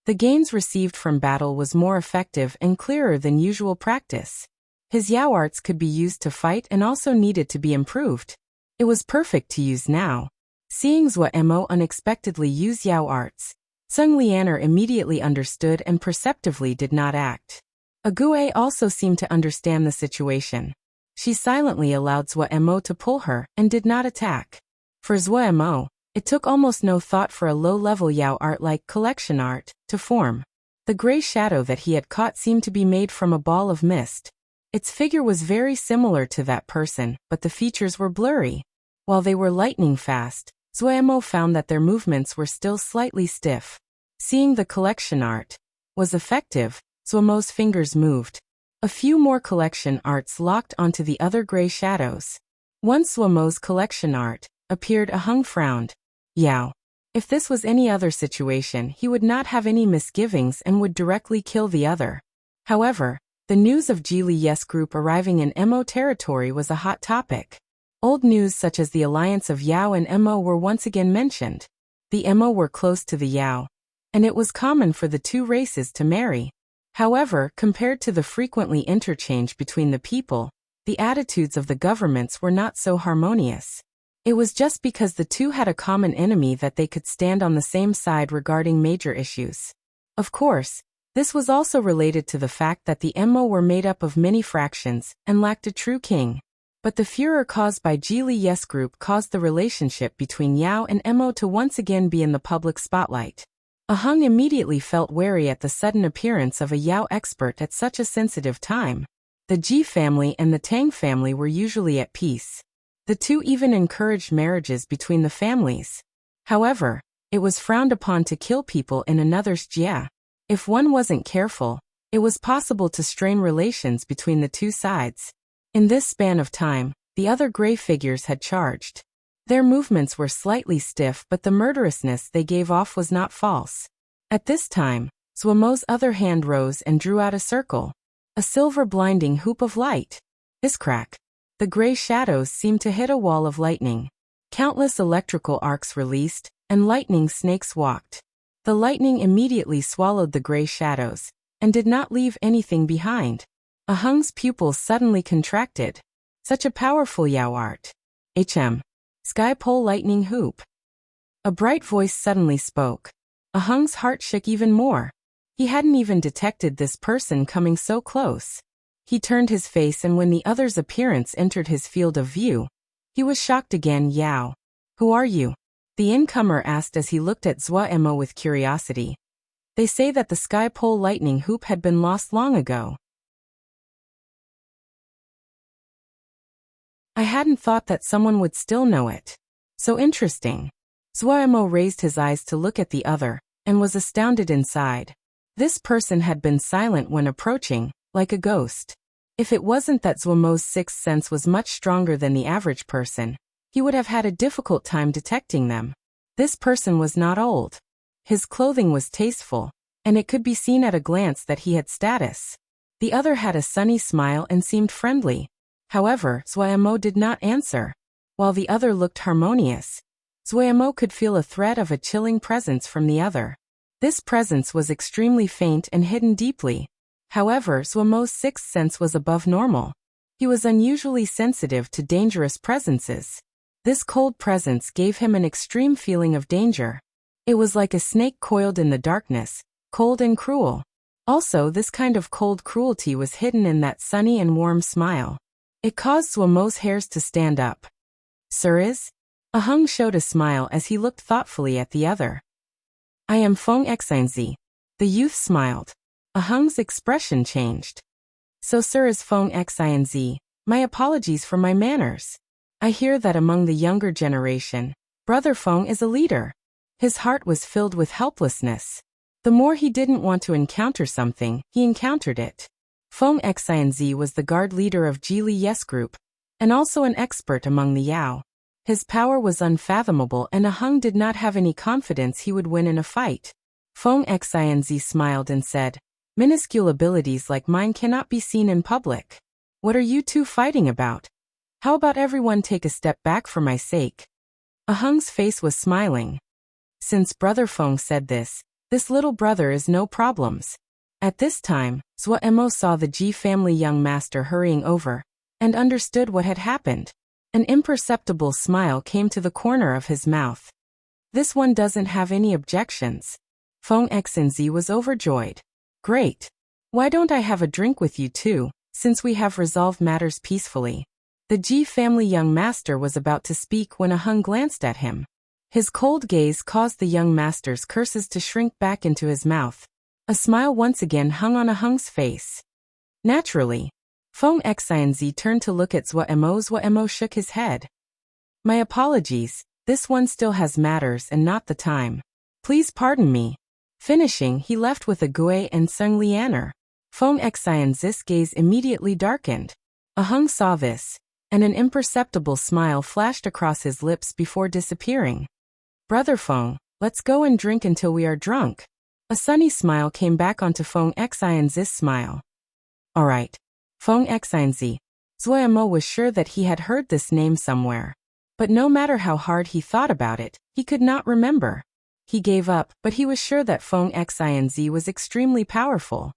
The gains received from battle was more effective and clearer than usual practice. His Yao arts could be used to fight and also needed to be improved. It was perfect to use now. Seeing Zuo unexpectedly use Yao arts, Sung Lianer immediately understood and perceptively did not act. Ague also seemed to understand the situation. She silently allowed Zuo to pull her and did not attack. For Zuo, it took almost no thought for a low-level Yao art like collection art to form. The gray shadow that he had caught seemed to be made from a ball of mist. Its figure was very similar to that person, but the features were blurry. While they were lightning fast, Zuo found that their movements were still slightly stiff. Seeing the collection art was effective, Zuomo's fingers moved. A few more collection arts locked onto the other gray shadows. Once Zuomo's collection art appeared, Ahung frowned. Yao. If this was any other situation, he would not have any misgivings and would directly kill the other. However, the news of Ji Li Yes group arriving in Mo territory was a hot topic. Old news such as the alliance of Yao and Mo were once again mentioned. The Mo were close to the Yao, and it was common for the two races to marry. However, compared to the frequently interchange between the people, the attitudes of the governments were not so harmonious. It was just because the two had a common enemy that they could stand on the same side regarding major issues. Of course, this was also related to the fact that the Mo were made up of many fractions and lacked a true king. But the furor caused by Geely Yes Group caused the relationship between Yao and Mo to once again be in the public spotlight. Ahung immediately felt wary at the sudden appearance of a Yao expert at such a sensitive time. The Ji family and the Tang family were usually at peace. The two even encouraged marriages between the families. However, it was frowned upon to kill people in another's jia. If one wasn't careful, it was possible to strain relations between the two sides. In this span of time, the other gray figures had charged. Their movements were slightly stiff, but the murderousness they gave off was not false. At this time, Zhuomo's other hand rose and drew out a circle. A silver blinding hoop of light. Crack. The gray shadows seemed to hit a wall of lightning. Countless electrical arcs released, and lightning snakes walked. The lightning immediately swallowed the gray shadows, and did not leave anything behind. Ahung's pupils suddenly contracted. Such a powerful Yao art. Sky pole lightning hoop. A bright voice suddenly spoke. Ahung's heart shook even more. He hadn't even detected this person coming so close. He turned his face, and when the other's appearance entered his field of view, he was shocked again. Yao. Who are you? The incomer asked as he looked at Mo with curiosity. They say that the sky pole lightning hoop had been lost long ago. I hadn't thought that someone would still know it. So interesting. Mo raised his eyes to look at the other, and was astounded inside. This person had been silent when approaching, like a ghost. If it wasn't that Mo's sixth sense was much stronger than the average person, he would have had a difficult time detecting them. This person was not old. His clothing was tasteful, and it could be seen at a glance that he had status. The other had a sunny smile and seemed friendly. However, Mo did not answer. While the other looked harmonious, Mo could feel a threat of a chilling presence from the other. This presence was extremely faint and hidden deeply. However, Mo's sixth sense was above normal. He was unusually sensitive to dangerous presences. This cold presence gave him an extreme feeling of danger. It was like a snake coiled in the darkness, cold and cruel. Also, this kind of cold cruelty was hidden in that sunny and warm smile. It caused Mo's hairs to stand up. Sir Ahung showed a smile as he looked thoughtfully at the other. I am Feng Xinzi. The youth smiled. Ahung's expression changed. So Sir is Feng Xinzi. My apologies for my manners. I hear that among the younger generation, Brother Feng is a leader. His heart was filled with helplessness. The more he didn't want to encounter something, he encountered it. Feng Xinzi was the guard leader of Geely Yes Group, and also an expert among the Yao. His power was unfathomable, and Ahung did not have any confidence he would win in a fight. Feng Xinzi smiled and said, minuscule abilities like mine cannot be seen in public. What are you two fighting about? How about everyone take a step back for my sake? Ahung's face was smiling. Since Brother Feng said this little brother is no problems. At this time, Mo saw the Ji family young master hurrying over, and understood what had happened. An imperceptible smile came to the corner of his mouth. This one doesn't have any objections. Feng Xinzi was overjoyed. Great. Why don't I have a drink with you too, since we have resolved matters peacefully? The Ji family young master was about to speak when Ahung glanced at him. His cold gaze caused the young master's curses to shrink back into his mouth. A smile once again hung on Ahung's face. Naturally, Feng Xinzi turned to look at Mo shook his head. My apologies, this one still has matters and not the time. Please pardon me. Finishing, he left with a Gui and Sung Lianer. Feng Xinzi's gaze immediately darkened. Ahung saw this, and an imperceptible smile flashed across his lips before disappearing. Brother Feng, let's go and drink until we are drunk. A sunny smile came back onto Feng Xinzi's smile. Alright. Feng Xinzi. Zuo was sure that he had heard this name somewhere. But no matter how hard he thought about it, he could not remember. He gave up, but he was sure that Feng Xinz was extremely powerful.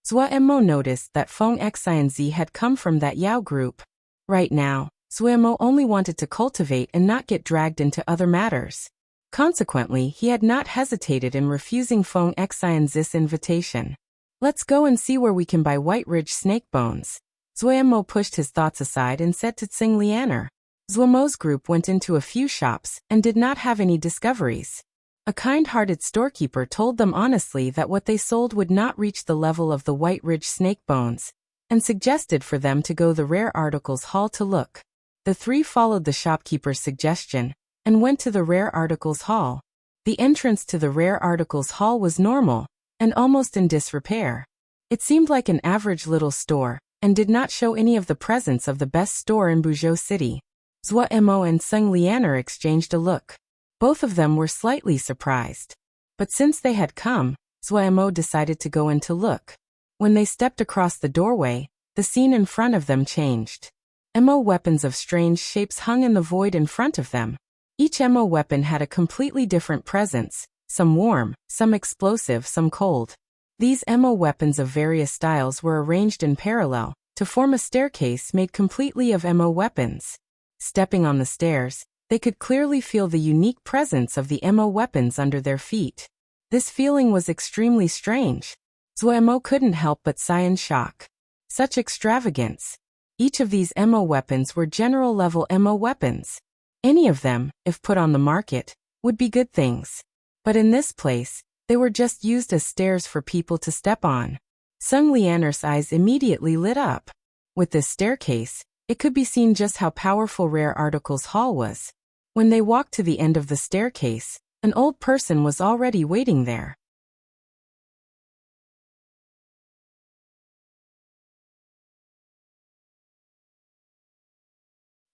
Zuo noticed that Feng Xinz had come from that Yao group. Right now, Zuo only wanted to cultivate and not get dragged into other matters. Consequently, he had not hesitated in refusing Feng Xinz's invitation. Let's go and see where we can buy White Ridge snake bones. Zuo pushed his thoughts aside and said to Tsing Lianer. Zuo's group went into a few shops and did not have any discoveries. A kind-hearted storekeeper told them honestly that what they sold would not reach the level of the White Ridge snake bones, and suggested for them to go the rare articles hall to look. The three followed the shopkeeper's suggestion and went to the rare articles hall. The entrance to the rare articles hall was normal and almost in disrepair. It seemed like an average little store and did not show any of the presence of the best store in Buzhou City. Zuo and Tsing Lianer exchanged a look. Both of them were slightly surprised. But since they had come, Zuo decided to go in to look. When they stepped across the doorway, the scene in front of them changed. Weapons of strange shapes hung in the void in front of them. Each weapon had a completely different presence, some warm, some explosive, some cold. These weapons of various styles were arranged in parallel, to form a staircase made completely of weapons. Stepping on the stairs, they could clearly feel the unique presence of the weapons under their feet. This feeling was extremely strange. Zuo couldn't help but sigh in shock. Such extravagance. Each of these weapons were general-level weapons. Any of them, if put on the market, would be good things. But in this place, they were just used as stairs for people to step on. Tsing Lianer's eyes immediately lit up. With this staircase, it could be seen just how powerful Rare Articles Hall was. When they walked to the end of the staircase, an old person was already waiting there.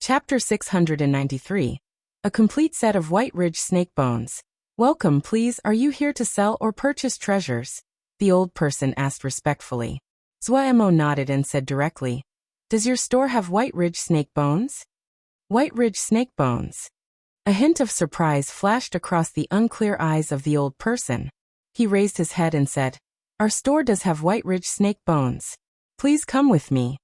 Chapter 693. A complete set of White Ridge snake bones. Welcome, please. Are you here to sell or purchase treasures? The old person asked respectfully. Zuo nodded and said directly, Does your store have White Ridge snake bones? White Ridge snake bones. A hint of surprise flashed across the unclear eyes of the old person. He raised his head and said, Our store does have White Ridge snake bones. Please come with me.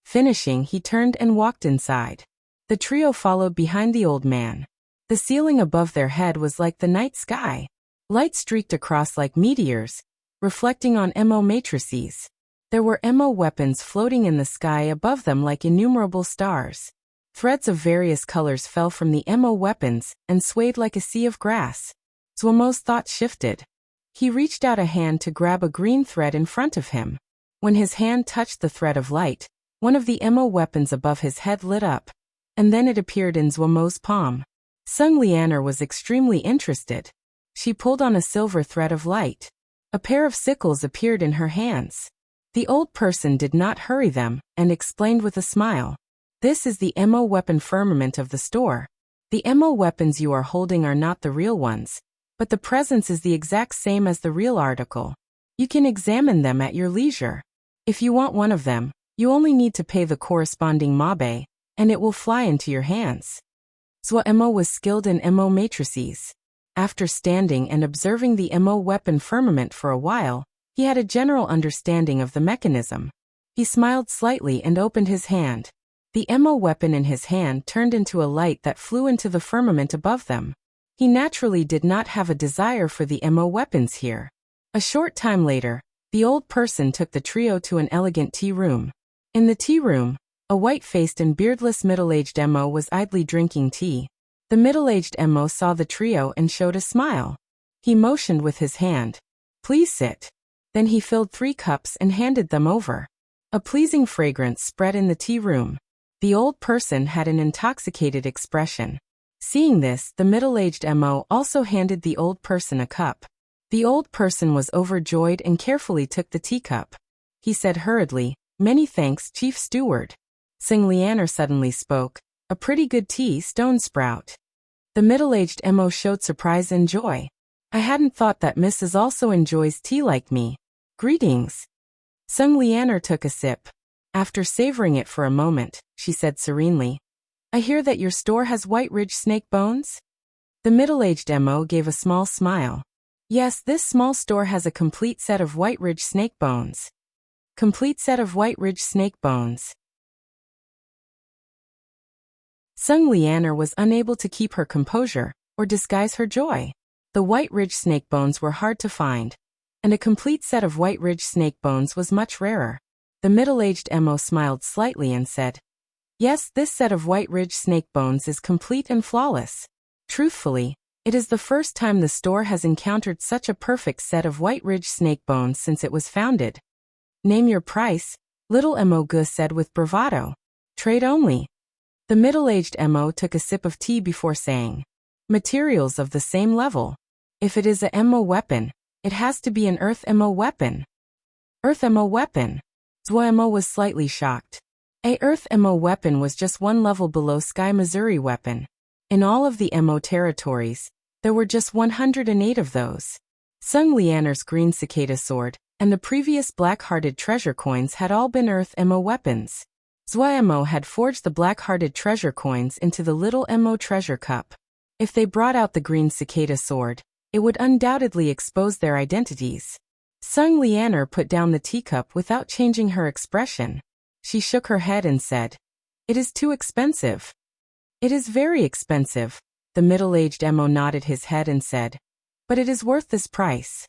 Finishing, he turned and walked inside. The trio followed behind the old man. The ceiling above their head was like the night sky. Light streaked across like meteors, reflecting on matrices. There were weapons floating in the sky above them like innumerable stars. Threads of various colors fell from the weapons and swayed like a sea of grass. Zuo's thoughts shifted. He reached out a hand to grab a green thread in front of him. When his hand touched the thread of light, one of the weapons above his head lit up, and then it appeared in Zuo's palm. Tsing Lianer was extremely interested. She pulled on a silver thread of light. A pair of sickles appeared in her hands. The old person did not hurry them, and explained with a smile. This is the weapon firmament of the store. The weapons you are holding are not the real ones, but the presence is the exact same as the real article. You can examine them at your leisure. If you want one of them, you only need to pay the corresponding mabe, and it will fly into your hands. Zuo was skilled in matrices. After standing and observing the weapon firmament for a while, he had a general understanding of the mechanism. He smiled slightly and opened his hand. The weapon in his hand turned into a light that flew into the firmament above them. He naturally did not have a desire for the weapons here. A short time later, the old person took the trio to an elegant tea room. In the tea room, a white-faced and beardless middle-aged was idly drinking tea. The middle-aged saw the trio and showed a smile. He motioned with his hand. Please sit. Then he filled 3 cups and handed them over. A pleasing fragrance spread in the tea room. The old person had an intoxicated expression. Seeing this, the middle-aged also handed the old person a cup. The old person was overjoyed and carefully took the teacup. He said hurriedly, Many thanks, Chief Steward. Tsing Lianer suddenly spoke, A pretty good tea, Stone Sprout. The middle-aged showed surprise and joy. I hadn't thought that Mrs. also enjoys tea like me. Greetings. Sung Lianer took a sip. After savoring it for a moment, she said serenely, I hear that your store has White Ridge snake bones? The middle-aged Mo gave a small smile. Yes, this small store has a complete set of White Ridge snake bones. Complete set of White Ridge snake bones. Sung Lianer was unable to keep her composure or disguise her joy. The White Ridge snake bones were hard to find, and a complete set of White Ridge snake bones was much rarer. The middle-aged Mo smiled slightly and said, Yes, this set of White Ridge snake bones is complete and flawless. Truthfully, it is the first time the store has encountered such a perfect set of White Ridge snake bones since it was founded. Name your price, little Mo Gu said with bravado. Trade only. The middle-aged Mo took a sip of tea before saying, Materials of the same level. If it is a Mo weapon, it has to be an Earth Mo weapon. Earth Mo weapon. Zhuo Mo was slightly shocked. A Earth Mo weapon was just one level below Sky Missouri weapon. In all of the Mo territories, there were just 108 of those. Sung Lianer's green cicada sword and the previous black-hearted treasure coins had all been Earth Mo weapons. Zhuo Mo had forged the black-hearted treasure coins into the little Mo treasure cup. If they brought out the green cicada sword, it would undoubtedly expose their identities. Sung Lianer put down the teacup without changing her expression. She shook her head and said, It is too expensive. It is very expensive. The middle-aged Mo nodded his head and said, But it is worth this price.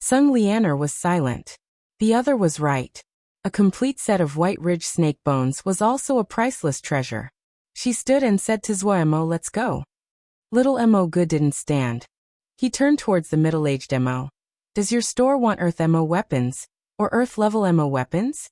Sung Lianer was silent. The other was right. A complete set of White Ridge snake bones was also a priceless treasure. She stood and said to Zhuo Mo, Let's go. Little Mo Gu didn't stand. He turned towards the middle-aged Mo. Does your store want Earth Mo weapons, or Earth-level Mo weapons?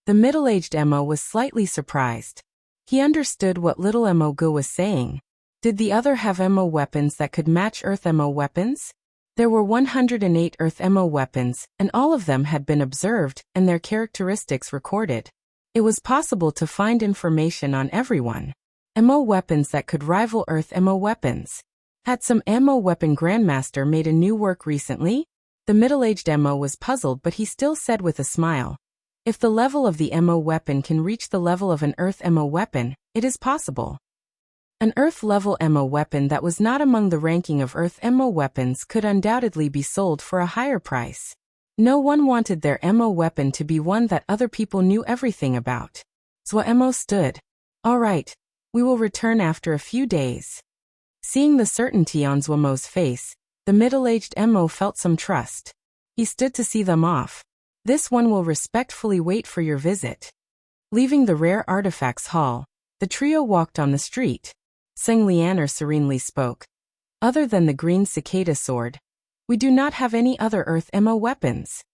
The middle-aged Mo was slightly surprised. He understood what little Mo Gu was saying. Did the other have Mo weapons that could match Earth Mo weapons? There were 108 Earth Mo weapons, and all of them had been observed and their characteristics recorded. It was possible to find information on everyone. Mo weapons that could rival Earth Mo weapons. Had some Mo weapon grandmaster made a new work recently? The middle-aged Mo was puzzled, but he still said with a smile, If the level of the Mo weapon can reach the level of an Earth Mo weapon, it is possible. An Earth-level Mo weapon that was not among the ranking of Earth Mo weapons could undoubtedly be sold for a higher price. No one wanted their Mo weapon to be one that other people knew everything about. Zhuo Mo stood. All right, we will return after a few days. Seeing the certainty on Zhuo Mo's face, the middle-aged Mo felt some trust. He stood to see them off. This one will respectfully wait for your visit. Leaving the rare artifacts hall, the trio walked on the street. Sung Lianer serenely spoke. Other than the green cicada sword, we do not have any other Earth Mo weapons.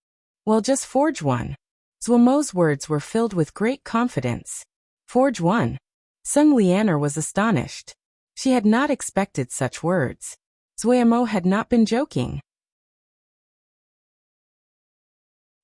Well, just forge one. Zhuo Mo's words were filled with great confidence. Forge one. Sung Lianer was astonished. She had not expected such words. Zhuo Mo had not been joking.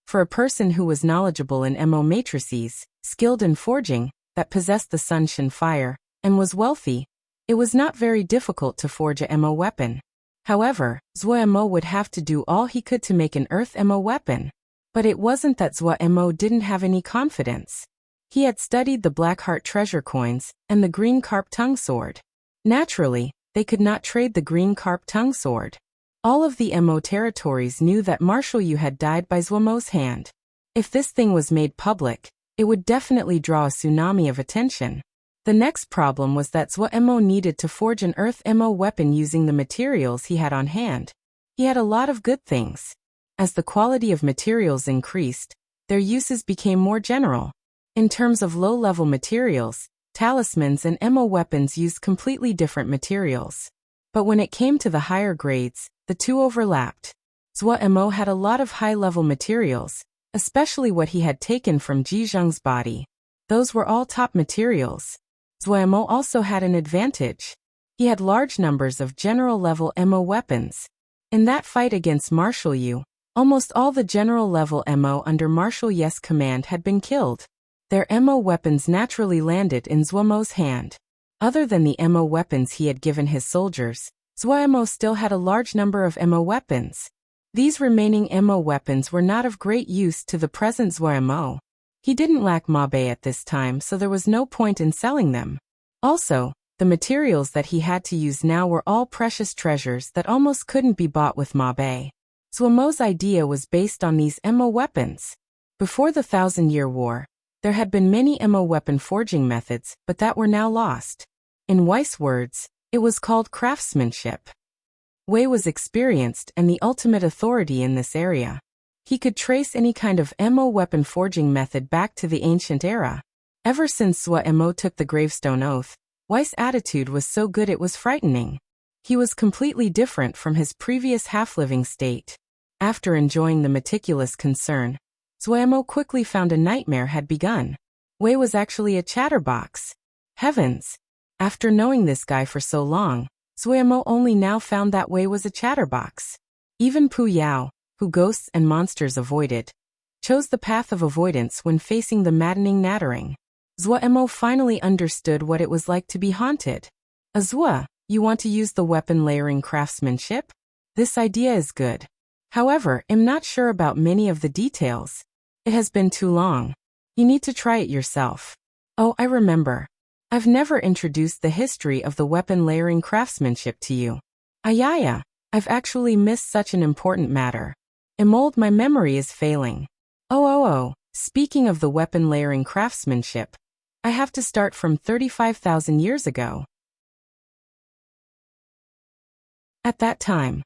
For a person who was knowledgeable in Mo matrices, skilled in forging, that possessed the Sunshin fire, and was wealthy, it was not very difficult to forge a Mo weapon. However, Zhuo Mo would have to do all he could to make an Earth Mo weapon. But it wasn't that Zhuo Mo didn't have any confidence. He had studied the Blackheart treasure coins and the green carp tongue sword. Naturally, they could not trade the green carp tongue sword. All of the Mo territories knew that Marshal Yu had died by Zhuo Mo's hand. If this thing was made public, it would definitely draw a tsunami of attention. The next problem was that Zhuo Mo needed to forge an Earth Mo weapon using the materials he had on hand. He had a lot of good things. As the quality of materials increased, their uses became more general. In terms of low-level materials, talismans and Mo weapons used completely different materials. But when it came to the higher grades, the two overlapped. Zhuo Mo had a lot of high-level materials, especially what he had taken from Ji Zheng's body. Those were all top materials. Zhuo Mo also had an advantage. He had large numbers of general-level Mo weapons. In that fight against Marshal Yu, almost all the general-level Mo under Marshal Yu's command had been killed. Their Mo weapons naturally landed in Zhuo Mo's hand. Other than the Mo weapons he had given his soldiers, Zhuo Mo still had a large number of Mo weapons. These remaining MO weapons were not of great use to the present Zhuo. He didn't lack Mabe at this time, so there was no point in selling them. Also, the materials that he had to use now were all precious treasures that almost couldn't be bought with Mabe. Zhuo's idea was based on these MO weapons. Before the Thousand-Year War, there had been many MO weapon forging methods, but that were now lost. In Weiss' words, it was called craftsmanship. Wei was experienced and the ultimate authority in this area. He could trace any kind of MO weapon forging method back to the ancient era. Ever since Zhuo took the gravestone oath, Weiss' attitude was so good it was frightening. He was completely different from his previous half-living state. After enjoying the meticulous concern, Zhuo quickly found a nightmare had begun. Wei was actually a chatterbox. Heavens! After knowing this guy for so long, Zhuo only now found that Wei was a chatterbox. Even Pu Yao, who ghosts and monsters avoided, chose the path of avoidance when facing the maddening nattering. Zhuo finally understood what it was like to be haunted. Zhuo, you want to use the weapon layering craftsmanship? This idea is good. However, I'm not sure about many of the details. It has been too long. You need to try it yourself. Oh, I remember. I've never introduced the history of the weapon layering craftsmanship to you. Ayaya, I've actually missed such an important matter. Emold, my memory is failing. Oh, speaking of the weapon layering craftsmanship, I have to start from 35,000 years ago. At that time,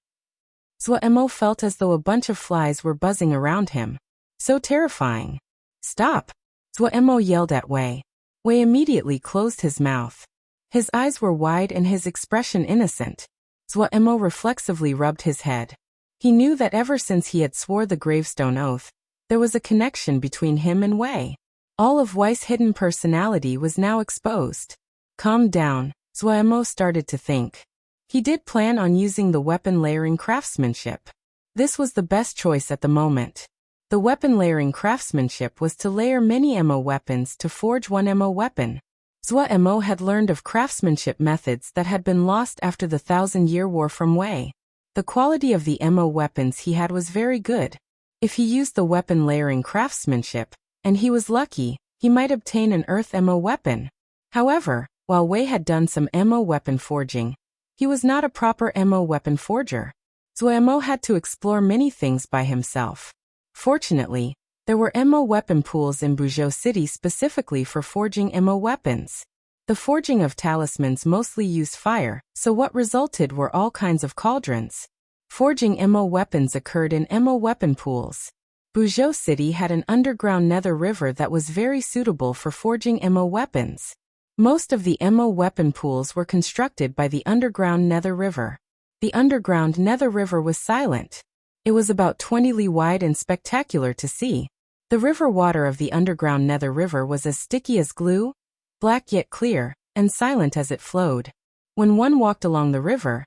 Zhuo felt as though a bunch of flies were buzzing around him. So terrifying. Stop! Zhuo yelled at Wei. Wei immediately closed his mouth. His eyes were wide and his expression innocent. Zhuo reflexively rubbed his head. He knew that ever since he had swore the gravestone oath, there was a connection between him and Wei. All of Wei's hidden personality was now exposed. Calm down, Zhuo started to think. He did plan on using the weapon layering craftsmanship. This was the best choice at the moment. The weapon layering craftsmanship was to layer many MO weapons to forge one MO weapon. Zhuo had learned of craftsmanship methods that had been lost after the Thousand-Year War from Wei. The quality of the MO weapons he had was very good. If he used the weapon layering craftsmanship, and he was lucky, he might obtain an Earth MO weapon. However, while Wei had done some MO weapon forging, he was not a proper MO weapon forger. Zhuo had to explore many things by himself. Fortunately, there were MO weapon pools in Buzhou City specifically for forging MO weapons. The forging of talismans mostly used fire, so what resulted were all kinds of cauldrons. Forging MO weapons occurred in MO weapon pools. Buzhou City had an underground nether river that was very suitable for forging MO weapons. Most of the MO weapon pools were constructed by the underground nether river. The underground nether river was silent. It was about 20 li wide and spectacular to see. The river water of the underground nether river was as sticky as glue, black yet clear, and silent as it flowed. When one walked along the river,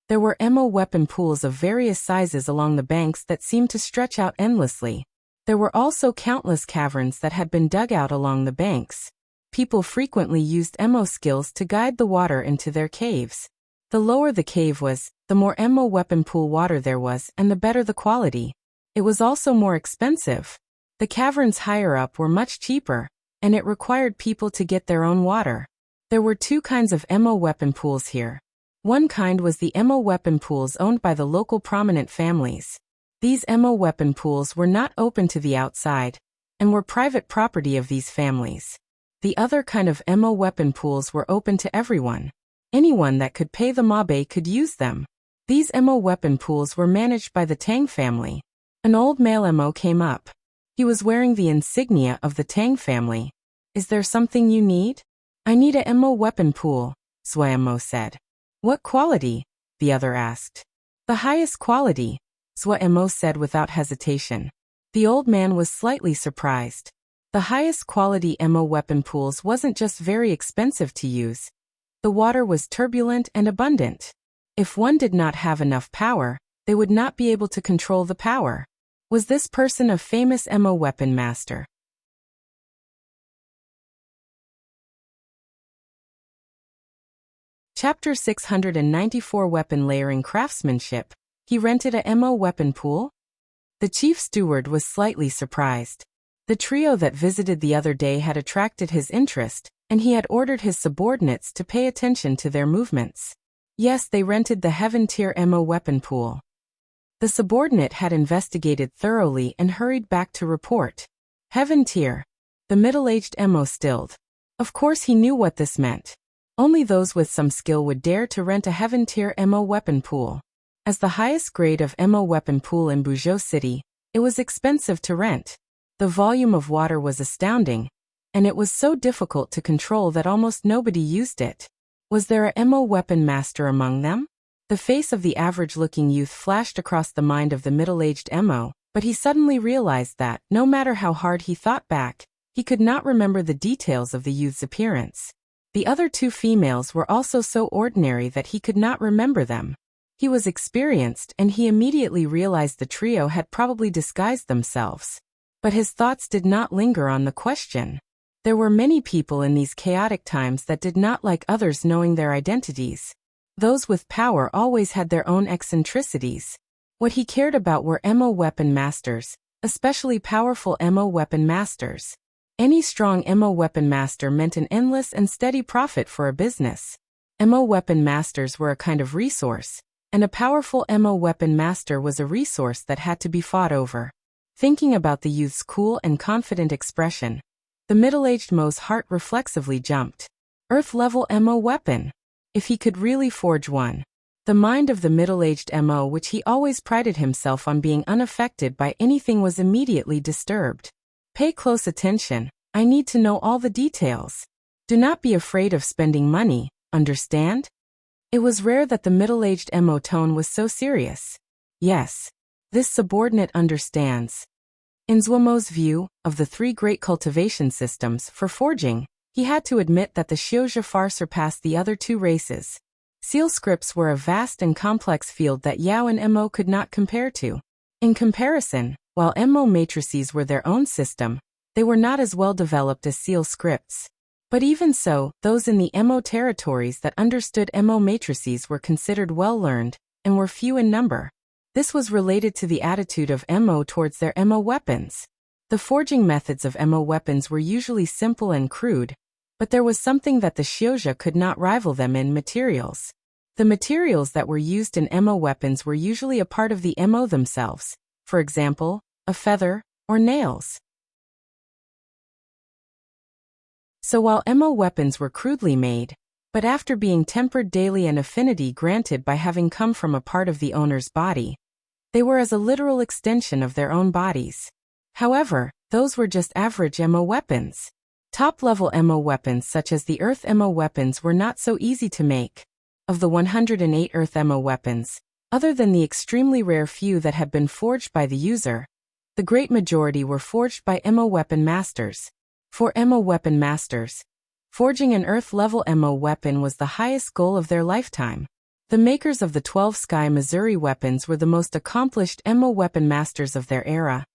there were MO weapon pools of various sizes along the banks that seemed to stretch out endlessly. There were also countless caverns that had been dug out along the banks. People frequently used MO skills to guide the water into their caves. The lower the cave was, the more MO weapon pool water there was and the better the quality. It was also more expensive. The caverns higher up were much cheaper, and it required people to get their own water. There were two kinds of MO weapon pools here. One kind was the MO weapon pools owned by the local prominent families. These MO weapon pools were not open to the outside, and were private property of these families. The other kind of MO weapon pools were open to everyone. Anyone that could pay the Mabe could use them. These MO weapon pools were managed by the Tang family. An old male MO came up. He was wearing the insignia of the Tang family. Is there something you need? I need a MO weapon pool, Zhuo said. What quality? The other asked. The highest quality, Zhuo said without hesitation. The old man was slightly surprised. The highest quality MO weapon pools wasn't just very expensive to use. The water was turbulent and abundant. If one did not have enough power, they would not be able to control the power. Was this person a famous MO weapon master? Chapter 694 Weapon Layering Craftsmanship. He rented a MO weapon pool? The chief steward was slightly surprised. The trio that visited the other day had attracted his interest, and he had ordered his subordinates to pay attention to their movements. Yes, they rented the Heaven-tier MO weapon pool. The subordinate had investigated thoroughly and hurried back to report. Heaven-tier. The middle-aged MO stilled. Of course he knew what this meant. Only those with some skill would dare to rent a Heaven-tier MO weapon pool. As the highest grade of MO weapon pool in Buzhou City, it was expensive to rent. The volume of water was astounding, and it was so difficult to control that almost nobody used it. Was there a MO weapon master among them? The face of the average-looking youth flashed across the mind of the middle-aged MO, but he suddenly realized that, no matter how hard he thought back, he could not remember the details of the youth's appearance. The other two females were also so ordinary that he could not remember them. He was experienced, and he immediately realized the trio had probably disguised themselves. But his thoughts did not linger on the question. There were many people in these chaotic times that did not like others knowing their identities. Those with power always had their own eccentricities. What he cared about were MO weapon masters, especially powerful MO weapon masters. Any strong MO weapon master meant an endless and steady profit for a business. MO weapon masters were a kind of resource, and a powerful MO weapon master was a resource that had to be fought over. Thinking about the youth's cool and confident expression, the middle-aged Mo's heart reflexively jumped. Earth-level MO weapon. If he could really forge one. The mind of the middle-aged MO, which he always prided himself on being unaffected by anything, was immediately disturbed. Pay close attention. I need to know all the details. Do not be afraid of spending money, understand? It was rare that the middle-aged MO tone was so serious. Yes. This subordinate understands. In Zhuomo's view, of the three great cultivation systems for forging, he had to admit that the Xiuzhi far surpassed the other two races. Seal scripts were a vast and complex field that Yao and MO could not compare to. In comparison, while MO matrices were their own system, they were not as well developed as seal scripts. But even so, those in the MO territories that understood MO matrices were considered well-learned, and were few in number. This was related to the attitude of MO towards their MO weapons. The forging methods of MO weapons were usually simple and crude, but there was something that the Xiuzhi could not rival them in: materials. The materials that were used in MO weapons were usually a part of the MO themselves, for example, a feather, or nails. So while MO weapons were crudely made, but after being tempered daily and affinity granted by having come from a part of the owner's body, they were as a literal extension of their own bodies. However, those were just average MO weapons. Top-level MO weapons such as the Earth MO weapons were not so easy to make. Of the 108 Earth MO weapons, other than the extremely rare few that had been forged by the user, the great majority were forged by MO weapon masters. For MO weapon masters, forging an Earth-level MO weapon was the highest goal of their lifetime. The makers of the 12 Sky Missouri weapons were the most accomplished MO weapon masters of their era,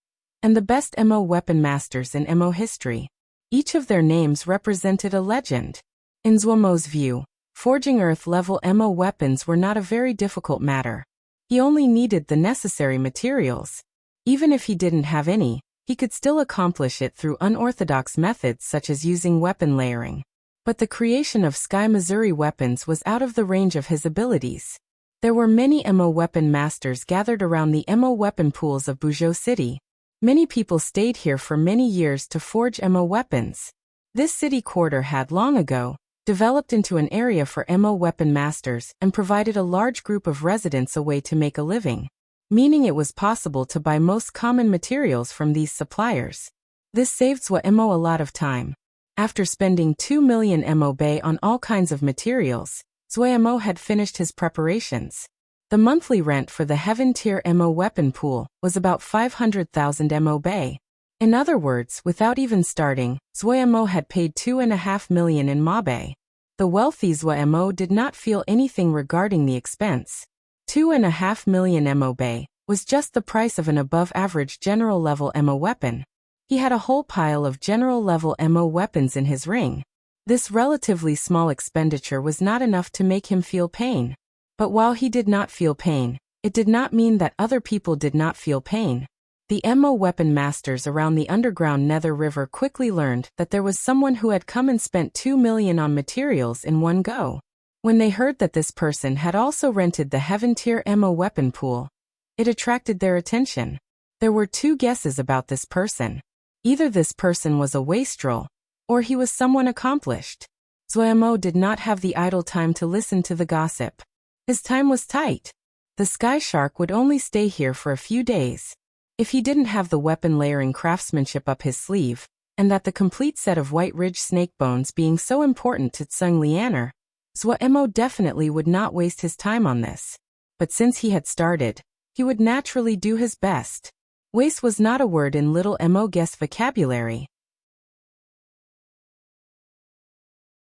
and the best MO weapon masters in MO history. Each of their names represented a legend. In Zhuomo's view, forging Earth-level MO weapons were not a very difficult matter. He only needed the necessary materials. Even if he didn't have any, he could still accomplish it through unorthodox methods such as using weapon layering. But the creation of Sky Missouri weapons was out of the range of his abilities. There were many MO weapon masters gathered around the MO weapon pools of Buzhou City. Many people stayed here for many years to forge MO weapons. This city quarter had long ago developed into an area for MO weapon masters and provided a large group of residents a way to make a living, meaning it was possible to buy most common materials from these suppliers. This saved Zhuo a lot of time. After spending 2 million MO Bei on all kinds of materials, Zhuo had finished his preparations. The monthly rent for the Heaven-tier MO weapon pool was about 500,000 MO Bei. In other words, without even starting, Zhuo had paid 2.5 million in Ma Bei. The wealthy Zhuo did not feel anything regarding the expense. 2.5 million MO Bei was just the price of an above-average general-level MO weapon. He had a whole pile of general-level MO weapons in his ring. This relatively small expenditure was not enough to make him feel pain. But while he did not feel pain, It did not mean that other people did not feel pain. The MO weapon masters around the underground Nether River quickly learned that there was someone who had come and spent 2 million on materials in one go. When they heard that this person had also rented the Heaven Tier MO weapon pool, it attracted their attention. There were 2 guesses about this person. Either this person was a wastrel, or he was someone accomplished. Zuemo did not have the idle time to listen to the gossip. His time was tight. The Sky Shark would only stay here for a few days. If he didn't have the weapon layering craftsmanship up his sleeve, and that the complete set of White Ridge snake bones being so important to Tsung Lianer, Zuemo definitely would not waste his time on this. But since he had started, he would naturally do his best. Waste was not a word in little Mo guest vocabulary.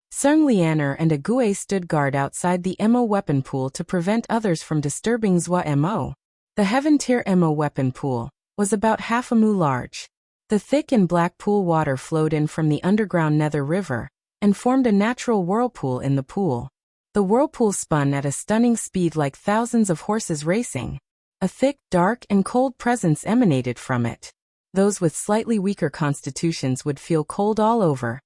Tsung Lianer and Ague stood guard outside the Mo weapon pool to prevent others from disturbing Zuemo. The Heaven Tier Mo weapon pool was about half a mu large. The thick and black pool water flowed in from the underground Nether River and formed a natural whirlpool in the pool. The whirlpool spun at a stunning speed like thousands of horses racing. A thick, dark, and cold presence emanated from it. Those with slightly weaker constitutions would feel cold all over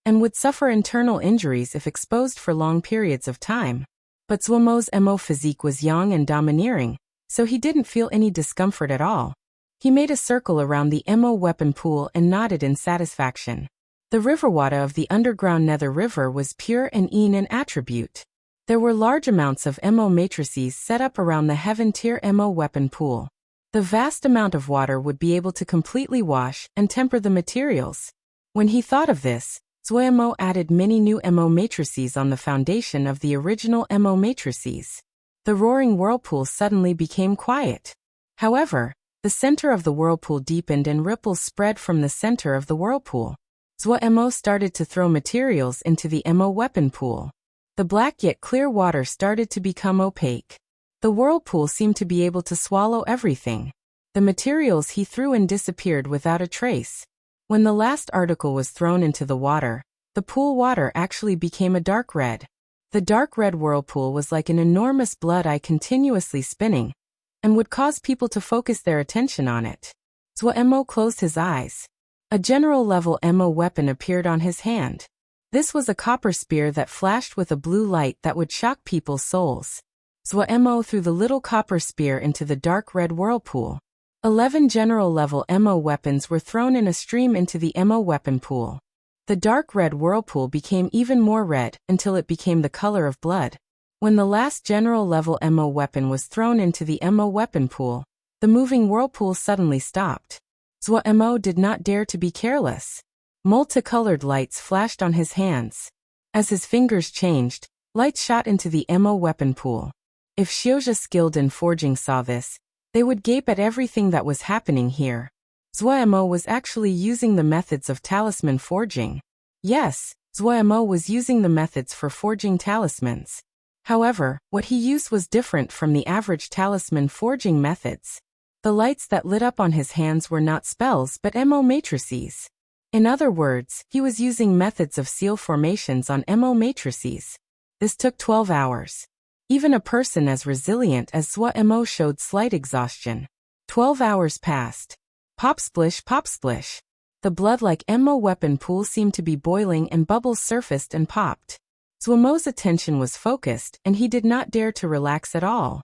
and would suffer internal injuries if exposed for long periods of time. But Zuemo's Mo physique was young and domineering, so he didn't feel any discomfort at all. He made a circle around the Mo weapon pool and nodded in satisfaction. The river water of the underground Nether River was pure and in an attribute. There were large amounts of Mo matrices set up around the Heaven Tier Mo weapon pool. The vast amount of water would be able to completely wash and temper the materials. When he thought of this, Zuemo added many new Mo matrices on the foundation of the original Mo matrices. The roaring whirlpool suddenly became quiet. However, the center of the whirlpool deepened and ripples spread from the center of the whirlpool. Zuemo started to throw materials into the Mo weapon pool. The black yet clear water started to become opaque. The whirlpool seemed to be able to swallow everything. The materials he threw in disappeared without a trace. When the last article was thrown into the water, the pool water actually became a dark red. The dark red whirlpool was like an enormous blood eye continuously spinning, and would cause people to focus their attention on it. Zuemo closed his eyes. A general-level Mo weapon appeared on his hand. This was a copper spear that flashed with a blue light that would shock people's souls. Zuemo threw the little copper spear into the dark red whirlpool. 11 general-level Mo weapons were thrown in a stream into the Mo weapon pool. The dark red whirlpool became even more red until it became the color of blood. When the last general-level Mo weapon was thrown into the Mo weapon pool, the moving whirlpool suddenly stopped. Zuemo did not dare to be careless. Multicolored lights flashed on his hands. As his fingers changed, lights shot into the Mo weapon pool. If Xiozha skilled in forging saw this, they would gape at everything that was happening here. Zuemo was actually using the methods of talisman forging. Yes, Zuemo was using the methods for forging talismans. However, what he used was different from the average talisman forging methods. The lights that lit up on his hands were not spells but Mo matrices. In other words, he was using methods of seal formations on Mo matrices. This took 12 hours. Even a person as resilient as Zuemo showed slight exhaustion. 12 hours passed. Pop splish, pop splish. The blood-like Mo weapon pool seemed to be boiling and bubbles surfaced and popped. Zuemo's attention was focused and he did not dare to relax at all.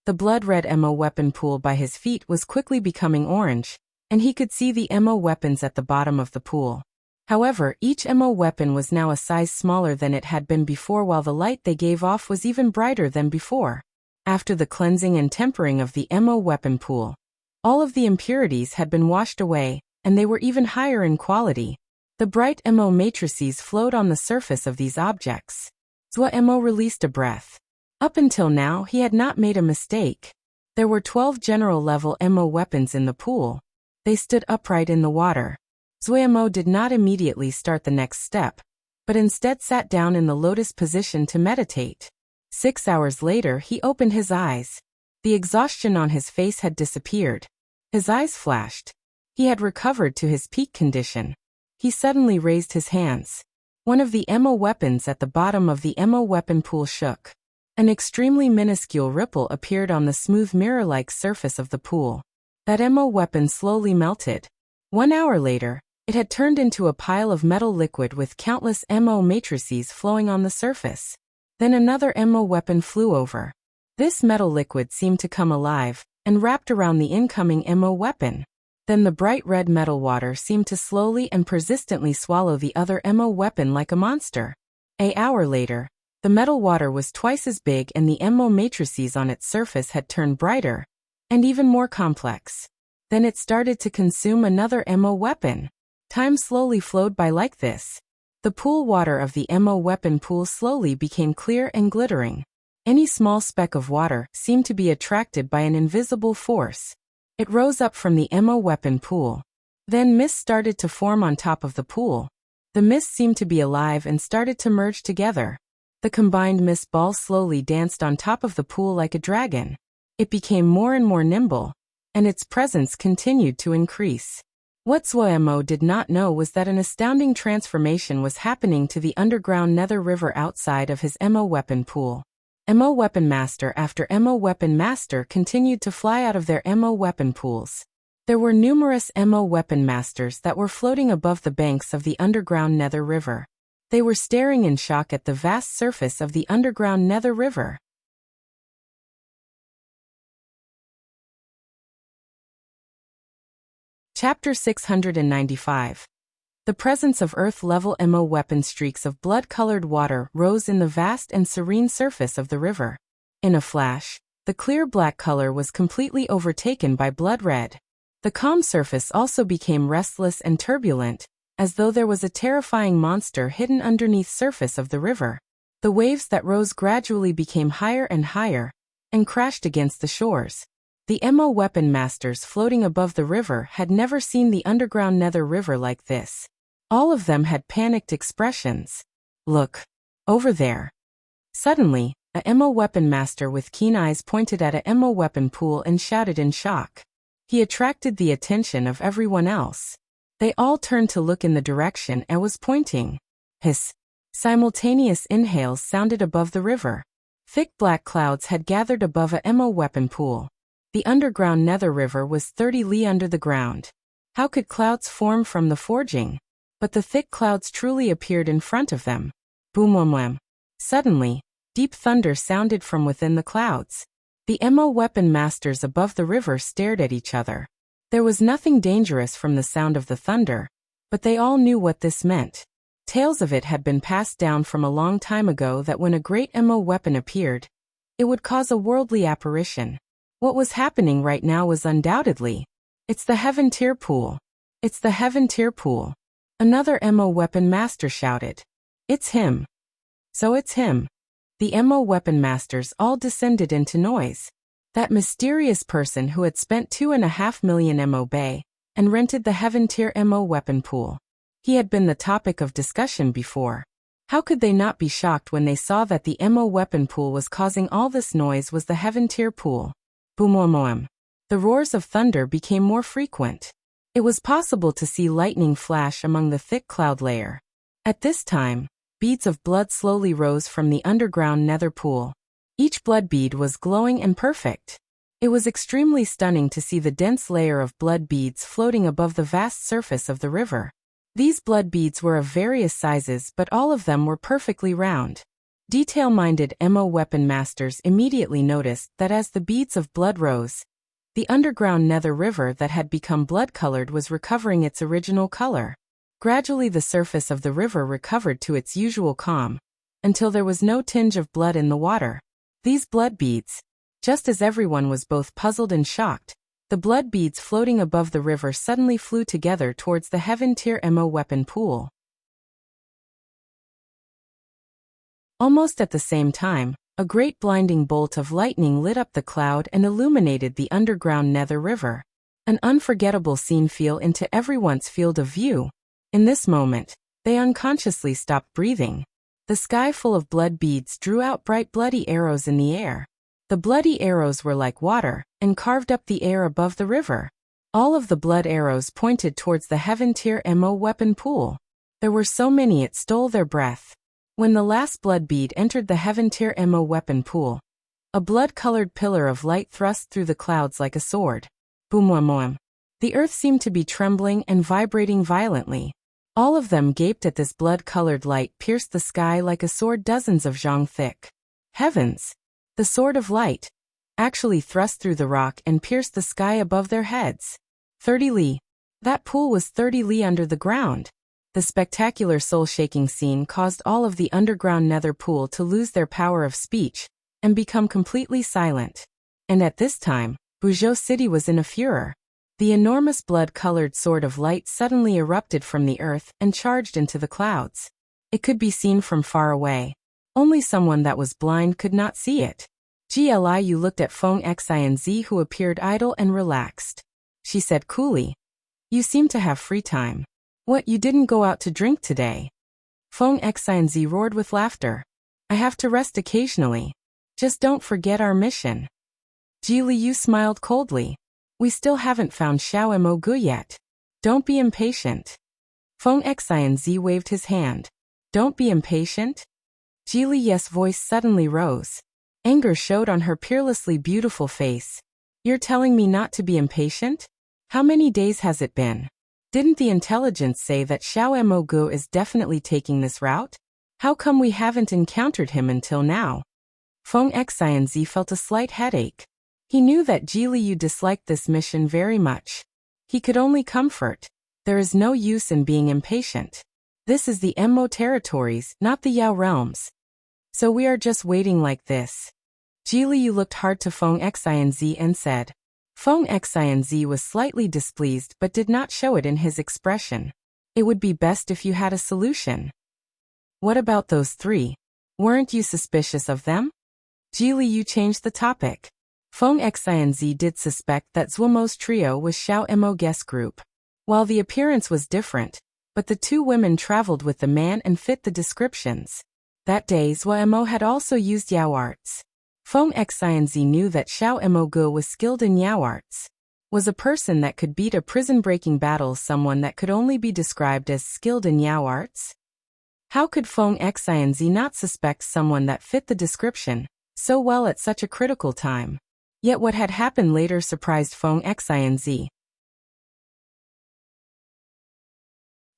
The blood-red Mo weapon pool by his feet was quickly becoming orange, and he could see the Mo weapons at the bottom of the pool. However, each Mo weapon was now a size smaller than it had been before, while the light they gave off was even brighter than before. After the cleansing and tempering of the Mo weapon pool, all of the impurities had been washed away, and they were even higher in quality. The bright Mo matrices flowed on the surface of these objects. Zuemo released a breath. Up until now, he had not made a mistake. There were 12 general-level Mo weapons in the pool. They stood upright in the water. Zuemo did not immediately start the next step, but instead sat down in the lotus position to meditate. 6 hours later, he opened his eyes. The exhaustion on his face had disappeared. His eyes flashed. He had recovered to his peak condition. He suddenly raised his hands. One of the Mo weapons at the bottom of the Mo weapon pool shook. An extremely minuscule ripple appeared on the smooth mirror-like surface of the pool. That MO weapon slowly melted. 1 hour later, it had turned into a pile of metal liquid with countless MO matrices flowing on the surface. Then another MO weapon flew over. This metal liquid seemed to come alive and wrapped around the incoming MO weapon. Then the bright red metal water seemed to slowly and persistently swallow the other MO weapon like a monster. An hour later, the metal water was twice as big and the MO matrices on its surface had turned brighter and even more complex. Then it started to consume another MO weapon. Time slowly flowed by like this. The pool water of the MO weapon pool slowly became clear and glittering. Any small speck of water seemed to be attracted by an invisible force. It rose up from the MO weapon pool. Then mist started to form on top of the pool. The mist seemed to be alive and started to merge together. The combined mist ball slowly danced on top of the pool like a dragon. It became more and more nimble, and its presence continued to increase. What Zhuo did not know was that an astounding transformation was happening to the underground nether river outside of his MO weapon pool. MO weapon master after MO weapon master continued to fly out of their MO weapon pools. There were numerous MO weapon masters that were floating above the banks of the underground nether river. They were staring in shock at the vast surface of the underground nether river. Chapter 695. The presence of Earth-level MO weapon streaks of blood-colored water rose in the vast and serene surface of the river. In a flash, the clear black color was completely overtaken by blood red. The calm surface also became restless and turbulent, as though there was a terrifying monster hidden underneath the surface of the river. The waves that rose gradually became higher and higher, and crashed against the shores. The MO weapon masters floating above the river had never seen the underground nether river like this. All of them had panicked expressions. Look. Over there. Suddenly, a MO weapon master with keen eyes pointed at a MO weapon pool and shouted in shock. He attracted the attention of everyone else. They all turned to look in the direction and was pointing. Hiss. Simultaneous inhales sounded above the river. Thick black clouds had gathered above a MO weapon pool. The underground nether river was 30 li under the ground. How could clouds form from the forging? But the thick clouds truly appeared in front of them. Boom wham wham. Suddenly, deep thunder sounded from within the clouds. The MO weapon masters above the river stared at each other. There was nothing dangerous from the sound of the thunder, but they all knew what this meant. Tales of it had been passed down from a long time ago that when a great MO weapon appeared, it would cause a worldly apparition. What was happening right now was undoubtedly, it's the Heaven Tier Pool. It's the Heaven Tier Pool. Another MO weapon master shouted. It's him. So it's him. The MO weapon masters all descended into noise. That mysterious person who had spent 2.5 million MO Bay and rented the Heaven Tier MO weapon pool. He had been the topic of discussion before. How could they not be shocked when they saw that the MO weapon pool was causing all this noise was the Heaven Tier Pool? Boom. The roars of thunder became more frequent. It was possible to see lightning flash among the thick cloud layer. At this time, beads of blood slowly rose from the underground nether pool. Each blood bead was glowing and perfect. It was extremely stunning to see the dense layer of blood beads floating above the vast surface of the river. These blood beads were of various sizes, but all of them were perfectly round. Detail-minded MO weapon masters immediately noticed that as the beads of blood rose, the underground nether river that had become blood-colored was recovering its original color. Gradually the surface of the river recovered to its usual calm, until there was no tinge of blood in the water. These blood beads, just as everyone was both puzzled and shocked, the blood beads floating above the river suddenly flew together towards the Heaven Tier MO weapon pool. Almost at the same time, a great blinding bolt of lightning lit up the cloud and illuminated the underground nether river. An unforgettable scene fell into everyone's field of view. In this moment, they unconsciously stopped breathing. The sky full of blood beads drew out bright bloody arrows in the air. The bloody arrows were like water, and carved up the air above the river. All of the blood arrows pointed towards the Heaven Tier MO weapon pool. There were so many it stole their breath. When the last blood bead entered the heaven tier MO weapon pool, a blood-colored pillar of light thrust through the clouds like a sword. Boom. The earth seemed to be trembling and vibrating violently. All of them gaped at this blood-colored light pierced the sky like a sword dozens of zhang thick. Heavens! The sword of light actually thrust through the rock and pierced the sky above their heads. 30 li. That pool was 30 li under the ground. The spectacular soul-shaking scene caused all of the underground nether pool to lose their power of speech and become completely silent. And at this time, Buzhou City was in a furor. The enormous blood-colored sword of light suddenly erupted from the earth and charged into the clouds. It could be seen from far away. Only someone that was blind could not see it. Gliu looked at Feng Xinz, who appeared idle and relaxed. She said coolly, "You seem to have free time. What, you didn't go out to drink today?" Feng Xinz roared with laughter. "I have to rest occasionally. Just don't forget our mission." Gliu smiled coldly. "We still haven't found Xiao Mo Gu yet. Don't be impatient." Feng Xinz waved his hand. "Don't be impatient?" Gliu's voice suddenly rose. Anger showed on her peerlessly beautiful face. "You're telling me not to be impatient? How many days has it been? Didn't the intelligence say that Xiao Mo Gu is definitely taking this route? How come we haven't encountered him until now?" Feng Xinz felt a slight headache. He knew that Gliu disliked this mission very much. He could only comfort. There is no use in being impatient. This is the Mo territories, not the Yao realms. So we are just waiting like this. Gliu looked hard to Feng Xinz and said. Feng Xinz was slightly displeased but did not show it in his expression. "It would be best if you had a solution." "What about those three? Weren't you suspicious of them?" Gliu changed the topic. Feng Xinz did suspect that Zuomo's trio was Xiao Mo guest group. While the appearance was different, but the two women traveled with the man and fit the descriptions. That day Zuo had also used Yao arts. Feng Xinz knew that Xiao Mo Gu was skilled in Yao arts. Was a person that could beat a prison-breaking battle someone that could only be described as skilled in Yao arts? How could Feng Xinz not suspect someone that fit the description so well at such a critical time? Yet what had happened later surprised Feng Xinz.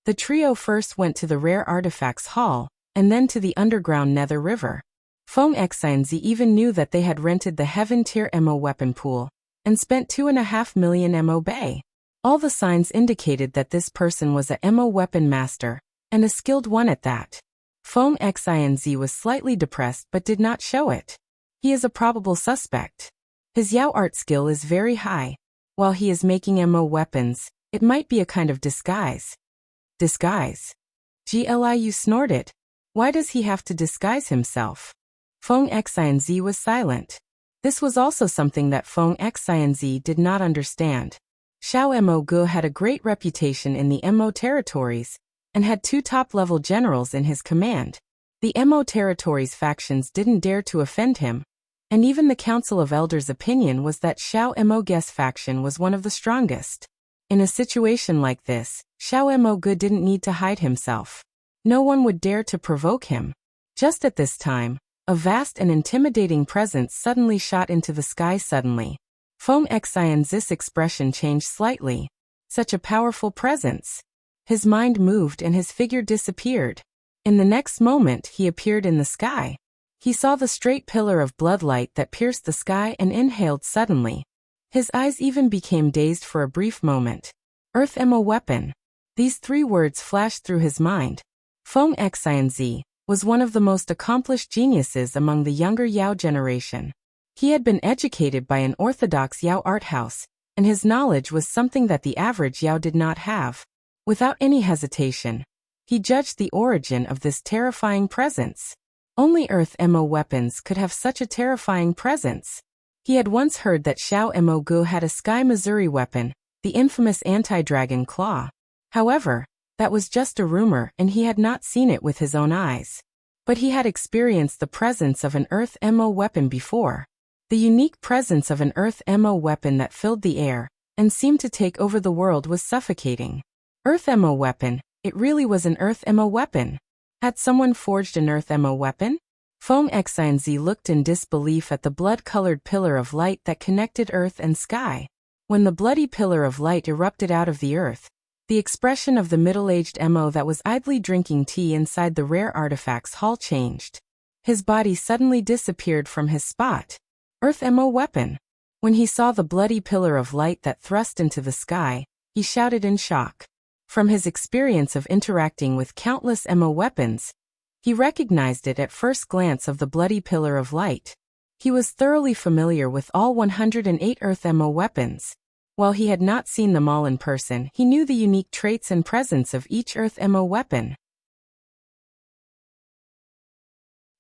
The trio first went to the Rare Artifacts Hall, and then to the underground Nether River. Feng Xinz even knew that they had rented the Heaven Tier Mo weapon pool, and spent 2.5 million Mo Bay. All the signs indicated that this person was a Mo weapon master, and a skilled one at that. Feng Xinz was slightly depressed but did not show it. He is a probable suspect. His Yao art skill is very high. While he is making Mo weapons, it might be a kind of disguise. Disguise? Gliu snorted. Why does he have to disguise himself? Feng Xinz was silent. This was also something that Feng Xinz did not understand. Xiao Mo Gu had a great reputation in the Mo territories, and had 2 top-level generals in his command. The Mo territories factions didn't dare to offend him, and even the Council of Elders' opinion was that Xiao Mo Gu's faction was one of the strongest. In a situation like this, Xiao Mo Gu didn't need to hide himself. No one would dare to provoke him. Just at this time, a vast and intimidating presence suddenly shot into the sky suddenly. Feng Xinz's expression changed slightly. Such a powerful presence. His mind moved and his figure disappeared. In the next moment he appeared in the sky. He saw the straight pillar of bloodlight that pierced the sky and inhaled suddenly. His eyes even became dazed for a brief moment. Earth Mo weapon. These 3 words flashed through his mind. Feng Xinz was one of the most accomplished geniuses among the younger Yao generation. He had been educated by an orthodox Yao art house, and his knowledge was something that the average Yao did not have. Without any hesitation, he judged the origin of this terrifying presence. Only Earth Mo weapons could have such a terrifying presence. He had once heard that Xiao Mo Gu had a Sky Missouri weapon, the infamous anti-dragon claw. However, that was just a rumor and he had not seen it with his own eyes. But he had experienced the presence of an Earth Mo weapon before. The unique presence of an Earth Mo weapon that filled the air and seemed to take over the world was suffocating. Earth Mo weapon, it really was an Earth Mo weapon. Had someone forged an Earth MO weapon? Feng Xinzi looked in disbelief at the blood-colored pillar of light that connected earth and sky. When the bloody pillar of light erupted out of the earth, the expression of the middle-aged MO that was idly drinking tea inside the rare artifacts hall changed. His body suddenly disappeared from his spot. Earth MO weapon. When he saw the bloody pillar of light that thrust into the sky, he shouted in shock. From his experience of interacting with countless MO weapons, he recognized it at first glance of the bloody pillar of light. He was thoroughly familiar with all 108 Earth MO weapons. While he had not seen them all in person, he knew the unique traits and presence of each Earth MO weapon.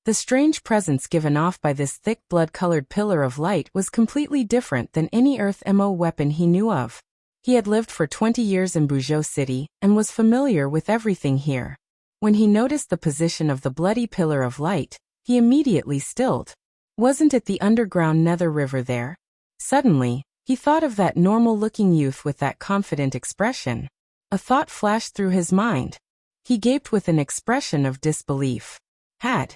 The strange presence given off by this thick blood-colored pillar of light was completely different than any Earth MO weapon he knew of. He had lived for 20 years in Buzhou City and was familiar with everything here. When he noticed the position of the bloody pillar of light, he immediately stilled. Wasn't it the underground nether river there? Suddenly, he thought of that normal-looking youth with that confident expression. A thought flashed through his mind. He gaped with an expression of disbelief. Had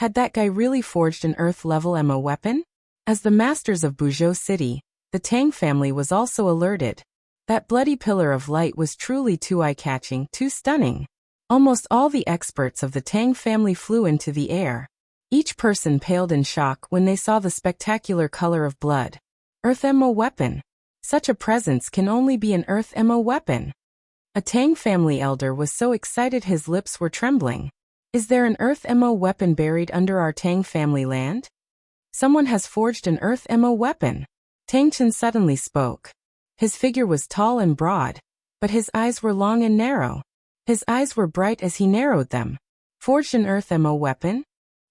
that guy really forged an Earth-level MO weapon? As the masters of Buzhou City, the Tang family was also alerted. That bloody pillar of light was truly too eye-catching, too stunning. Almost all the experts of the Tang family flew into the air. Each person paled in shock when they saw the spectacular color of blood. Earth MO weapon. Such a presence can only be an Earth MO weapon. A Tang family elder was so excited his lips were trembling. Is there an Earth MO weapon buried under our Tang family land? Someone has forged an Earth MO weapon. Tang Chen suddenly spoke. His figure was tall and broad, but his eyes were long and narrow. His eyes were bright as he narrowed them. Forged an Earth MO weapon?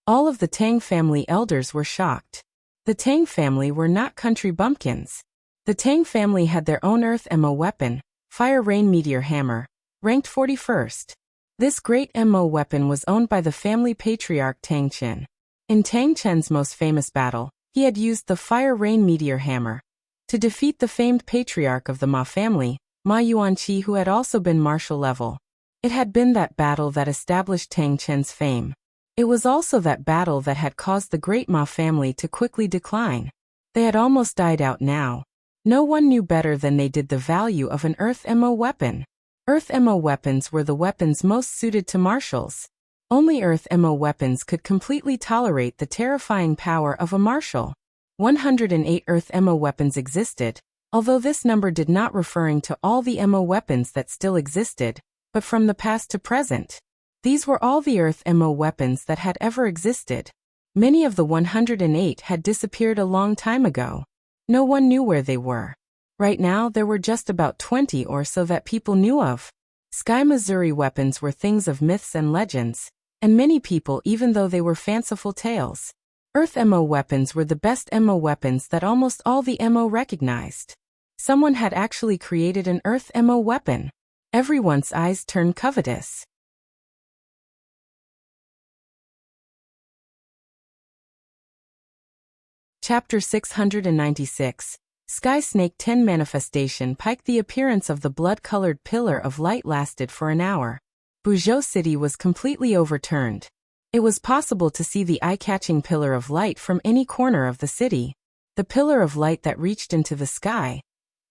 All of the Tang family elders were shocked. The Tang family were not country bumpkins. The Tang family had their own Earth MO weapon, Fire Rain Meteor Hammer, ranked 41st. This great MO weapon was owned by the family patriarch Tang Chen. In Tang Chen's most famous battle, he had used the Fire Rain Meteor Hammer to defeat the famed patriarch of the Ma family, Ma Yuanqi, who had also been martial level. It had been that battle that established Tang Chen's fame. It was also that battle that had caused the great Ma family to quickly decline. They had almost died out now. No one knew better than they did the value of an Earth MO weapon. Earth MO weapons were the weapons most suited to martials. Only Earth MO weapons could completely tolerate the terrifying power of a martial. 108 Earth MO weapons existed, although this number did not referring to all the MO weapons that still existed, but from the past to present. These were all the Earth MO weapons that had ever existed. Many of the 108 had disappeared a long time ago. No one knew where they were. Right now there were just about 20 or so that people knew of. Sky Missouri weapons were things of myths and legends, and many people, even though they were fanciful tales. Earth MO weapons were the best MO weapons that almost all the MO recognized. Someone had actually created an Earth MO weapon. Everyone's eyes turned covetous. Chapter 696. Sky Snake 10 Manifestation Pike. The appearance of the blood-colored pillar of light lasted for an hour. Buzhou City was completely overturned. It was possible to see the eye-catching pillar of light from any corner of the city. The pillar of light that reached into the sky,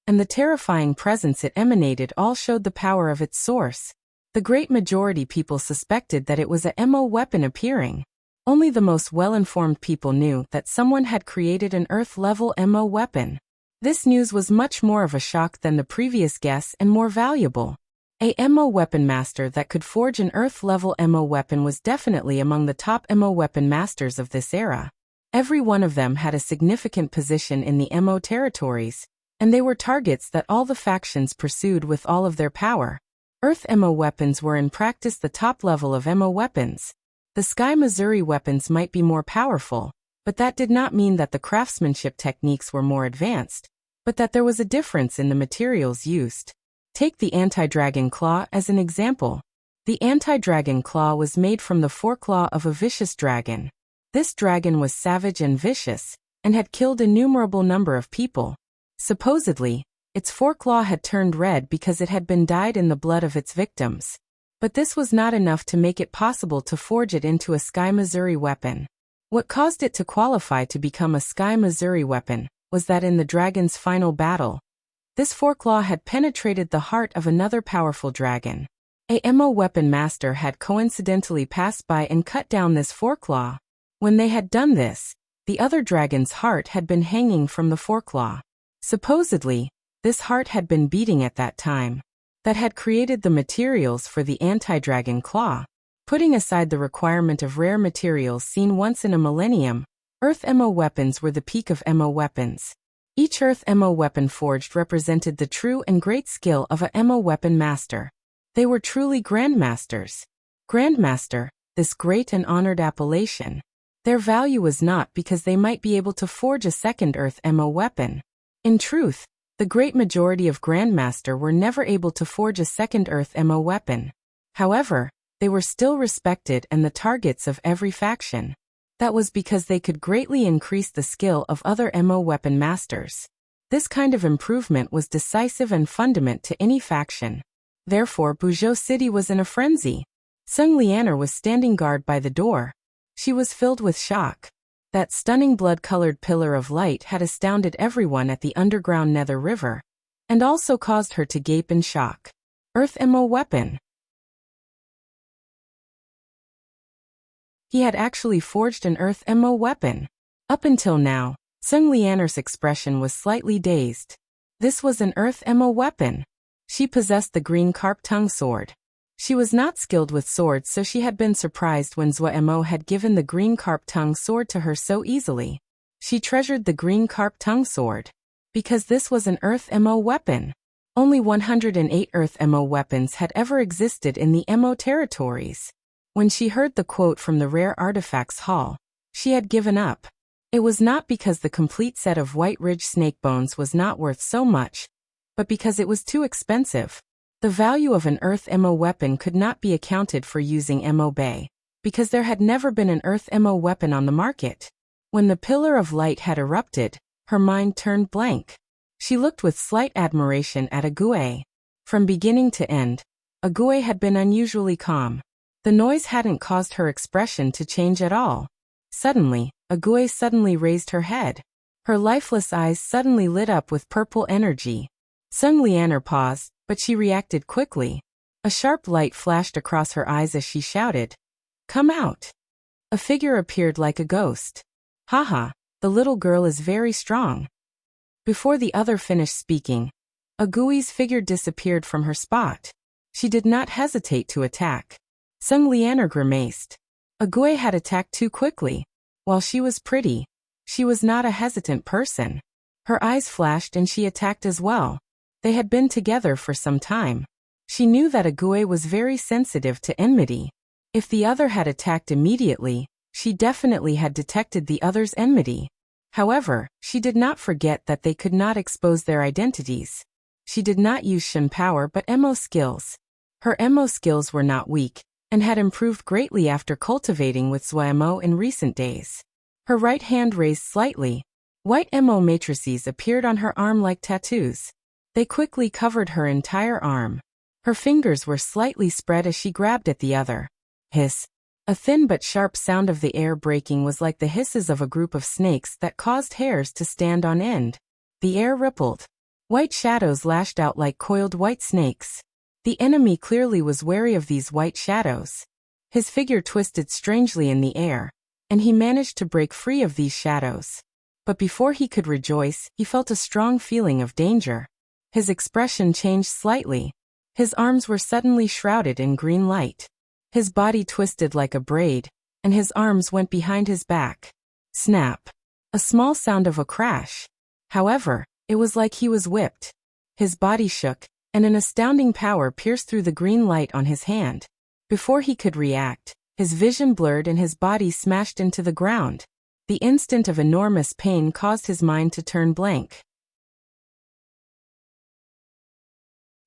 and the terrifying presence it emanated all showed the power of its source. The great majority people suspected that it was a MO weapon appearing. Only the most well-informed people knew that someone had created an Earth-level MO weapon. This news was much more of a shock than the previous guess and more valuable. A MO weapon master that could forge an Earth-level MO weapon was definitely among the top MO weapon masters of this era. Every one of them had a significant position in the MO territories, and they were targets that all the factions pursued with all of their power. Earth MO weapons were in practice the top level of MO weapons. The Sky Missouri weapons might be more powerful, but that did not mean that the craftsmanship techniques were more advanced, but that there was a difference in the materials used. Take the anti-dragon claw as an example. The anti-dragon claw was made from the foreclaw of a vicious dragon. This dragon was savage and vicious, and had killed an innumerable number of people. Supposedly, its foreclaw had turned red because it had been dyed in the blood of its victims. But this was not enough to make it possible to forge it into a Sky Missouri weapon. What caused it to qualify to become a Sky Missouri weapon was that in the dragon's final battle, this foreclaw had penetrated the heart of another powerful dragon. A MO weapon master had coincidentally passed by and cut down this foreclaw. When they had done this, the other dragon's heart had been hanging from the foreclaw. Supposedly, this heart had been beating at that time. That had created the materials for the anti-dragon claw. Putting aside the requirement of rare materials seen once in a millennium, Earth MO weapons were the peak of MO weapons. Each Earth MO weapon forged represented the true and great skill of a MO weapon master. They were truly grandmasters. Grandmaster, this great and honored appellation. Their value was not because they might be able to forge a second Earth MO weapon. In truth, the great majority of Grandmaster were never able to forge a second Earth MO weapon. However, they were still respected and the targets of every faction. That was because they could greatly increase the skill of other MO weapon masters. This kind of improvement was decisive and fundamental to any faction. Therefore, Buzhou City was in a frenzy. Sung Lianer was standing guard by the door. She was filled with shock. That stunning blood-colored pillar of light had astounded everyone at the underground Nether River, and also caused her to gape in shock. Earth MO weapon. He had actually forged an Earth MO weapon. Up until now, Sung Lianer's expression was slightly dazed. This was an Earth MO weapon. She possessed the green carp tongue sword. She was not skilled with swords, so she had been surprised when Zua Mo had given the green carp tongue sword to her so easily. She treasured the green carp tongue sword. Because this was an Earth MO weapon. Only 108 Earth MO weapons had ever existed in the MO territories. When she heard the quote from the Rare Artifacts Hall, she had given up. It was not because the complete set of White Ridge snake bones was not worth so much, but because it was too expensive. The value of an Earth MO weapon could not be accounted for using MO Bay, because there had never been an Earth MO weapon on the market. When the pillar of light had erupted, her mind turned blank. She looked with slight admiration at Ague. From beginning to end, Ague had been unusually calm. The noise hadn't caused her expression to change at all. Suddenly, Ague suddenly raised her head. Her lifeless eyes suddenly lit up with purple energy. Sung Lianer paused, but she reacted quickly. A sharp light flashed across her eyes as she shouted, "Come out!" A figure appeared like a ghost. "Haha, the little girl is very strong." Before the other finished speaking, Agui's figure disappeared from her spot. She did not hesitate to attack. Sung Lianer grimaced. Ague had attacked too quickly. While she was pretty, she was not a hesitant person. Her eyes flashed and she attacked as well. They had been together for some time. She knew that Ague was very sensitive to enmity. If the other had attacked immediately, she definitely had detected the other's enmity. However, she did not forget that they could not expose their identities. She did not use Shin power but MO skills. Her MO skills were not weak, and had improved greatly after cultivating with Zua in recent days. Her right hand raised slightly. White MO matrices appeared on her arm like tattoos. They quickly covered her entire arm. Her fingers were slightly spread as she grabbed at the other. Hiss. A thin but sharp sound of the air breaking was like the hisses of a group of snakes that caused hairs to stand on end. The air rippled. White shadows lashed out like coiled white snakes. The enemy clearly was wary of these white shadows. His figure twisted strangely in the air, and he managed to break free of these shadows. But before he could rejoice, he felt a strong feeling of danger. His expression changed slightly. His arms were suddenly shrouded in green light. His body twisted like a braid, and his arms went behind his back. Snap. A small sound of a crash. However, it was like he was whipped. His body shook, and an astounding power pierced through the green light on his hand. Before he could react, his vision blurred and his body smashed into the ground. The instant of enormous pain caused his mind to turn blank.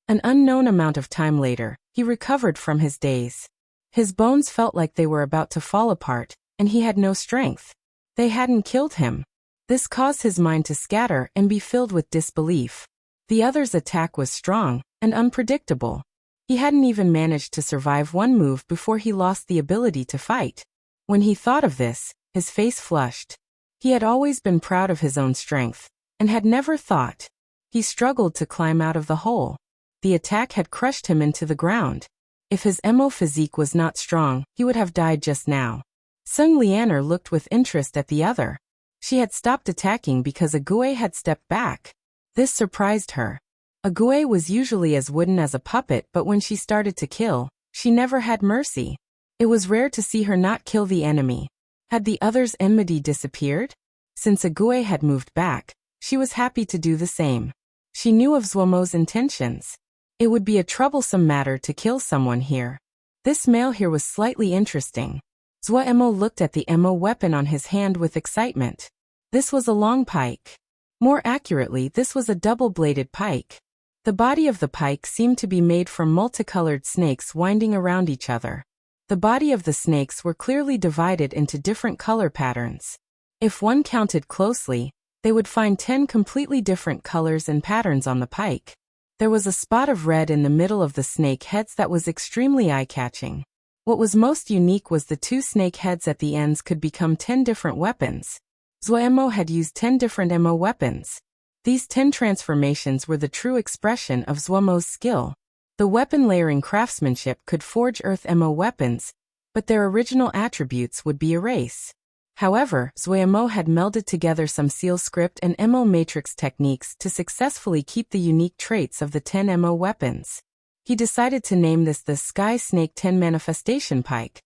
An unknown amount of time later, he recovered from his daze. His bones felt like they were about to fall apart, and he had no strength. They hadn't killed him. This caused his mind to scatter and be filled with disbelief. The other's attack was strong and unpredictable. He hadn't even managed to survive one move before he lost the ability to fight. When he thought of this, his face flushed. He had always been proud of his own strength, and had never thought. He struggled to climb out of the hole. The attack had crushed him into the ground. If his emo physique was not strong, he would have died just now. Sung Lianer looked with interest at the other. She had stopped attacking because Ague had stepped back. This surprised her. Ague was usually as wooden as a puppet, but when she started to kill, she never had mercy. It was rare to see her not kill the enemy. Had the other's enmity disappeared? Since Ague had moved back, she was happy to do the same. She knew of Zuomo's intentions. It would be a troublesome matter to kill someone here. This male here was slightly interesting. Zuomo looked at the emo weapon on his hand with excitement. This was a long pike. More accurately, this was a double-bladed pike. The body of the pike seemed to be made from multicolored snakes winding around each other. The body of the snakes were clearly divided into different color patterns. If one counted closely, they would find 10 completely different colors and patterns on the pike. There was a spot of red in the middle of the snake heads that was extremely eye-catching. What was most unique was the 2 snake heads at the ends could become 10 different weapons. Zuomo had used 10 different emo weapons. These 10 transformations were the true expression of Zuomo's skill. The weapon layering craftsmanship could forge earth emo weapons, but their original attributes would be erased. However, Zuomo had melded together some seal script and emo matrix techniques to successfully keep the unique traits of the 10 emo weapons. He decided to name this the Sky Snake 10 Manifestation Pike.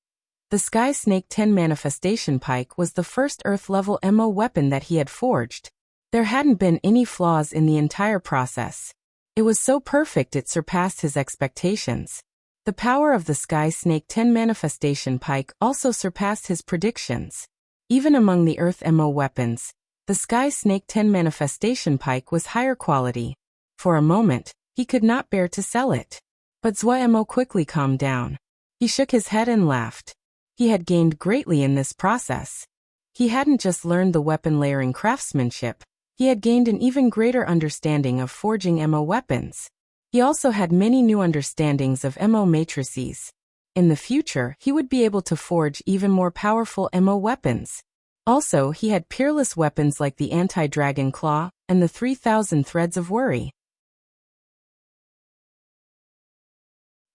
The Sky Snake 10 Manifestation Pike was the first Earth-level emo weapon that he had forged. There hadn't been any flaws in the entire process. It was so perfect it surpassed his expectations. The power of the Sky Snake 10 Manifestation Pike also surpassed his predictions. Even among the Earth emo weapons, the Sky Snake 10 Manifestation Pike was higher quality. For a moment, he could not bear to sell it. But Zuomo quickly calmed down. He shook his head and laughed. He had gained greatly in this process. He hadn't just learned the weapon layering craftsmanship, he had gained an even greater understanding of forging emo weapons. He also had many new understandings of emo matrices. In the future, he would be able to forge even more powerful emo weapons. Also, he had peerless weapons like the anti-dragon claw and the 3,000 threads of worry.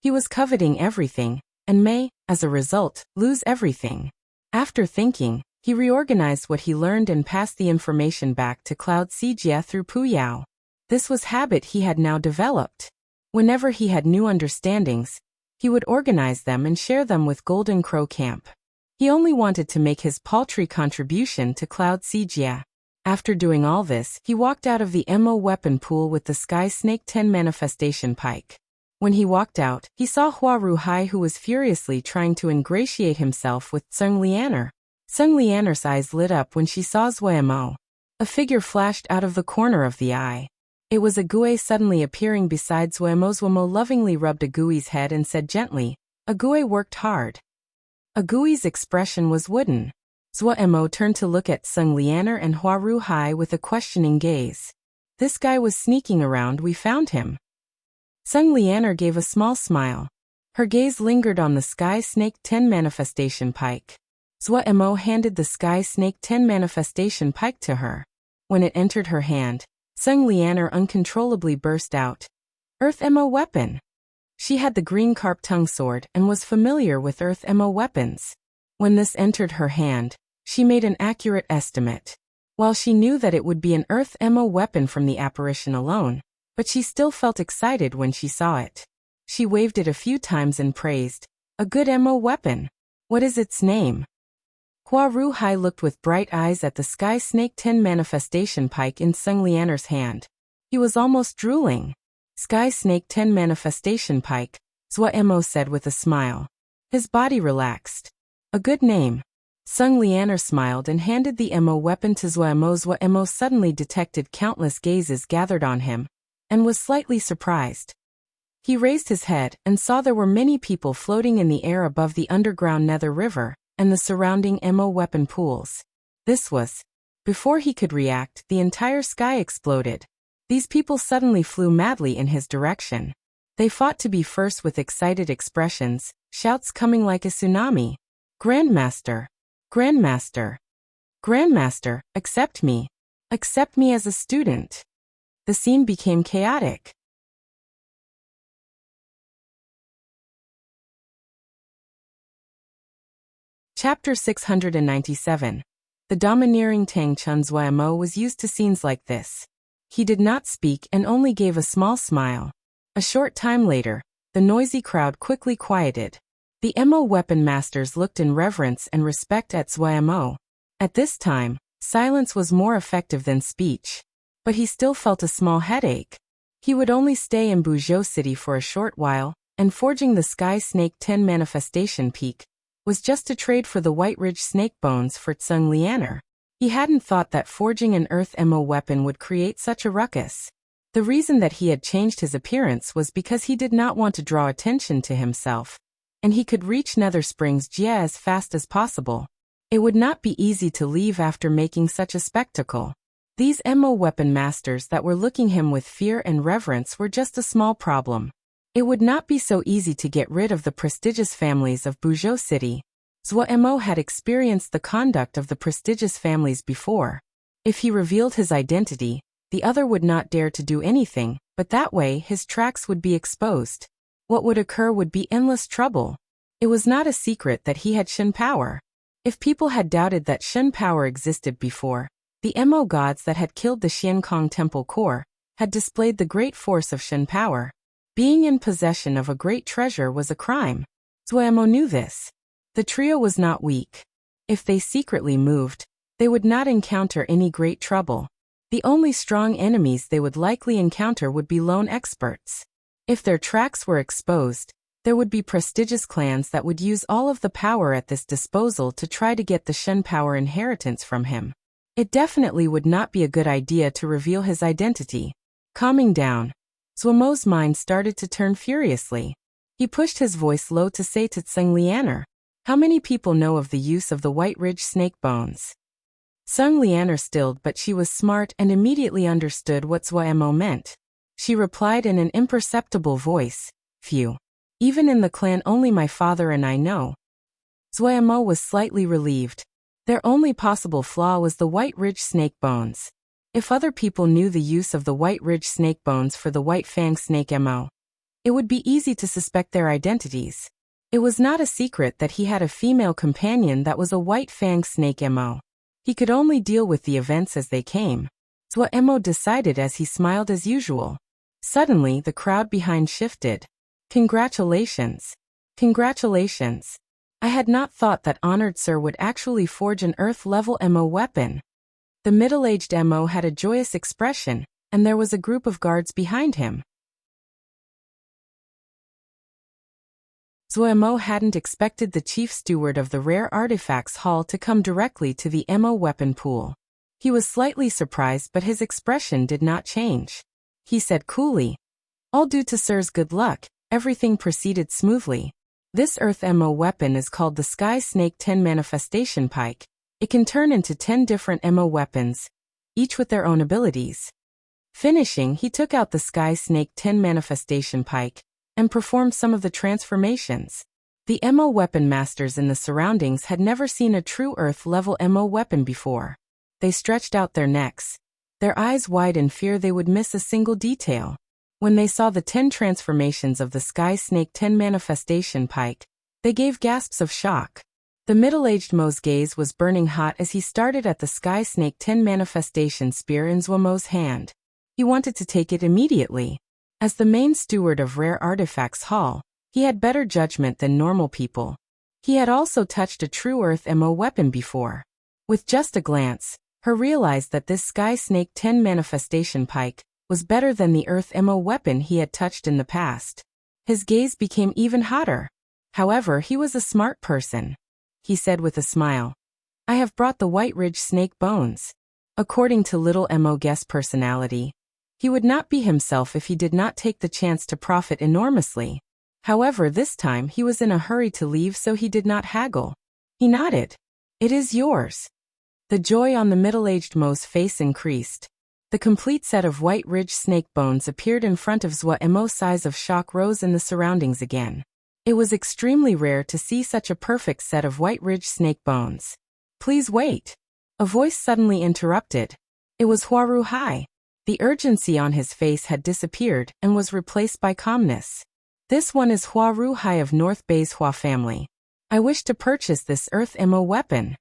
He was coveting everything, and may, as a result, lose everything. After thinking, he reorganized what he learned and passed the information back to Cloud Sijia through Puyao. This was habit he had now developed. Whenever he had new understandings, he would organize them and share them with Golden Crow Camp. He only wanted to make his paltry contribution to Cloud Sijia. After doing all this, he walked out of the emo weapon pool with the Sky Snake 10 Manifestation Pike. When he walked out, he saw Hua Ruhai, who was furiously trying to ingratiate himself with Sung Lianer. Sung Lianer's eyes lit up when she saw Zuomo. A figure flashed out of the corner of the eye. It was Ague suddenly appearing beside Zuomo. Zuomo lovingly rubbed Agui's head and said gently, "Ague worked hard." Agui's expression was wooden. Zuomo turned to look at Sung Lianer and Hua Ruhai with a questioning gaze. "This guy was sneaking around, we found him." Sung Lianer gave a small smile. Her gaze lingered on the Sky Snake 10 Manifestation Pike. Zuomo handed the Sky Snake 10 Manifestation Pike to her. When it entered her hand, Sung Lianer uncontrollably burst out. "Earth emo weapon!" She had the green carp tongue sword and was familiar with Earth emo weapons. When this entered her hand, she made an accurate estimate. While she knew that it would be an Earth emo weapon from the apparition alone, but she still felt excited when she saw it. She waved it a few times and praised, "A good emo weapon. What is its name?" Hua Ruhai looked with bright eyes at the Sky Snake 10 Manifestation Pike in Sung Lianer's hand. He was almost drooling. "Sky Snake 10 Manifestation Pike," Zuomo said with a smile. His body relaxed. "A good name." Sung Lianer smiled and handed the emo weapon to Zuomo. Zuomo suddenly detected countless gazes gathered on him, and was slightly surprised. He raised his head and saw there were many people floating in the air above the underground Nether River and the surrounding emo weapon pools. This was. Before he could react, the entire sky exploded. These people suddenly flew madly in his direction. They fought to be first with excited expressions, shouts coming like a tsunami. Grandmaster! Grandmaster! Grandmaster, accept me! Accept me as a student! The scene became chaotic. Chapter 697. The domineering Tang Chun's Mo was used to scenes like this. He did not speak and only gave a small smile. A short time later, the noisy crowd quickly quieted. The Mo weapon masters looked in reverence and respect at Mo. At this time, silence was more effective than speech. But he still felt a small headache. He would only stay in Buzhou City for a short while, and forging the Sky Snake 10 Manifestation Peak was just to trade for the White Ridge snake bones for Tseng Lianer. He hadn't thought that forging an Earth Mo weapon would create such a ruckus. The reason that he had changed his appearance was because he did not want to draw attention to himself, and he could reach Nether Springs Jia as fast as possible. It would not be easy to leave after making such a spectacle. These Mo weapon masters that were looking him with fear and reverence were just a small problem. It would not be so easy to get rid of the prestigious families of Buzhou City. Mo had experienced the conduct of the prestigious families before. If he revealed his identity, the other would not dare to do anything, but that way his tracks would be exposed. What would occur would be endless trouble. It was not a secret that he had Shen power. If people had doubted that Shen power existed before, the Mo gods that had killed the Xiankong Temple core had displayed the great force of Shen power. Being in possession of a great treasure was a crime. Mo knew this. The trio was not weak. If they secretly moved, they would not encounter any great trouble. The only strong enemies they would likely encounter would be lone experts. If their tracks were exposed, there would be prestigious clans that would use all of the power at this disposal to try to get the Shen power inheritance from him. It definitely would not be a good idea to reveal his identity. Calming down, Mo's mind started to turn furiously. He pushed his voice low to say to Tseng Lianer, "How many people know of the use of the White Ridge snake bones?" Tseng Lianer stilled, but she was smart and immediately understood what Mo meant. She replied in an imperceptible voice, "Few. Even in the clan only my father and I know." Mo was slightly relieved. Their only possible flaw was the White Ridge snake bones. If other people knew the use of the White Ridge snake bones for the White Fang snake Mo, it would be easy to suspect their identities. It was not a secret that he had a female companion that was a White Fang snake Mo. He could only deal with the events as they came. Mo decided as he smiled as usual. Suddenly, the crowd behind shifted. "Congratulations. Congratulations. I had not thought that honored sir would actually forge an Earth-level Mo weapon." The middle-aged Mo had a joyous expression, and there was a group of guards behind him. Mo hadn't expected the chief steward of the Rare Artifacts Hall to come directly to the Mo weapon pool. He was slightly surprised, but his expression did not change. He said coolly, "All due to sir's good luck, everything proceeded smoothly. This Earth Mo weapon is called the Sky Snake 10 Manifestation Pike. It can turn into 10 different Mo weapons, each with their own abilities." Finishing, he took out the Sky Snake 10 Manifestation Pike and performed some of the transformations. The Mo weapon masters in the surroundings had never seen a true Earth-level Mo weapon before. They stretched out their necks, their eyes wide in fear they would miss a single detail. When they saw the 10 transformations of the Sky Snake 10 Manifestation Pike, they gave gasps of shock. The middle-aged Mo's gaze was burning hot as he started at the Sky Snake 10 Manifestation Spear in Mo's hand. He wanted to take it immediately. As the main steward of Rare Artifacts Hall, he had better judgment than normal people. He had also touched a true Earth Mo weapon before. With just a glance, he realized that this Sky Snake 10 Manifestation Pike was better than the Earth Mo weapon he had touched in the past. His gaze became even hotter. However, he was a smart person. He said with a smile, "I have brought the White Ridge snake bones." According to Little Mo Guest's personality, he would not be himself if he did not take the chance to profit enormously. However, this time he was in a hurry to leave, so he did not haggle. He nodded. "It is yours." The joy on the middle-aged Mo's face increased. The complete set of white ridge snake bones appeared in front of Zhuo Mo. Sighs of shock rose in the surroundings again. It was extremely rare to see such a perfect set of white ridge snake bones. Please wait. A voice suddenly interrupted. It was Huaru Hai. The urgency on his face had disappeared and was replaced by calmness. This one is Huaru Hai of North Bay's Hua family. I wish to purchase this Earth Mo weapon.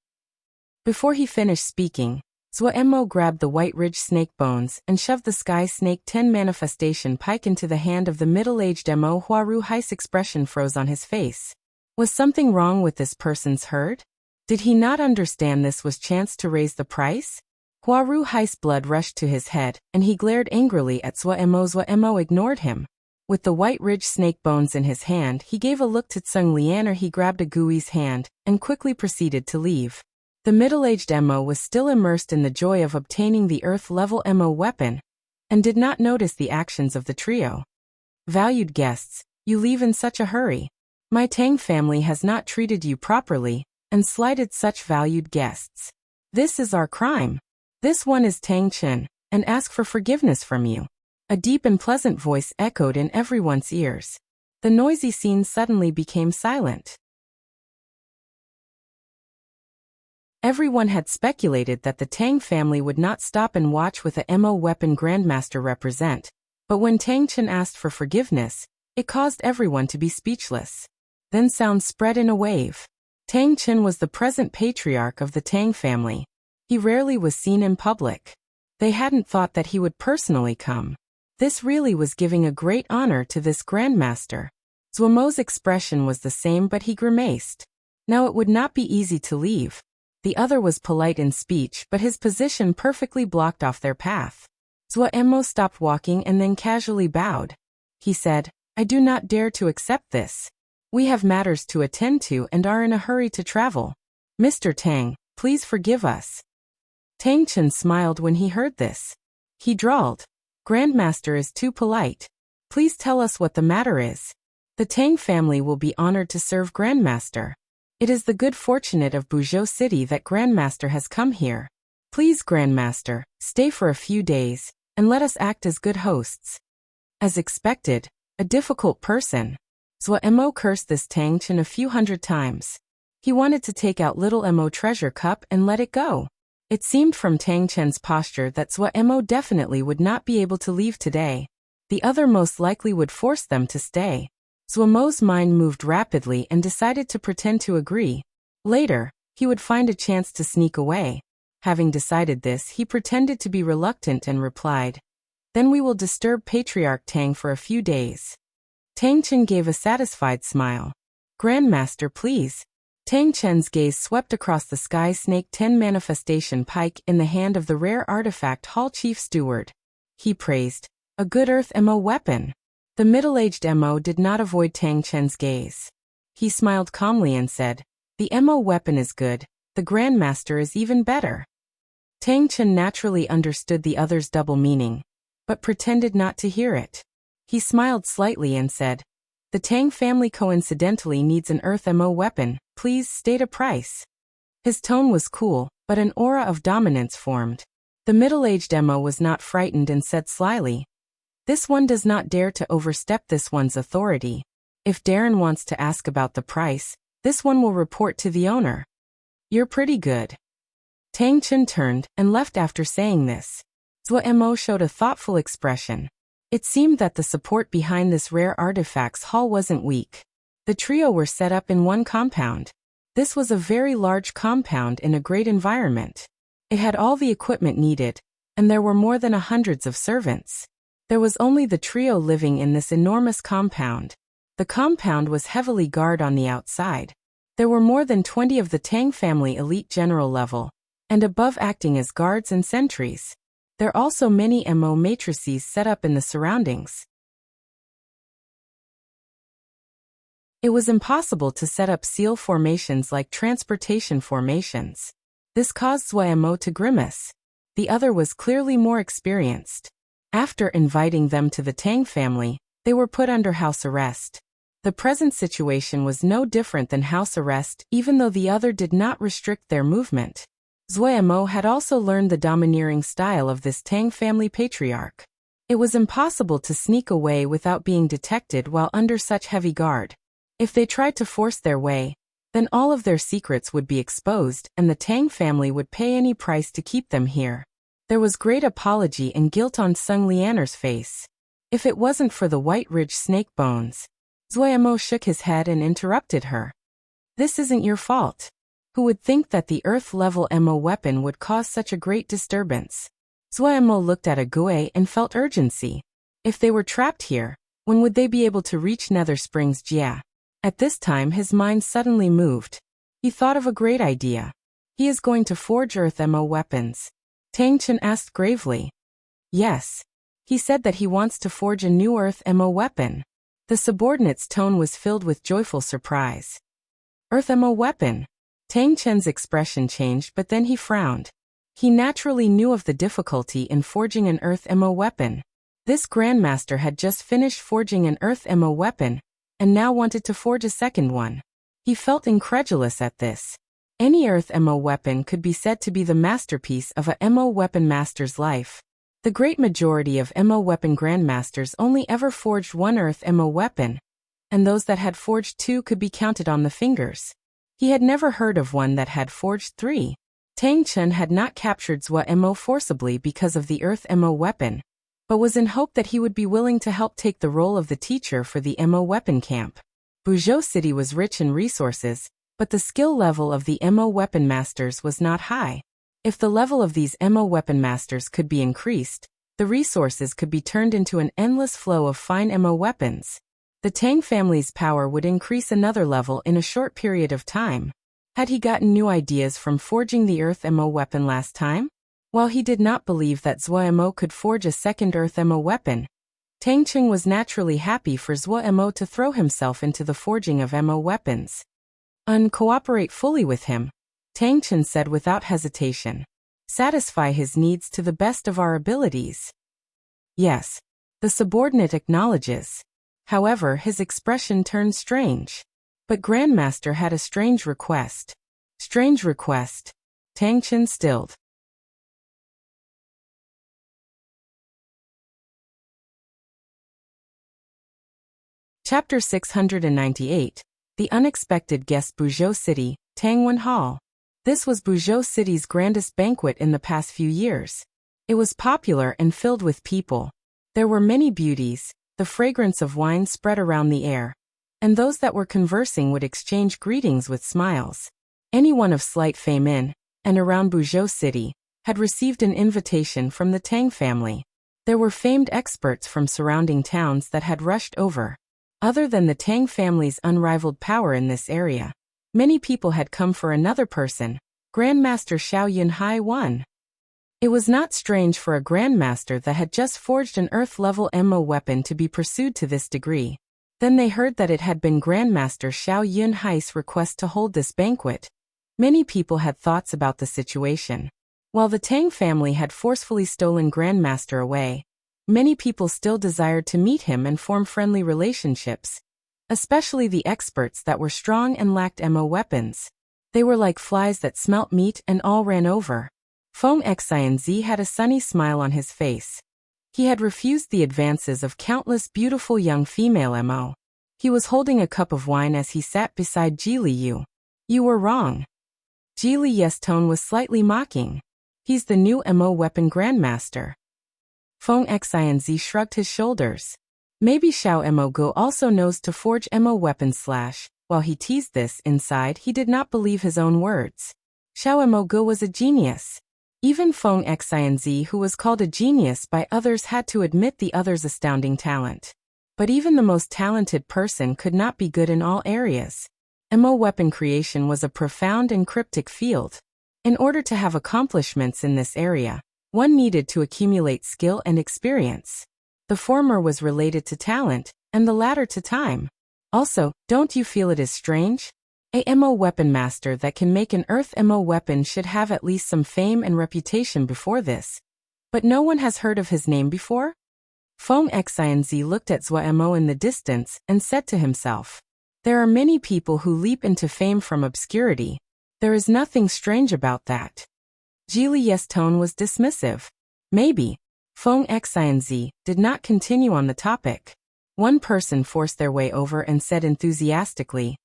Before he finished speaking, Zhuo Mo grabbed the white ridge snake bones and shoved the Sky Snake 10 manifestation pike into the hand of the middle-aged Mo. Huaru Hai's expression froze on his face. Was something wrong with this person's herd? Did he not understand this was chance to raise the price? Huaru Hai's blood rushed to his head, and he glared angrily at Zhuo Mo. Zhuo Mo ignored him. With the white ridge snake bones in his hand, he gave a look to Tseng Lianer. He grabbed a Gui's hand and quickly proceeded to leave. The middle-aged Mo was still immersed in the joy of obtaining the Earth-level Mo weapon and did not notice the actions of the trio. Valued guests, you leave in such a hurry. My Tang family has not treated you properly and slighted such valued guests. This is our crime. This one is Tang Chen, and ask for forgiveness from you. A deep and pleasant voice echoed in everyone's ears. The noisy scene suddenly became silent. Everyone had speculated that the Tang family would not stop and watch with a Mo weapon Grandmaster represent, but when Tang Chen asked for forgiveness, it caused everyone to be speechless. Then sound spread in a wave. Tang Chen was the present patriarch of the Tang family. He rarely was seen in public. They hadn't thought that he would personally come. This really was giving a great honor to this Grandmaster. Zhuo Mo's expression was the same, but he grimaced. Now it would not be easy to leave. The other was polite in speech, but his position perfectly blocked off their path. Zhuo Mo stopped walking and then casually bowed. He said, I do not dare to accept this. We have matters to attend to and are in a hurry to travel. Mr. Tang, please forgive us. Tang Chen smiled when he heard this. He drawled, Grandmaster is too polite. Please tell us what the matter is. The Tang family will be honored to serve Grandmaster. It is the good fortunate of Buzhou City that Grandmaster has come here. Please, Grandmaster, stay for a few days, and let us act as good hosts. As expected, a difficult person. Zhuo Mo cursed this Tang Chen a few hundred times. He wanted to take out little Mo treasure cup and let it go. It seemed from Tang Chen's posture that Zhuo Mo definitely would not be able to leave today. The other most likely would force them to stay. Zhuo Mo's mind moved rapidly and decided to pretend to agree. Later, he would find a chance to sneak away. Having decided this, he pretended to be reluctant and replied, Then we will disturb Patriarch Tang for a few days. Tang Chen gave a satisfied smile. Grandmaster, please. Tang Chen's gaze swept across the Sky Snake 10 manifestation pike in the hand of the rare artifact Hall Chief Steward. He praised, a good Earth Mo weapon. The middle-aged Mo did not avoid Tang Chen's gaze. He smiled calmly and said, The Mo weapon is good, the Grandmaster is even better. Tang Chen naturally understood the other's double meaning, but pretended not to hear it. He smiled slightly and said, The Tang family coincidentally needs an Earth Mo weapon, please state a price. His tone was cool, but an aura of dominance formed. The middle-aged Mo was not frightened and said slyly, This one does not dare to overstep this one's authority. If Darren wants to ask about the price, this one will report to the owner. You're pretty good. Tang Chen turned and left after saying this. Zhuo Mo showed a thoughtful expression. It seemed that the support behind this rare artifact's haul wasn't weak. The trio were set up in one compound. This was a very large compound in a great environment. It had all the equipment needed, and there were more than hundreds of servants. There was only the trio living in this enormous compound. The compound was heavily guarded on the outside. There were more than 20 of the Tang family elite general level, and above acting as guards and sentries. There are also many Mo matrices set up in the surroundings. It was impossible to set up seal formations like transportation formations. This caused Zhuo Mo to grimace. The other was clearly more experienced. After inviting them to the Tang family, they were put under house arrest. The present situation was no different than house arrest, even though the other did not restrict their movement. Zuo had also learned the domineering style of this Tang family patriarch. It was impossible to sneak away without being detected while under such heavy guard. If they tried to force their way, then all of their secrets would be exposed and the Tang family would pay any price to keep them here. There was great apology and guilt on Sung Lianer's face. If it wasn't for the White Ridge snake bones. Zuo shook his head and interrupted her. This isn't your fault. Who would think that the Earth-level MO weapon would cause such a great disturbance? Zuo looked at Ague and felt urgency. If they were trapped here, when would they be able to reach Nether Springs Jia? At this time his mind suddenly moved. He thought of a great idea. He is going to forge Earth MO weapons. Tang Chen asked gravely. Yes. He said that he wants to forge a new Earth MO weapon. The subordinate's tone was filled with joyful surprise. Earth MO weapon. Tang Chen's expression changed, but then he frowned. He naturally knew of the difficulty in forging an Earth MO weapon. This Grandmaster had just finished forging an Earth MO weapon, and now wanted to forge a second one. He felt incredulous at this. Any Earth MO weapon could be said to be the masterpiece of a MO weapon master's life. The great majority of MO weapon grandmasters only ever forged one Earth MO weapon, and those that had forged two could be counted on the fingers. He had never heard of one that had forged three. Tang Chen had not captured Zuo forcibly because of the Earth MO weapon, but was in hope that he would be willing to help take the role of the teacher for the MO weapon camp. Buzhou City was rich in resources, but the skill level of the MO weapon masters was not high. If the level of these MO weapon masters could be increased, the resources could be turned into an endless flow of fine MO weapons. The Tang family's power would increase another level in a short period of time. Had he gotten new ideas from forging the Earth MO weapon last time? While he did not believe that Zuo could forge a second Earth MO weapon, Tang Cheng was naturally happy for Zuo to throw himself into the forging of MO weapons. Cooperate fully with him, Tang Chen said without hesitation. Satisfy his needs to the best of our abilities. Yes. The subordinate acknowledges. However, his expression turned strange. But Grandmaster had a strange request. Strange request. Tang Chen stilled. Chapter 698. The Unexpected Guest. Buzhou City, Tangwen Hall. This was Buzhou City's grandest banquet in the past few years. It was popular and filled with people. There were many beauties, the fragrance of wine spread around the air, and those that were conversing would exchange greetings with smiles. Anyone of slight fame in and around Buzhou City had received an invitation from the Tang family. There were famed experts from surrounding towns that had rushed over. Other than the Tang family's unrivaled power in this area, many people had come for another person, Grandmaster Xiao Yunhai I. It was not strange for a Grandmaster that had just forged an Earth-level MO weapon to be pursued to this degree. Then they heard that it had been Grandmaster Xiao Yunhai's request to hold this banquet. Many people had thoughts about the situation. While the Tang family had forcefully stolen Grandmaster away, many people still desired to meet him and form friendly relationships, especially the experts that were strong and lacked MO weapons. They were like flies that smelt meat and all ran over. Feng Xianzi had a sunny smile on his face. He had refused the advances of countless beautiful young female MO. He was holding a cup of wine as he sat beside Ji Liyu. You were wrong. Ji Liyu's tone was slightly mocking. He's the new MO weapon grandmaster. Feng Xianzi shrugged his shoulders. Maybe Xiao Mo Go also knows to forge MO weapons. While he teased this, inside he did not believe his own words. Xiao Mo Go was a genius. Even Feng Xianzi, who was called a genius by others, had to admit the other's astounding talent. But even the most talented person could not be good in all areas. MO weapon creation was a profound and cryptic field. In order to have accomplishments in this area, one needed to accumulate skill and experience. The former was related to talent, and the latter to time. Also, don't you feel it is strange? A MO weapon master that can make an Earth MO weapon should have at least some fame and reputation before this. But no one has heard of his name before? Feng Xianzi looked at Zuo Mo in the distance and said to himself, there are many people who leap into fame from obscurity. There is nothing strange about that. Ji Li's tone was dismissive. Maybe. Feng Xianzi did not continue on the topic. One person forced their way over and said enthusiastically,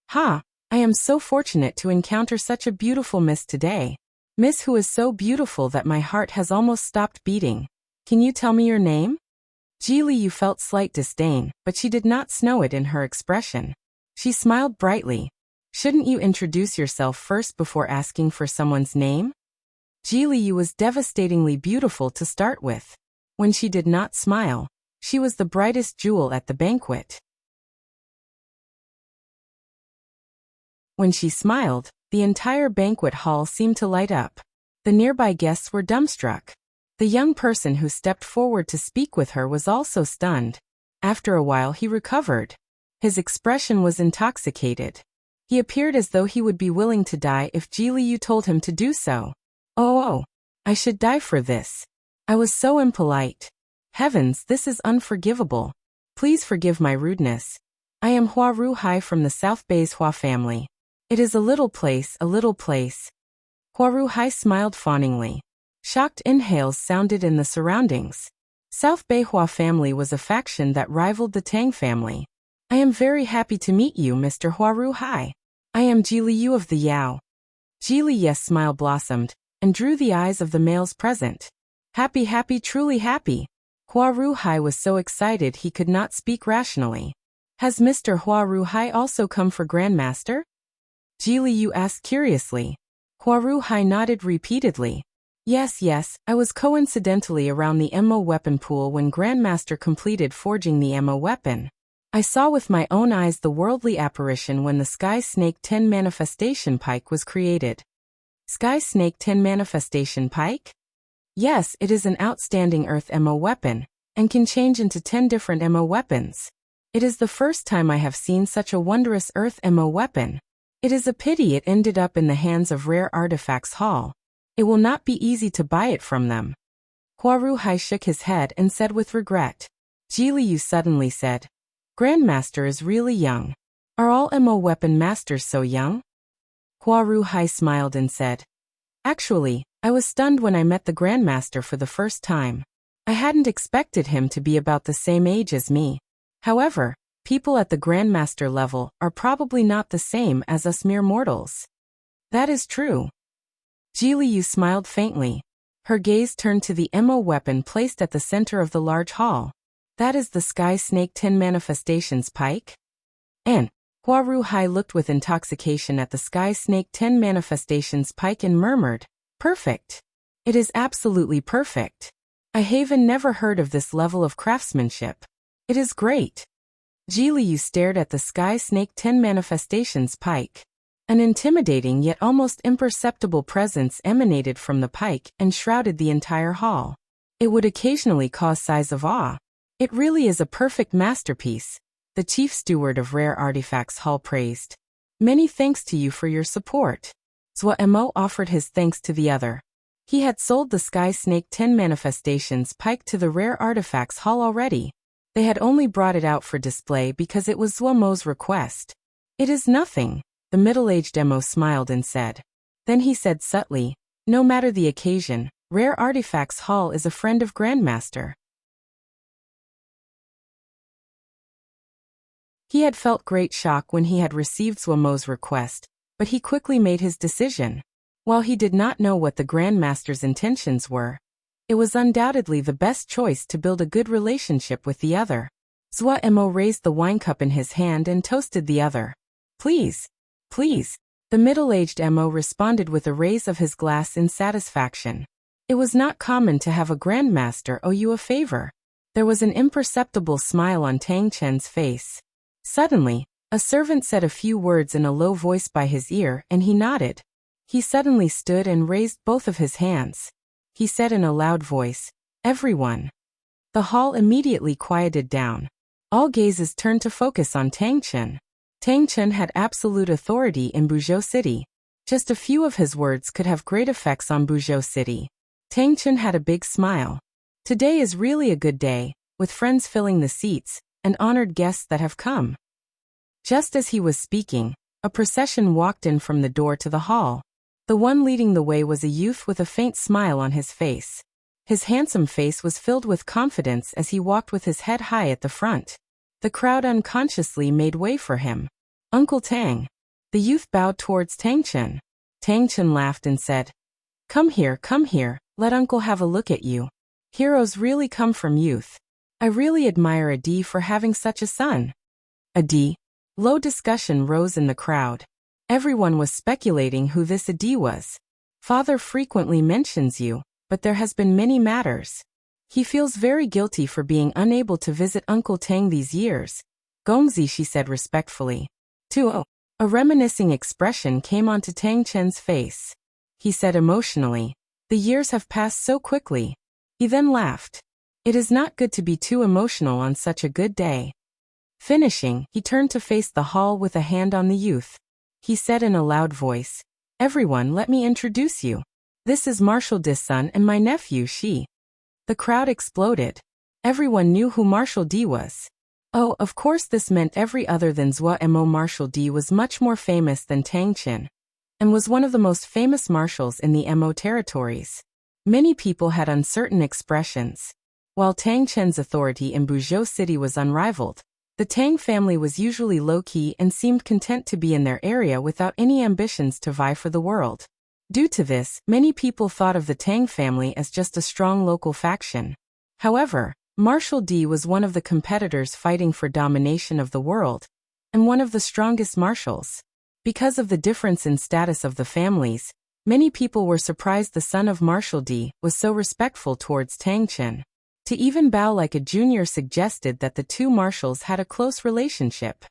"Ha! I am so fortunate to encounter such a beautiful miss today. Miss who is so beautiful that my heart has almost stopped beating. Can you tell me your name?" Ji Liu felt slight disdain, but she did not snow it in her expression. She smiled brightly. "Shouldn't you introduce yourself first before asking for someone's name?" Ji Liu was devastatingly beautiful to start with. When she did not smile, she was the brightest jewel at the banquet. When she smiled, the entire banquet hall seemed to light up. The nearby guests were dumbstruck. The young person who stepped forward to speak with her was also stunned. After a while he recovered. His expression was intoxicated. He appeared as though he would be willing to die if Ji Liu told him to do so. Oh, I should die for this. I was so impolite. Heavens, this is unforgivable. Please forgive my rudeness. I am Hua Ruhai from the South Bay's Hua family. It is a little place, a little place. Hua Ruhai smiled fawningly. Shocked inhales sounded in the surroundings. South Bay Hua family was a faction that rivaled the Tang family. I am very happy to meet you, Mr. Hua Ruhai. I am Ji Liu of the Yao. Ji Liu's smile blossomed and drew the eyes of the males present. Happy, happy, truly happy. Hua Ruhai was so excited he could not speak rationally. Has Mr. Hua Ruhai also come for Grandmaster? Ji Liu asked curiously. Hua Ruhai nodded repeatedly. Yes, I was coincidentally around the Mo weapon pool when Grandmaster completed forging the Mo weapon. I saw with my own eyes the worldly apparition when the Sky Snake 10 Manifestation Pike was created. Sky Snake 10 Manifestation Pike? Yes, it is an outstanding Earth Mo weapon, and can change into 10 different Mo weapons. It is the first time I have seen such a wondrous Earth Mo weapon. It is a pity it ended up in the hands of Rare Artifacts Hall. It will not be easy to buy it from them. Hua Ruhai shook his head and said with regret. Ji Liu suddenly said, Grandmaster is really young. Are all Mo weapon masters so young? Hua Ruhai smiled and said, Actually, I was stunned when I met the Grandmaster for the first time. I hadn't expected him to be about the same age as me. However, people at the Grandmaster level are probably not the same as us mere mortals. That is true. Ji Liu smiled faintly. Her gaze turned to the Mo weapon placed at the center of the large hall. That is the Sky Snake 10 Manifestations Pike? And Hua Ruhai looked with intoxication at the Sky Snake 10 Manifestations Pike and murmured, Perfect. It is absolutely perfect. I haven't never heard of this level of craftsmanship. It is great. Ji Liu stared at the Sky Snake 10 Manifestations Pike. An intimidating yet almost imperceptible presence emanated from the pike and shrouded the entire hall. It would occasionally cause sighs of awe. It really is a perfect masterpiece, the chief steward of Rare Artifacts Hall praised. Many thanks to you for your support. Zhua Mo offered his thanks to the other. He had sold the Sky Snake 10 Manifestations Pike to the Rare Artifacts Hall already. They had only brought it out for display because it was Zhua Mo's request. It is nothing. The middle-aged Mo smiled and said. Then he said subtly, No matter the occasion, Rare Artifacts Hall is a friend of Grandmaster. He had felt great shock when he had received Zhua Mo's request, but he quickly made his decision. While he did not know what the Grandmaster's intentions were, it was undoubtedly the best choice to build a good relationship with the other. Zhua Mo raised the wine cup in his hand and toasted the other. Please. Please. The middle-aged Mo responded with a raise of his glass in satisfaction. It was not common to have a Grandmaster owe you a favor. There was an imperceptible smile on Tang Chen's face. Suddenly, a servant said a few words in a low voice by his ear and he nodded. He suddenly stood and raised both of his hands. He said in a loud voice, Everyone. The hall immediately quieted down. All gazes turned to focus on Tang Chen. Tang Chen had absolute authority in Buzhou City. Just a few of his words could have great effects on Buzhou City. Tang Chen had a big smile. Today is really a good day, with friends filling the seats, and honored guests that have come. Just as he was speaking, a procession walked in from the door to the hall. The one leading the way was a youth with a faint smile on his face. His handsome face was filled with confidence as he walked with his head high at the front. The crowd unconsciously made way for him. "Uncle Tang." The youth bowed towards Tang Chen. Tang Chen laughed and said, come here, let uncle have a look at you. Heroes really come from youth. I really admire Adi for having such a son." Adi. Low discussion rose in the crowd. Everyone was speculating who this Adi was. "Father frequently mentions you, but there has been many matters. He feels very guilty for being unable to visit Uncle Tang these years." Gongzi, she said respectfully. "Tuo." A reminiscing expression came onto Tang Chen's face. He said emotionally, "The years have passed so quickly." He then laughed. "It is not good to be too emotional on such a good day." Finishing, he turned to face the hall with a hand on the youth. He said in a loud voice, "Everyone, let me introduce you. This is Marshal Di's son and my nephew Shi." The crowd exploded. Everyone knew who Marshal Di was. Oh, of course this meant every other than Mo. Marshal Di was much more famous than Tang Chen, and was one of the most famous marshals in the Mo territories. Many people had uncertain expressions. While Tang Chen's authority in Buzhou City was unrivaled, the Tang family was usually low-key and seemed content to be in their area without any ambitions to vie for the world. Due to this, many people thought of the Tang family as just a strong local faction. However, Marshal Di was one of the competitors fighting for domination of the world, and one of the strongest marshals. Because of the difference in status of the families, many people were surprised the son of Marshal Di was so respectful towards Tang Chen. To even bow like a junior suggested that the two marshals had a close relationship.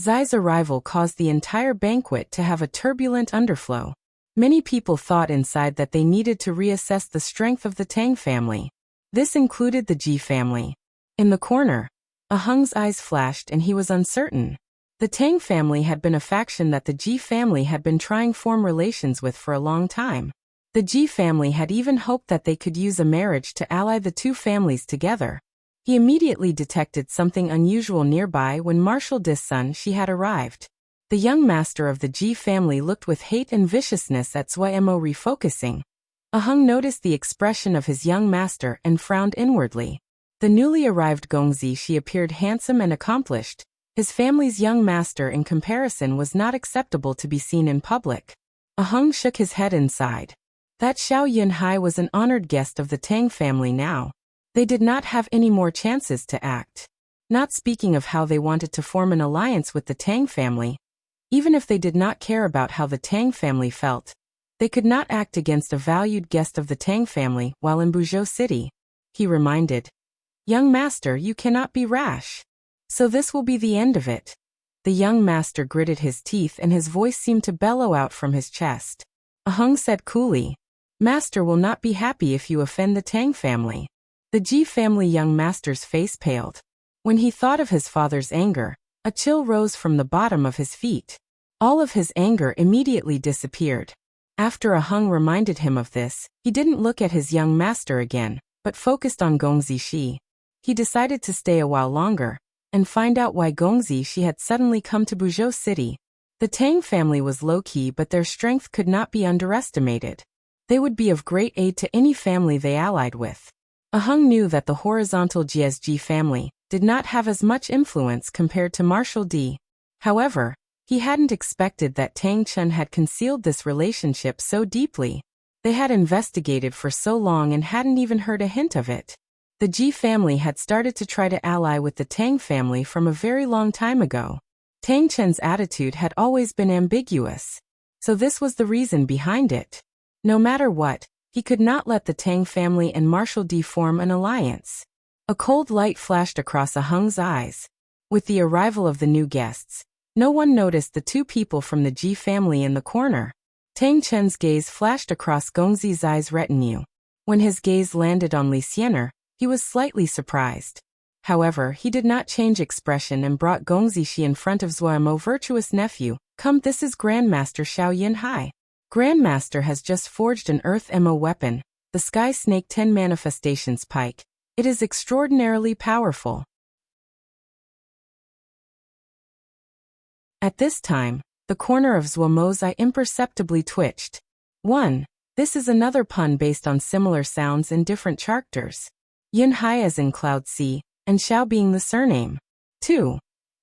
Zai's arrival caused the entire banquet to have a turbulent underflow. Many people thought inside that they needed to reassess the strength of the Tang family. This included the Ji family. In the corner, Ahung's eyes flashed and he was uncertain. The Tang family had been a faction that the Ji family had been trying to form relations with for a long time. The Ji family had even hoped that they could use a marriage to ally the two families together. He immediately detected something unusual nearby when Marshal Di's son Shi had arrived. The young master of the Ji family looked with hate and viciousness at Mo. Refocusing, Ahung noticed the expression of his young master and frowned inwardly. The newly arrived Gongzi Shi appeared handsome and accomplished. His family's young master in comparison was not acceptable to be seen in public. Ahung shook his head inside. That Xiao Yunhai was an honored guest of the Tang family now. They did not have any more chances to act. Not speaking of how they wanted to form an alliance with the Tang family. Even if they did not care about how the Tang family felt, they could not act against a valued guest of the Tang family while in Buzhou City. He reminded, "Young master, you cannot be rash. So this will be the end of it." The young master gritted his teeth and his voice seemed to bellow out from his chest. Ahung said coolly, "Master will not be happy if you offend the Tang family." The Ji family young master's face paled. When he thought of his father's anger, a chill rose from the bottom of his feet. All of his anger immediately disappeared. After Ahung reminded him of this, he didn't look at his young master again, but focused on Gongzi Shi. He decided to stay a while longer, and find out why Gongzi Shi had suddenly come to Buzhou City. The Tang family was low-key but their strength could not be underestimated. They would be of great aid to any family they allied with. Ahung knew that the horizontal GSG family did not have as much influence compared to Marshal Di. However, he hadn't expected that Tang Chen had concealed this relationship so deeply. They had investigated for so long and hadn't even heard a hint of it. The Ji family had started to try to ally with the Tang family from a very long time ago. Tang Chen's attitude had always been ambiguous. So this was the reason behind it. No matter what, he could not let the Tang family and Marshal Di form an alliance. A cold light flashed across Ahung's eyes. With the arrival of the new guests, no one noticed the two people from the Ji family in the corner. Tang Chen's gaze flashed across Gongzi Zai's retinue. When his gaze landed on Li Xiener, he was slightly surprised. However, he did not change expression and brought Gongzi Shi in front of Mo. Virtuous nephew, "Come, this is Grandmaster Xiao Yunhai. Grandmaster has just forged an Earth Mo weapon, the Sky Snake 10 Manifestations Pike. It is extraordinarily powerful." At this time, the corner of Zhuomo's eye imperceptibly twitched. 1. This is another pun based on similar sounds in different characters. Yunhai as in Cloud Sea, and Xiao being the surname. 2.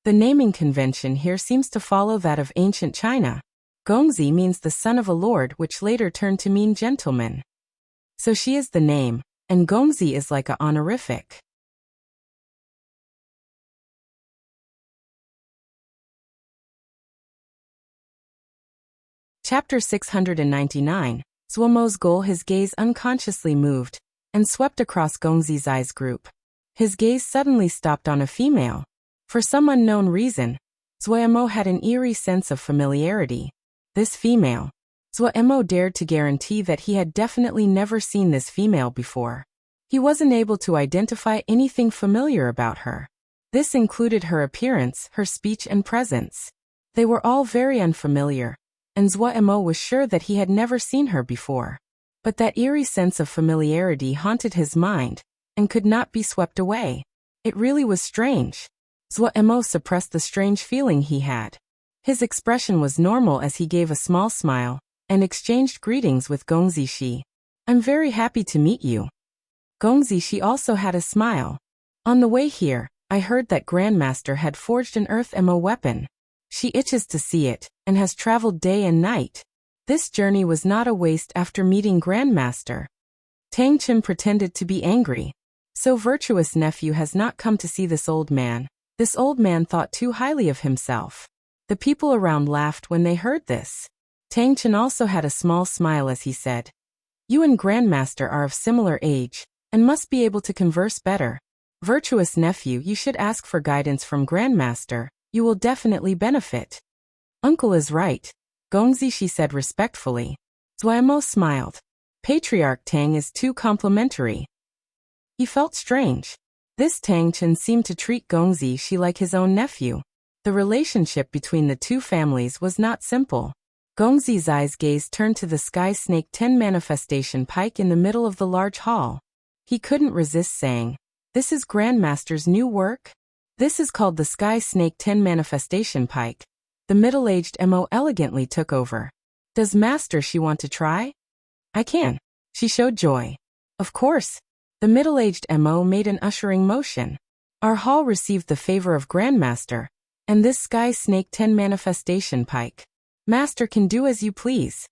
The naming convention here seems to follow that of ancient China. Gongzi means the son of a lord, which later turned to mean gentleman. So she is the name, and Gongzi is like a honorific. Chapter 699. Zhuomo's goal. His gaze unconsciously moved and swept across Gongzi's eyes group. His gaze suddenly stopped on a female. For some unknown reason, Zhuomo had an eerie sense of familiarity. This female. Zhuomo dared to guarantee that he had definitely never seen this female before. He wasn't able to identify anything familiar about her. This included her appearance, her speech and presence. They were all very unfamiliar, and Zhuomo was sure that he had never seen her before. But that eerie sense of familiarity haunted his mind, and could not be swept away. It really was strange. Zhuomo suppressed the strange feeling he had. His expression was normal as he gave a small smile, and exchanged greetings with Gongzi Shi. I'm very happy to meet you. Gongzi Shi also had a smile. On the way here, I heard that Grandmaster had forged an Earth Mo weapon. She itches to see it, and has traveled day and night. This journey was not a waste after meeting Grandmaster. Tang Chen pretended to be angry. So virtuous nephew has not come to see this old man. This old man thought too highly of himself. The people around laughed when they heard this. Tang Chen also had a small smile as he said, You and Grandmaster are of similar age, and must be able to converse better. Virtuous nephew, you should ask for guidance from Grandmaster. You will definitely benefit. Uncle is right, Gongzi Shi said respectfully. Zhuomo smiled. Patriarch Tang is too complimentary. He felt strange. This Tang Chen seemed to treat Gongzi Shi like his own nephew. The relationship between the two families was not simple. Gongzi's eyes gaze turned to the Sky Snake 10 manifestation pike in the middle of the large hall. He couldn't resist saying, This is Grandmaster's new work? This is called the Sky Snake 10 manifestation pike. The middle-aged Mo elegantly took over. Does Master Shi want to try? I can. She showed joy. Of course. The middle-aged Mo made an ushering motion. Our hall received the favor of Grandmaster, and this Sky Snake 10 manifestation pike. Master can do as you please.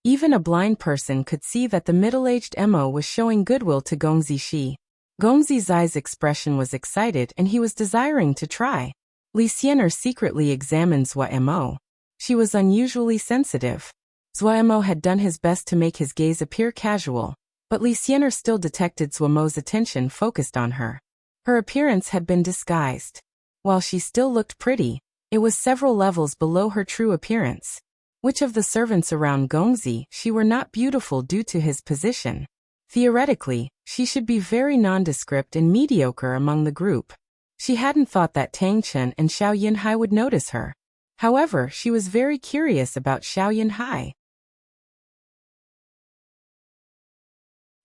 Even a blind person could see that the middle-aged Mo was showing goodwill to Gongzi Shi. Gongzi's eyes expression was excited and he was desiring to try. Li Xianer secretly examined Zhuomo. She was unusually sensitive. Zhuomo had done his best to make his gaze appear casual, but Li Xianer still detected Zhuomo's attention focused on her. Her appearance had been disguised. While she still looked pretty, it was several levels below her true appearance. Which of the servants around Gongzi Shi were not beautiful due to his position? Theoretically, she should be very nondescript and mediocre among the group. She hadn't thought that Tang Chen and Xiao Yunhai would notice her. However, she was very curious about Xiao Yunhai.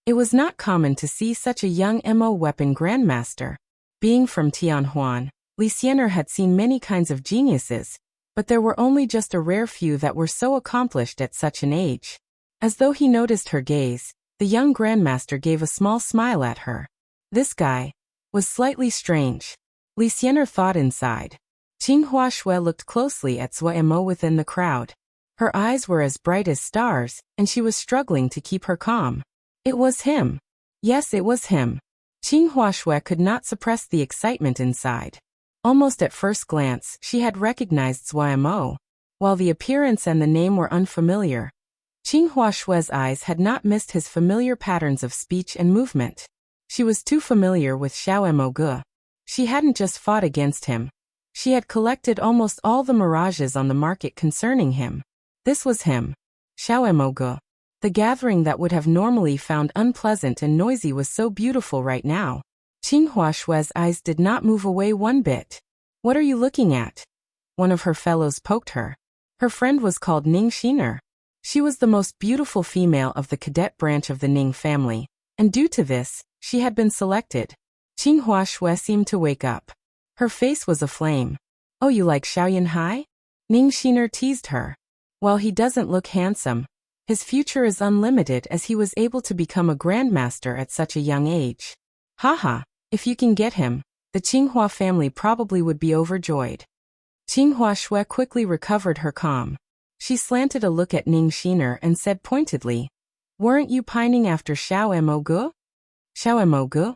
It was not common to see such a young Mo weapon grandmaster. Being from Tianhuan, Li Xianer had seen many kinds of geniuses, but there were only just a rare few that were so accomplished at such an age. As though he noticed her gaze, the young grandmaster gave a small smile at her. This guy was slightly strange. Li Xianer thought inside. Qinghua Shui looked closely at Zhuomo within the crowd. Her eyes were as bright as stars, and she was struggling to keep her calm. It was him. Yes, it was him. Qinghua Shui could not suppress the excitement inside. Almost at first glance, she had recognized Zhuomo. While the appearance and the name were unfamiliar, Qinghua Shui's eyes had not missed his familiar patterns of speech and movement. She was too familiar with Xiao Moge. She hadn't just fought against him. She had collected almost all the mirages on the market concerning him. This was him. Xiao Moge. The gathering that would have normally found unpleasant and noisy was so beautiful right now. Qinghua Shui's eyes did not move away one bit. What are you looking at? One of her fellows poked her. Her friend was called Ning Xiner. She was the most beautiful female of the cadet branch of the Ning family, and due to this, she had been selected. Qinghua Shui seemed to wake up. Her face was aflame. Oh, you like Xiao Yunhai? Ning Xiner teased her. While he doesn't look handsome, his future is unlimited as he was able to become a grandmaster at such a young age. Haha, if you can get him, the Qinghua family probably would be overjoyed. Qinghua Shui quickly recovered her calm. She slanted a look at Ning Xiner and said pointedly, "Weren't you pining after Xiao Emogu?" Xiao Emogu?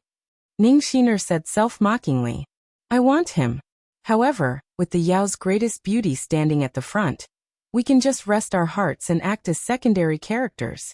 Ning Xiner said self-mockingly. I want him. However, with the Yao's greatest beauty standing at the front, we can just rest our hearts and act as secondary characters.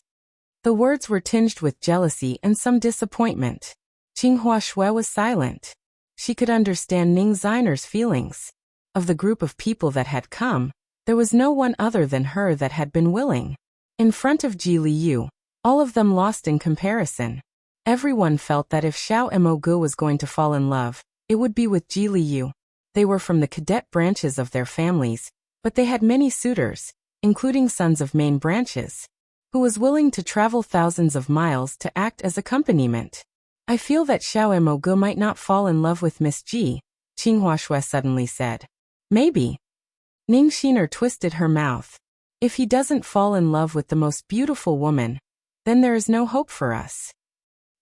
The words were tinged with jealousy and some disappointment. Qinghua Shui was silent. She could understand Ning Xiner's feelings. Of the group of people that had come, there was no one other than her that had been willing. In front of Ji Liu, all of them lost in comparison. Everyone felt that if Xiao Emogu was going to fall in love, it would be with Ji Liu. They were from the cadet branches of their families, but they had many suitors, including sons of main branches, who was willing to travel thousands of miles to act as accompaniment. I feel that Xiao Emogu might not fall in love with Miss Ji, Qinghua Shui suddenly said. Maybe. Ning Xiner twisted her mouth. If he doesn't fall in love with the most beautiful woman, then there is no hope for us.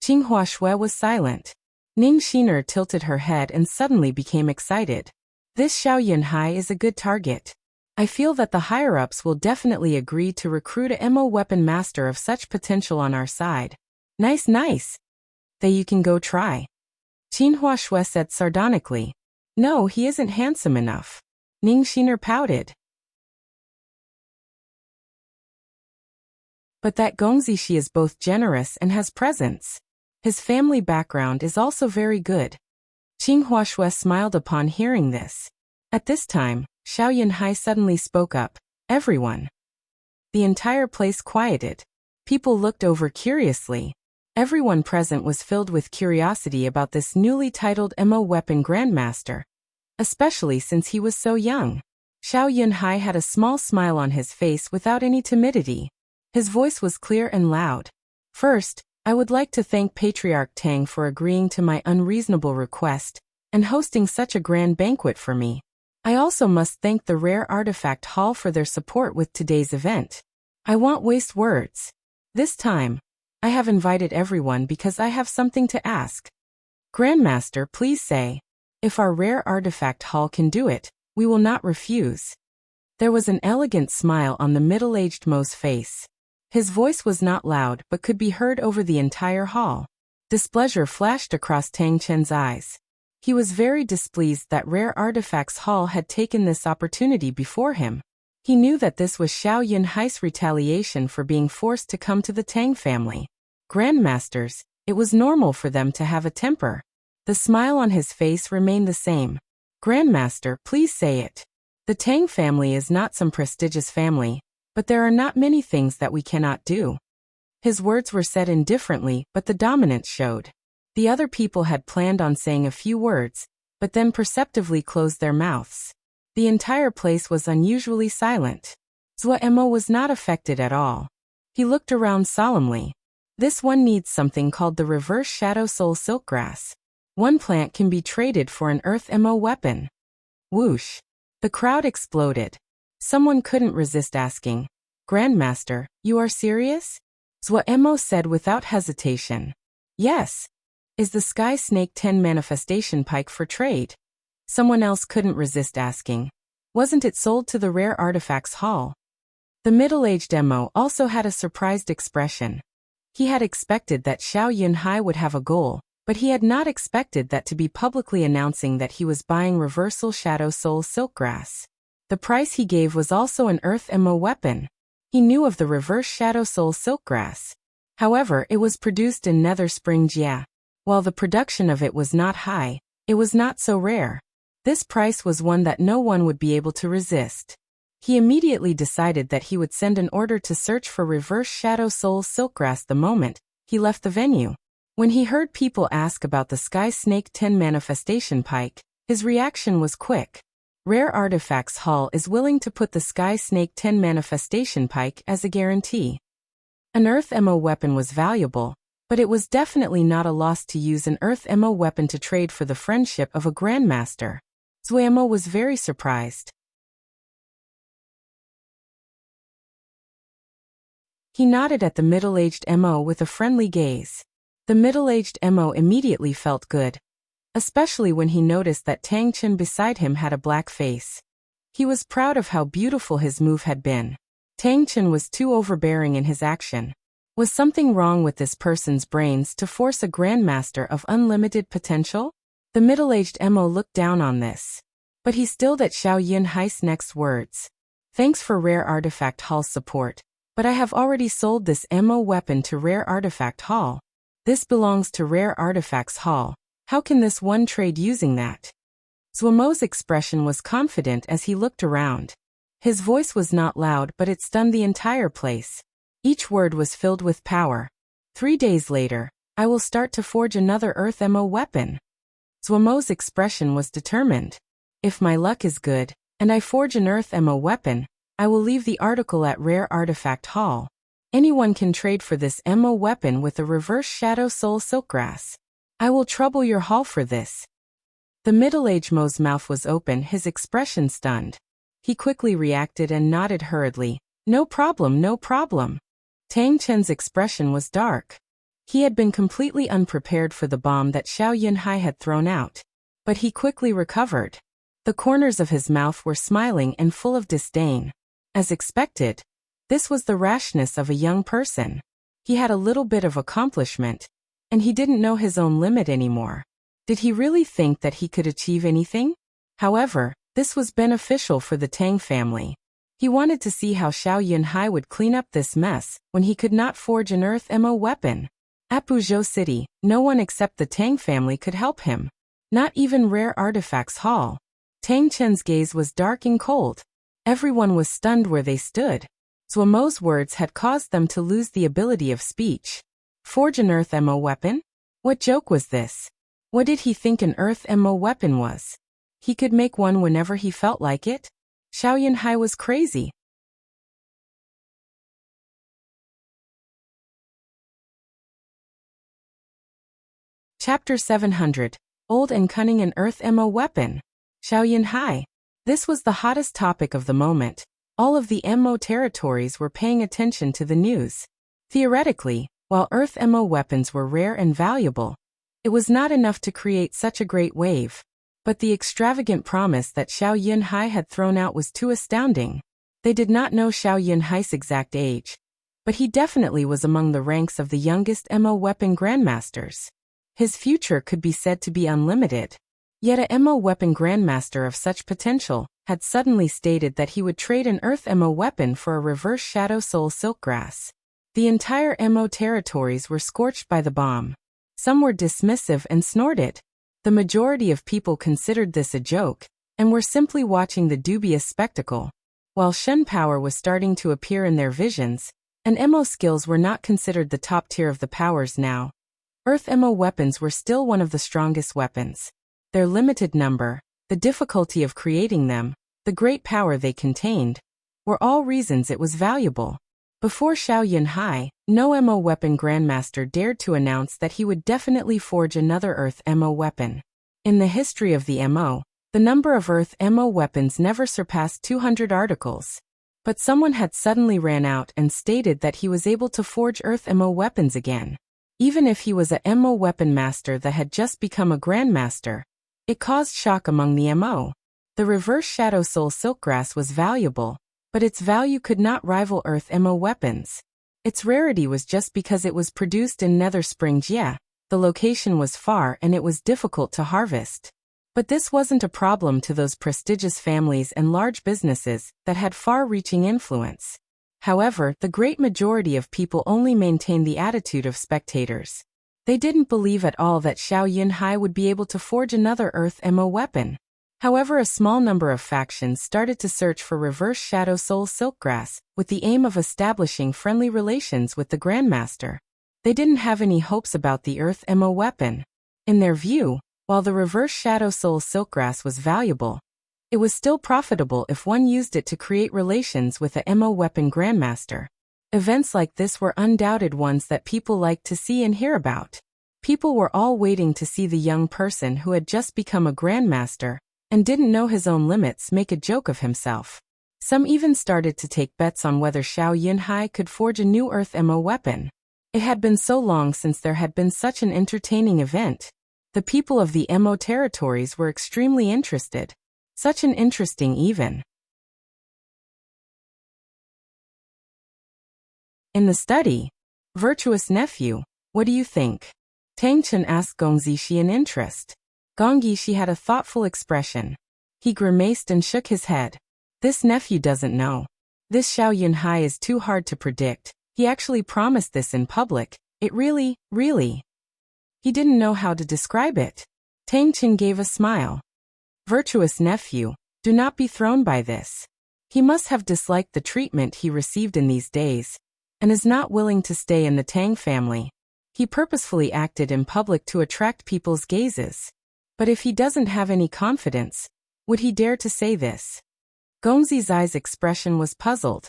Qinghua Shui was silent. Ning Xiner tilted her head and suddenly became excited. This Xiao Yunhai is a good target. I feel that the higher-ups will definitely agree to recruit a MO weapon master of such potential on our side. Nice, nice. Then you can go try. Qinghua Shui said sardonically. No, he isn't handsome enough. Ning Xiner pouted. But that Gongzi she is both generous and has presence. His family background is also very good. Qinghua Shui smiled upon hearing this. At this time, Xiao Yunhai suddenly spoke up. Everyone. The entire place quieted. People looked over curiously. Everyone present was filled with curiosity about this newly titled MO Weapon Grandmaster, especially since he was so young. Xiao Yunhai had a small smile on his face without any timidity. His voice was clear and loud. First, I would like to thank Patriarch Tang for agreeing to my unreasonable request and hosting such a grand banquet for me. I also must thank the Rare Artifact Hall for their support with today's event. I won't waste words. This time, I have invited everyone because I have something to ask. Grandmaster, please say, if our Rare Artifact Hall can do it, we will not refuse. There was an elegant smile on the middle-aged Mo's face. His voice was not loud but could be heard over the entire hall. Displeasure flashed across Tang Chen's eyes. He was very displeased that Rare Artifacts Hall had taken this opportunity before him. He knew that this was Xiao Yunhai's retaliation for being forced to come to the Tang family. Grandmasters, it was normal for them to have a temper. The smile on his face remained the same. Grandmaster, please say it. The Tang family is not some prestigious family, but there are not many things that we cannot do. His words were said indifferently, but the dominance showed. The other people had planned on saying a few words, but then perceptively closed their mouths. The entire place was unusually silent. Zhou Emo was not affected at all. He looked around solemnly. This one needs something called the Reverse Shadow Soul Silkgrass. One plant can be traded for an Earth MO weapon. Whoosh. The crowd exploded. Someone couldn't resist asking, Grandmaster, you are serious? Zhou Emo said without hesitation. Yes. Is the Sky Snake 10 manifestation pike for trade? Someone else couldn't resist asking. Wasn't it sold to the Rare Artifacts Hall? The middle-aged Mo also had a surprised expression. He had expected that Xiao Yunhai would have a goal, but he had not expected that to be publicly announcing that he was buying Reversal Shadow Soul Silkgrass. The price he gave was also an Earth MO weapon. He knew of the Reverse Shadow Soul Silkgrass. However, it was produced in Nether Spring Jia. While the production of it was not high, it was not so rare. This price was one that no one would be able to resist. He immediately decided that he would send an order to search for Reverse Shadow Soul Silkgrass the moment he left the venue. When he heard people ask about the Sky Snake 10 manifestation pike, his reaction was quick. Rare Artifacts Hall is willing to put the Sky Snake 10 manifestation pike as a guarantee. An Earth MO weapon was valuable, but it was definitely not a loss to use an Earth MO weapon to trade for the friendship of a Grandmaster. Zhou Emo was very surprised. He nodded at the middle-aged Mo with a friendly gaze. The middle-aged Mo immediately felt good, especially when he noticed that Tang Chen beside him had a black face. He was proud of how beautiful his move had been. Tang Chen was too overbearing in his action. Was something wrong with this person's brains to force a grandmaster of unlimited potential? The middle-aged Mo looked down on this. But he stilled at Xiao Yunhai's next words. Thanks for Rare Artifact Hall's support, but I have already sold this Mo weapon to Rare Artifact Hall. This belongs to Rare Artifacts Hall. How can this one trade using that? Zuomo's expression was confident as he looked around. His voice was not loud, but it stunned the entire place. Each word was filled with power. 3 days later, I will start to forge another Earth Mo weapon. Zuomo's expression was determined. If my luck is good, and I forge an Earth Mo weapon, I will leave the article at Rare Artifact Hall. Anyone can trade for this Mo weapon with a reverse Shadow Soul Silkgrass. I will trouble your hall for this. The middle-aged Mo's mouth was open, his expression stunned. He quickly reacted and nodded hurriedly. No problem, no problem. Tang Chen's expression was dark. He had been completely unprepared for the bomb that Xiao Yunhai had thrown out. But he quickly recovered. The corners of his mouth were smiling and full of disdain. As expected, this was the rashness of a young person. He had a little bit of accomplishment, and he didn't know his own limit anymore. Did he really think that he could achieve anything? However, this was beneficial for the Tang family. He wanted to see how Xiao Yunhai would clean up this mess when he could not forge an Earth Mo weapon. At Buzhou City, no one except the Tang family could help him. Not even Rare Artifacts Hall. Tang Chen's gaze was dark and cold. Everyone was stunned where they stood. Zuomo's words had caused them to lose the ability of speech. Forge an Earth Mo weapon? What joke was this? What did he think an Earth Mo weapon was? He could make one whenever he felt like it? Xiao Yunhai was crazy. Chapter 700. Old and Cunning an Earth Mo weapon. Xiao Yunhai. This was the hottest topic of the moment. All of the Mo territories were paying attention to the news. Theoretically, while Earth Mo weapons were rare and valuable, it was not enough to create such a great wave. But the extravagant promise that Xiao Yunhai had thrown out was too astounding. They did not know Xiao Yunhai's exact age, but he definitely was among the ranks of the youngest Mo weapon grandmasters. His future could be said to be unlimited. Yet a Mo weapon grandmaster of such potential had suddenly stated that he would trade an Earth Mo weapon for a reverse Shadow Soul Silkgrass. The entire Mo territories were scorched by the bomb. Some were dismissive and snorted. The majority of people considered this a joke, and were simply watching the dubious spectacle. While Shen power was starting to appear in their visions, and Mo skills were not considered the top tier of the powers now. Earth Mo weapons were still one of the strongest weapons. Their limited number, the difficulty of creating them, the great power they contained, were all reasons it was valuable. Before Xiao Yunhai, no Mo weapon grandmaster dared to announce that he would definitely forge another Earth Mo weapon. In the history of the Mo, the number of Earth Mo weapons never surpassed 200 articles. But someone had suddenly ran out and stated that he was able to forge Earth Mo weapons again. Even if he was a Mo weapon master that had just become a grandmaster, it caused shock among the Mo. The reverse Shadow Soul Silkgrass was valuable, but its value could not rival Earth Mo weapons. Its rarity was just because it was produced in Nether Spring Jia. The location was far and it was difficult to harvest. But this wasn't a problem to those prestigious families and large businesses that had far-reaching influence. However, the great majority of people only maintained the attitude of spectators. They didn't believe at all that Xiao Yunhai would be able to forge another Earth Mo weapon. However, a small number of factions started to search for reverse Shadow Soul Silkgrass, with the aim of establishing friendly relations with the Grandmaster. They didn't have any hopes about the Earth Mo weapon. In their view, while the reverse Shadow Soul Silkgrass was valuable, it was still profitable if one used it to create relations with a Mo weapon Grandmaster. Events like this were undoubted ones that people liked to see and hear about. People were all waiting to see the young person who had just become a Grandmaster and didn't know his own limits make a joke of himself. Some even started to take bets on whether Xiao Yunhai could forge a new Earth MO weapon. It had been so long since there had been such an entertaining event. The people of the MO territories were extremely interested. Such an interesting even. In the study, virtuous nephew, what do you think? Tang Chen asked Gong Zishi in interest. Gong Yishi had a thoughtful expression. He grimaced and shook his head. This nephew doesn't know. This Xiao Yunhai is too hard to predict. He actually promised this in public. It really. He didn't know how to describe it. Tang Chen gave a smile. Virtuous nephew, do not be thrown by this. He must have disliked the treatment he received in these days, and is not willing to stay in the Tang family. He purposefully acted in public to attract people's gazes. But if he doesn't have any confidence, would he dare to say this? Gongzi's eyes expression was puzzled.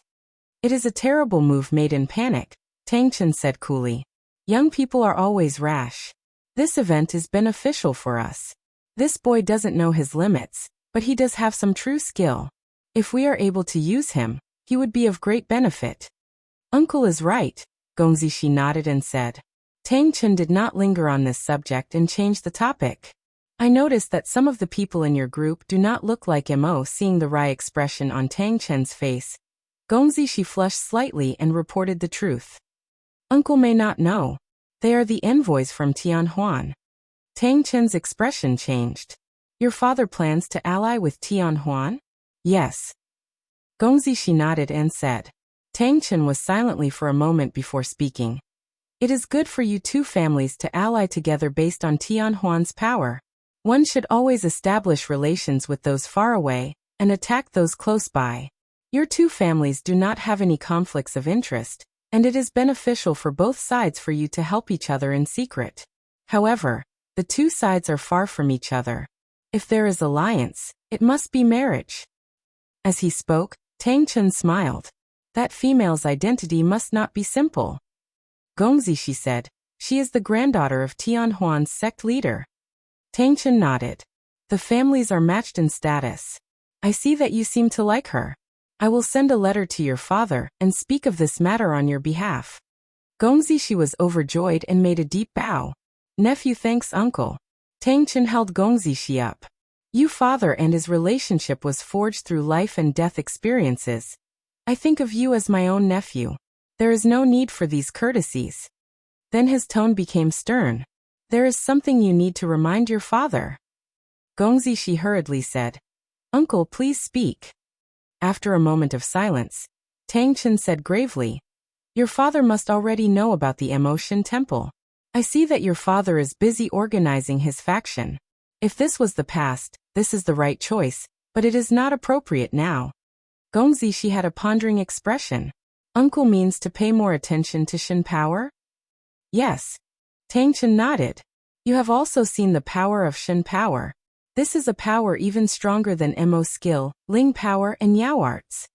It is a terrible move made in panic, Tang Chen said coolly. Young people are always rash. This event is beneficial for us. This boy doesn't know his limits, but he does have some true skill. If we are able to use him, he would be of great benefit. Uncle is right, Gong Zishi nodded and said. Tang Chen did not linger on this subject and changed the topic. I noticed that some of the people in your group do not look like Mo. Seeing the wry expression on Tang Chen's face, Gong Zishi flushed slightly and reported the truth. Uncle may not know. They are the envoys from Tianhuan. Tang Chen's expression changed. Your father plans to ally with Tianhuan? Yes. Gong Zishi nodded and said. Tang Chen was silently for a moment before speaking. It is good for you two families to ally together based on Tianhuan's power. One should always establish relations with those far away and attack those close by. Your two families do not have any conflicts of interest, and it is beneficial for both sides for you to help each other in secret. However, the two sides are far from each other. If there is alliance, it must be marriage. As he spoke, Tang Chen smiled. That female's identity must not be simple. Gongzi, she said, she is the granddaughter of Tianhuan's sect leader. Tang Chen nodded. The families are matched in status. I see that you seem to like her. I will send a letter to your father and speak of this matter on your behalf. Gongzi, she was overjoyed and made a deep bow. Nephew thanks uncle. Tang Chen held Gongzi Shi up. You father and his relationship was forged through life and death experiences. I think of you as my own nephew. There is no need for these courtesies. Then his tone became stern. There is something you need to remind your father. Gongzi Shi hurriedly said. Uncle, please speak. After a moment of silence, Tang Chen said gravely. Your father must already know about the Emotion Temple. I see that your father is busy organizing his faction. If this was the past, this is the right choice, but it is not appropriate now. Gongzi Shi had a pondering expression. Uncle means to pay more attention to Shen power? Yes. Tang Chen nodded. You have also seen the power of Shen power. This is a power even stronger than Mo skill, Ling power and Yao arts.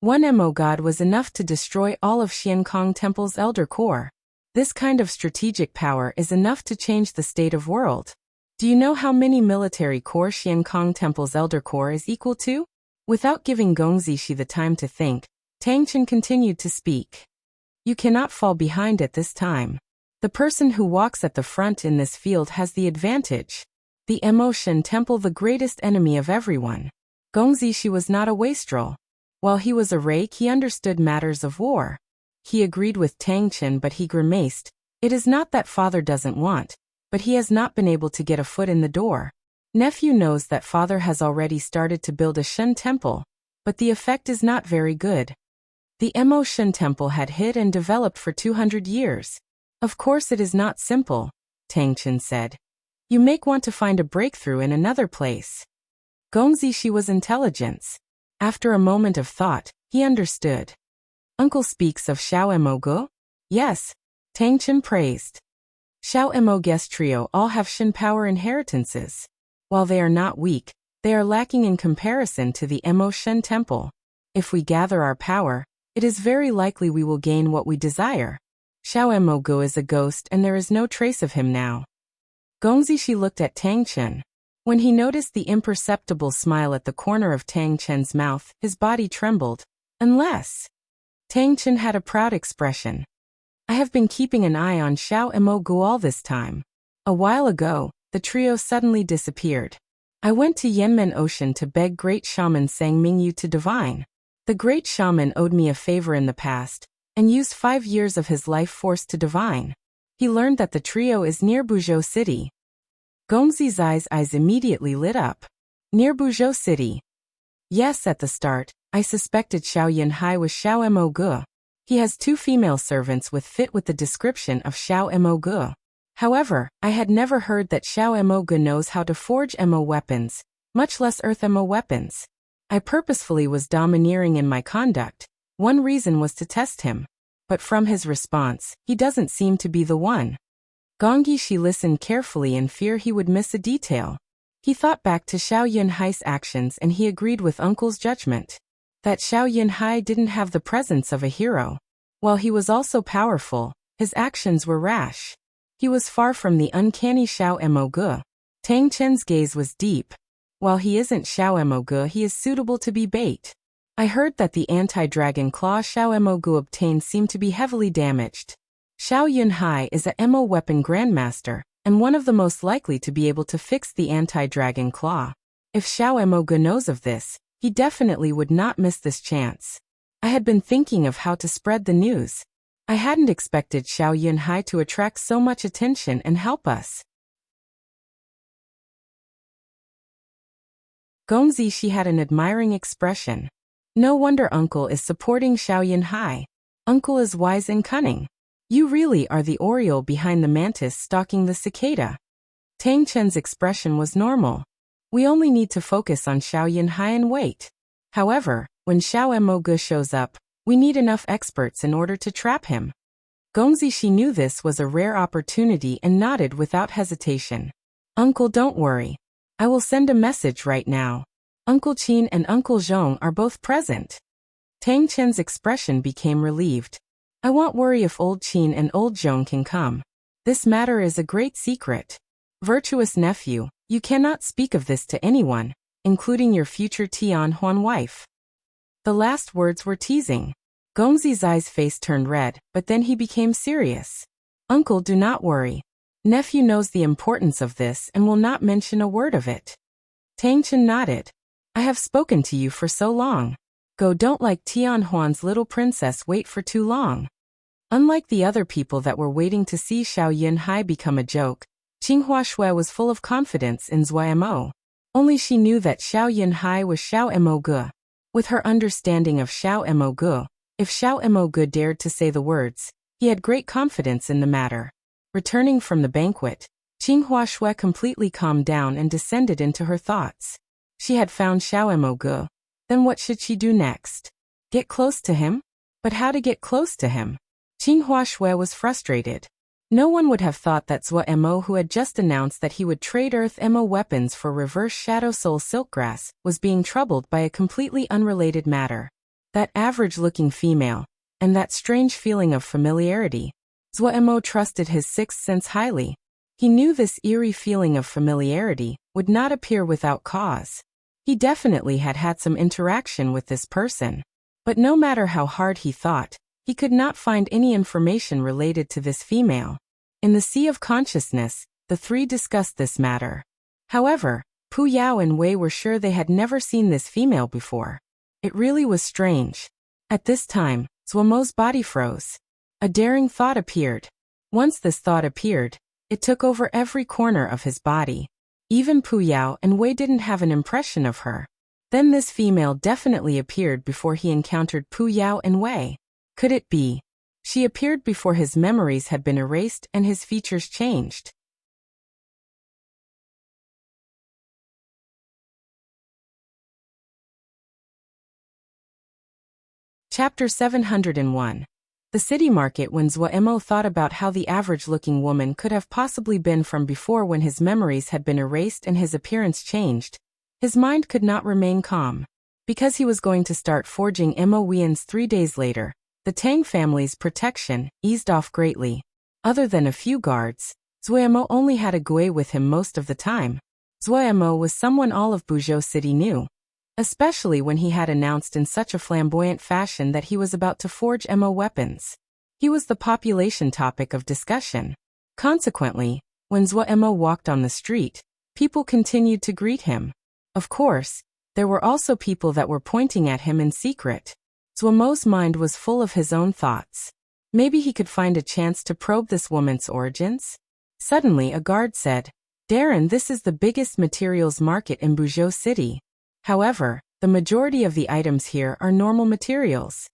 One Mo god was enough to destroy all of Xiankong Temple's elder core. This kind of strategic power is enough to change the state of world. Do you know how many military core Xiankong Temple's elder core is equal to? Without giving Gongzi Shi the time to think, Tang Chen continued to speak. You cannot fall behind at this time. The person who walks at the front in this field has the advantage. The Emotion Temple, the greatest enemy of everyone. Gongzi Shi was not a wastrel. While he was a rake, he understood matters of war. He agreed with Tang Chen, but he grimaced. It is not that father doesn't want, but he has not been able to get a foot in the door. Nephew knows that father has already started to build a Shen temple, but the effect is not very good. The Emotion Temple had hid and developed for 200 years. Of course it is not simple, Tang Chen said. You may want to find a breakthrough in another place. Gongzi Shi was intelligence. After a moment of thought, he understood. Uncle speaks of Xiao Mo Go? Yes, Tang Chen praised. Xiao Mo guest trio all have Shen power inheritances. While they are not weak, they are lacking in comparison to the Emotion Temple. If we gather our power, it is very likely we will gain what we desire. Xiao Mo Go is a ghost and there is no trace of him now. Gongzi Shi looked at Tang Chen. When he noticed the imperceptible smile at the corner of Tang Chen's mouth, his body trembled. Unless... Tang Chen had a proud expression. I have been keeping an eye on Xiao Emogu all this time. A while ago, the trio suddenly disappeared. I went to Yanmen Ocean to beg Great Shaman Sang Mingyu to divine. The Great Shaman owed me a favor in the past, and used 5 years of his life force to divine. He learned that the trio is near Buzhou City. Gongzi's eyes immediately lit up. Near Buzhou City. Yes, at the start, I suspected Xiao Yunhai was Xiao Emogu. He has 2 female servants fit with the description of Xiao Emogu. However, I had never heard that Xiao Emogu knows how to forge Emo weapons, much less Earth Emo weapons. I purposefully was domineering in my conduct. One reason was to test him. But from his response, he doesn't seem to be the one. Gong Yishi listened carefully in fear he would miss a detail. He thought back to Xiao Yunhai's actions and he agreed with Uncle's judgment. That Xiao Yunhai didn't have the presence of a hero. While he was also powerful, his actions were rash. He was far from the uncanny Xiao Emogu. Tang Chen's gaze was deep. While he isn't Xiao Emogu, he is suitable to be bait. I heard that the anti-dragon claw Xiao Emogu obtained seemed to be heavily damaged. Xiao Yunhai is a Emo weapon grandmaster, and one of the most likely to be able to fix the anti-dragon claw. If Xiao Emogu knows of this, he definitely would not miss this chance. I had been thinking of how to spread the news. I hadn't expected Xiao Yunhai to attract so much attention and help us. Gongzi, she had an admiring expression. No wonder Uncle is supporting Xiao Yunhai. Uncle is wise and cunning. You really are the Oriole behind the mantis stalking the cicada. Tang Chen's expression was normal. We only need to focus on Xiao Yunhai and wait. However, when Xiao Emogu shows up, we need enough experts in order to trap him. Gongzi, she knew this was a rare opportunity and nodded without hesitation. Uncle, don't worry. I will send a message right now. Uncle Qin and Uncle Zhong are both present. Tang Chen's expression became relieved. I won't worry if old Qin and old Zhong can come. This matter is a great secret. Virtuous nephew, you cannot speak of this to anyone, including your future Tianhuan wife. The last words were teasing. Gongzi's face turned red, but then he became serious. Uncle, do not worry. Nephew knows the importance of this and will not mention a word of it. Tang Chen nodded. I have spoken to you for so long. Go, don't like Tianhuan's little princess wait for too long. Unlike the other people that were waiting to see Xiao Yunhai become a joke, Qinghua Shui was full of confidence in Zhuai Mo. Only she knew that Xiao Yunhai was Xiao Emogu. With her understanding of Xiao Emogu, if Xiao Emogu dared to say the words, he had great confidence in the matter. Returning from the banquet, Qinghua Shui completely calmed down and descended into her thoughts. She had found Xiao Emogu. Then what should she do next? Get close to him? But how to get close to him? Qinghua Shui was frustrated. No one would have thought that Zhuai Mo, who had just announced that he would trade Earth Emo weapons for reverse Shadow Soul Silkgrass, was being troubled by a completely unrelated matter. That average-looking female, and that strange feeling of familiarity. Zhuai Mo trusted his sixth sense highly. He knew this eerie feeling of familiarity would not appear without cause. He definitely had had some interaction with this person. But no matter how hard he thought, he could not find any information related to this female. In the Sea of Consciousness, the three discussed this matter. However, Pu Yao and Wei were sure they had never seen this female before. It really was strange. At this time, Zhuai Mo's body froze. A daring thought appeared. Once this thought appeared, it took over every corner of his body. Even Pu Yao and Wei didn't have an impression of her. Then this female definitely appeared before he encountered Pu Yao and Wei. Could it be? She appeared before his memories had been erased and his features changed. Chapter 701. The city market. When Zhuai Mo thought about how the average-looking woman could have possibly been from before when his memories had been erased and his appearance changed, his mind could not remain calm. Because he was going to start forging Emo Wians 3 days later, the Tang family's protection eased off greatly. Other than a few guards, Zhuai Mo only had a Gui with him most of the time. Zuo was someone all of Buzhou City knew, especially when he had announced in such a flamboyant fashion that he was about to forge MO weapons. He was the population topic of discussion. Consequently, when Zuo walked on the street, people continued to greet him. Of course, there were also people that were pointing at him in secret. Zuo's mind was full of his own thoughts. Maybe he could find a chance to probe this woman's origins? Suddenly a guard said, "Darren, this is the biggest materials market in Buzhou City. However, the majority of the items here are normal materials."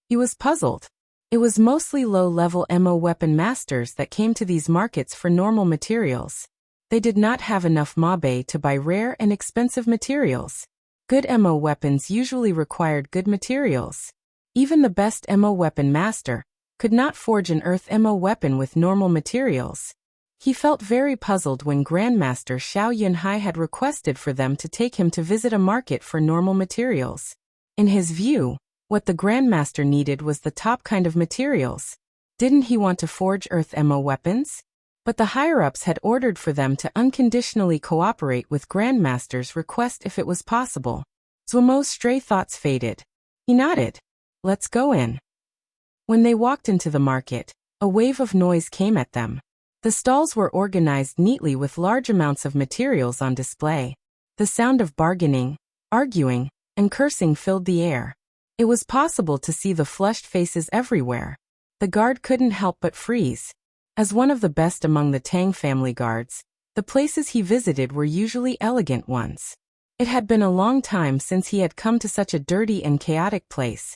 He was puzzled. It was mostly low-level MO weapon masters that came to these markets for normal materials. They did not have enough mabe to buy rare and expensive materials. Good MO weapons usually required good materials. Even the best MO weapon master could not forge an earth MO weapon with normal materials. He felt very puzzled when Grandmaster Xiao Yunhai had requested for them to take him to visit a market for normal materials. In his view, what the Grandmaster needed was the top kind of materials. Didn't he want to forge earth MO weapons? But the higher-ups had ordered for them to unconditionally cooperate with Grandmaster's request if it was possible. Zuo's stray thoughts faded. He nodded. "Let's go in." When they walked into the market, a wave of noise came at them. The stalls were organized neatly with large amounts of materials on display. The sound of bargaining, arguing, and cursing filled the air. It was possible to see the flushed faces everywhere. The guard couldn't help but freeze. As one of the best among the Tang family guards, the places he visited were usually elegant ones. It had been a long time since he had come to such a dirty and chaotic place.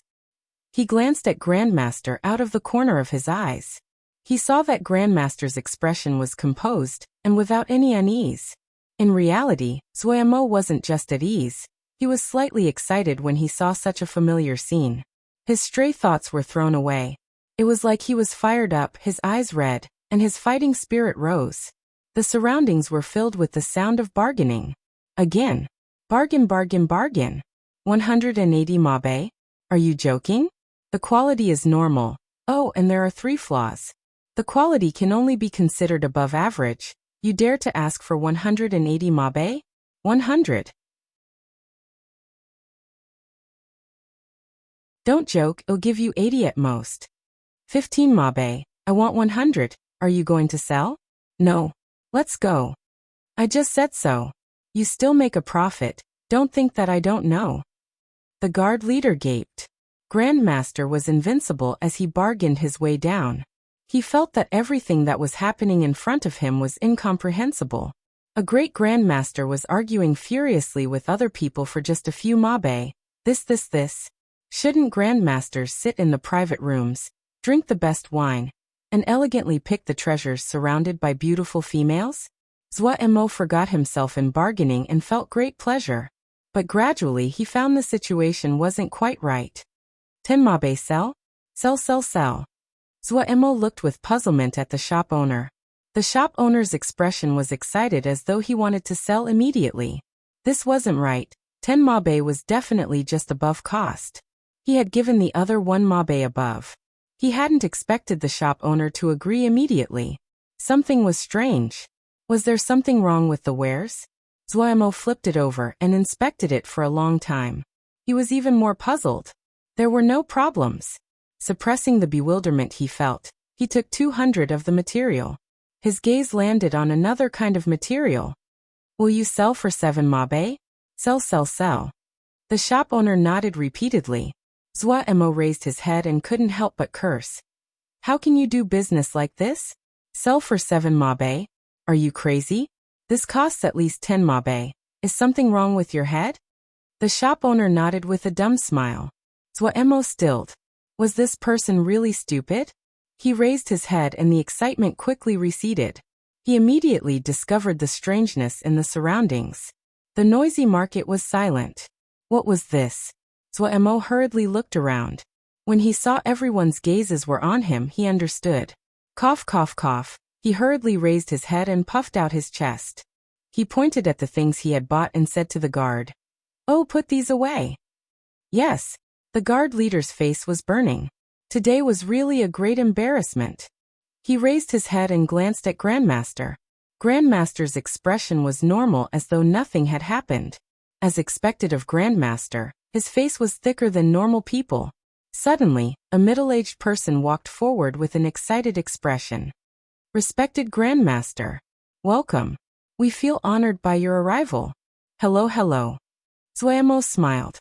He glanced at Grandmaster out of the corner of his eyes. He saw that Grandmaster's expression was composed and without any unease. In reality, Zuo wasn't just at ease. He was slightly excited when he saw such a familiar scene. His stray thoughts were thrown away. It was like he was fired up, his eyes red, and his fighting spirit rose. The surroundings were filled with the sound of bargaining. Again. Bargain, bargain, bargain. 180 mabe? Are you joking? The quality is normal. Oh, and there are 3 flaws. The quality can only be considered above average. You dare to ask for 180 mabe? 100. Don't joke, it'll give you 80 at most. 15 mabe. I want 100. Are you going to sell? No. Let's go. I just said so. You still make a profit. Don't think that I don't know. The guard leader gaped. Grandmaster was invincible as he bargained his way down. He felt that everything that was happening in front of him was incomprehensible. A great Grandmaster was arguing furiously with other people for just a few mabe. This. Shouldn't Grandmasters sit in the private rooms, drink the best wine, and elegantly pick the treasures surrounded by beautiful females? Zuo forgot himself in bargaining and felt great pleasure. But gradually he found the situation wasn't quite right. 10 mabe sell? Sell. Zuo looked with puzzlement at the shop owner. The shop owner's expression was excited as though he wanted to sell immediately. This wasn't right. 10 mabe was definitely just above cost. He had given the other 1 mabe above. He hadn't expected the shop owner to agree immediately. Something was strange. Was there something wrong with the wares? Zuo flipped it over and inspected it for a long time. He was even more puzzled. There were no problems. Suppressing the bewilderment he felt, he took 200 of the material. His gaze landed on another kind of material. Will you sell for 7 mabe? Sell. The shop owner nodded repeatedly. Zuo raised his head and couldn't help but curse. How can you do business like this? Sell for 7 mabe? Are you crazy? This costs at least 10 mabe. Is something wrong with your head? The shop owner nodded with a dumb smile. Zuo stilled. Was this person really stupid? He raised his head and the excitement quickly receded. He immediately discovered the strangeness in the surroundings. The noisy market was silent. What was this? Zuo hurriedly looked around. When he saw everyone's gazes were on him, he understood. Cough. He hurriedly raised his head and puffed out his chest. He pointed at the things he had bought and said to the guard, "Oh, put these away." Yes. The guard leader's face was burning. Today was really a great embarrassment. He raised his head and glanced at Grandmaster. Grandmaster's expression was normal as though nothing had happened. As expected of Grandmaster, his face was thicker than normal people. Suddenly, a middle-aged person walked forward with an excited expression. Respected Grandmaster. Welcome. We feel honored by your arrival. Hello, hello. Zuemo smiled.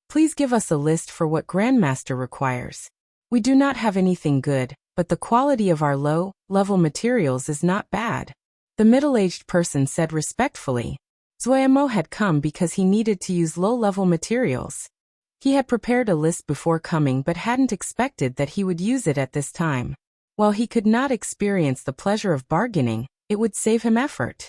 Please give us a list for what Grandmaster requires. We do not have anything good, but the quality of our low-level materials is not bad. The middle-aged person said respectfully. Zuemo had come because he needed to use low-level materials. He had prepared a list before coming but hadn't expected that he would use it at this time. While he could not experience the pleasure of bargaining, it would save him effort.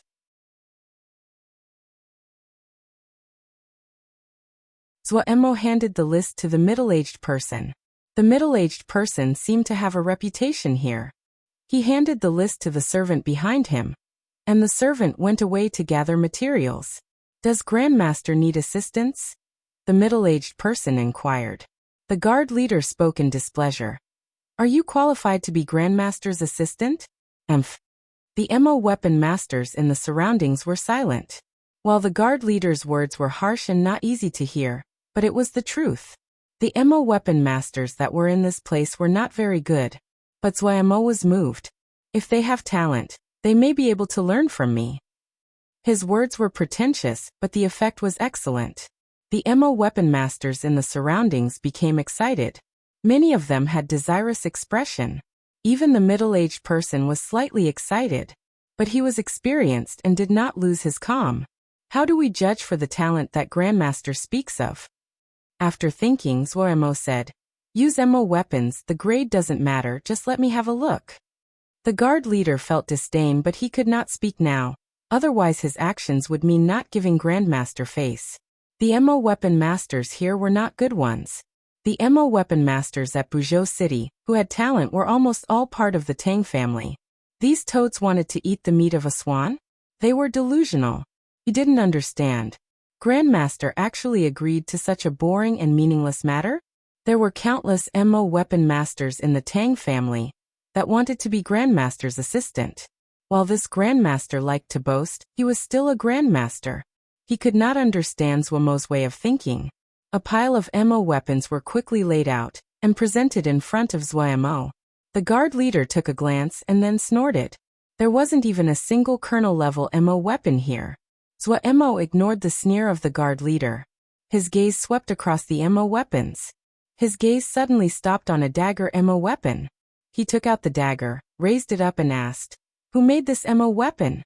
Zuemo handed the list to the middle-aged person. The middle-aged person seemed to have a reputation here. He handed the list to the servant behind him, and the servant went away to gather materials. Does Grandmaster need assistance? The middle-aged person inquired. The guard leader spoke in displeasure. Are you qualified to be Grandmaster's assistant? Emph. The MO weapon masters in the surroundings were silent. While the guard leader's words were harsh and not easy to hear, but it was the truth. The MO weapon masters that were in this place were not very good. But Zuemo was moved. If they have talent, they may be able to learn from me. His words were pretentious, but the effect was excellent. The MO weapon masters in the surroundings became excited. Many of them had desirous expression. Even the middle-aged person was slightly excited. But he was experienced and did not lose his calm. How do we judge for the talent that Grandmaster speaks of? After thinking, Zuemo said, Use MO weapons, the grade doesn't matter, just let me have a look. The guard leader felt disdain but he could not speak now, otherwise his actions would mean not giving Grandmaster face. The MO weapon masters here were not good ones. The MO weapon masters at Buzhou City, who had talent, were almost all part of the Tang family. These toads wanted to eat the meat of a swan? They were delusional. He didn't understand. Grandmaster actually agreed to such a boring and meaningless matter? There were countless MO weapon masters in the Tang family that wanted to be Grandmaster's assistant. While this Grandmaster liked to boast, he was still a Grandmaster. He could not understand Zuemo's way of thinking. A pile of MO weapons were quickly laid out and presented in front of Zuemo. The guard leader took a glance and then snorted. There wasn't even a single colonel-level MO weapon here. Zuemo ignored the sneer of the guard leader. His gaze swept across the MO weapons. His gaze suddenly stopped on a dagger MO weapon. He took out the dagger, raised it up and asked, Who made this MO weapon?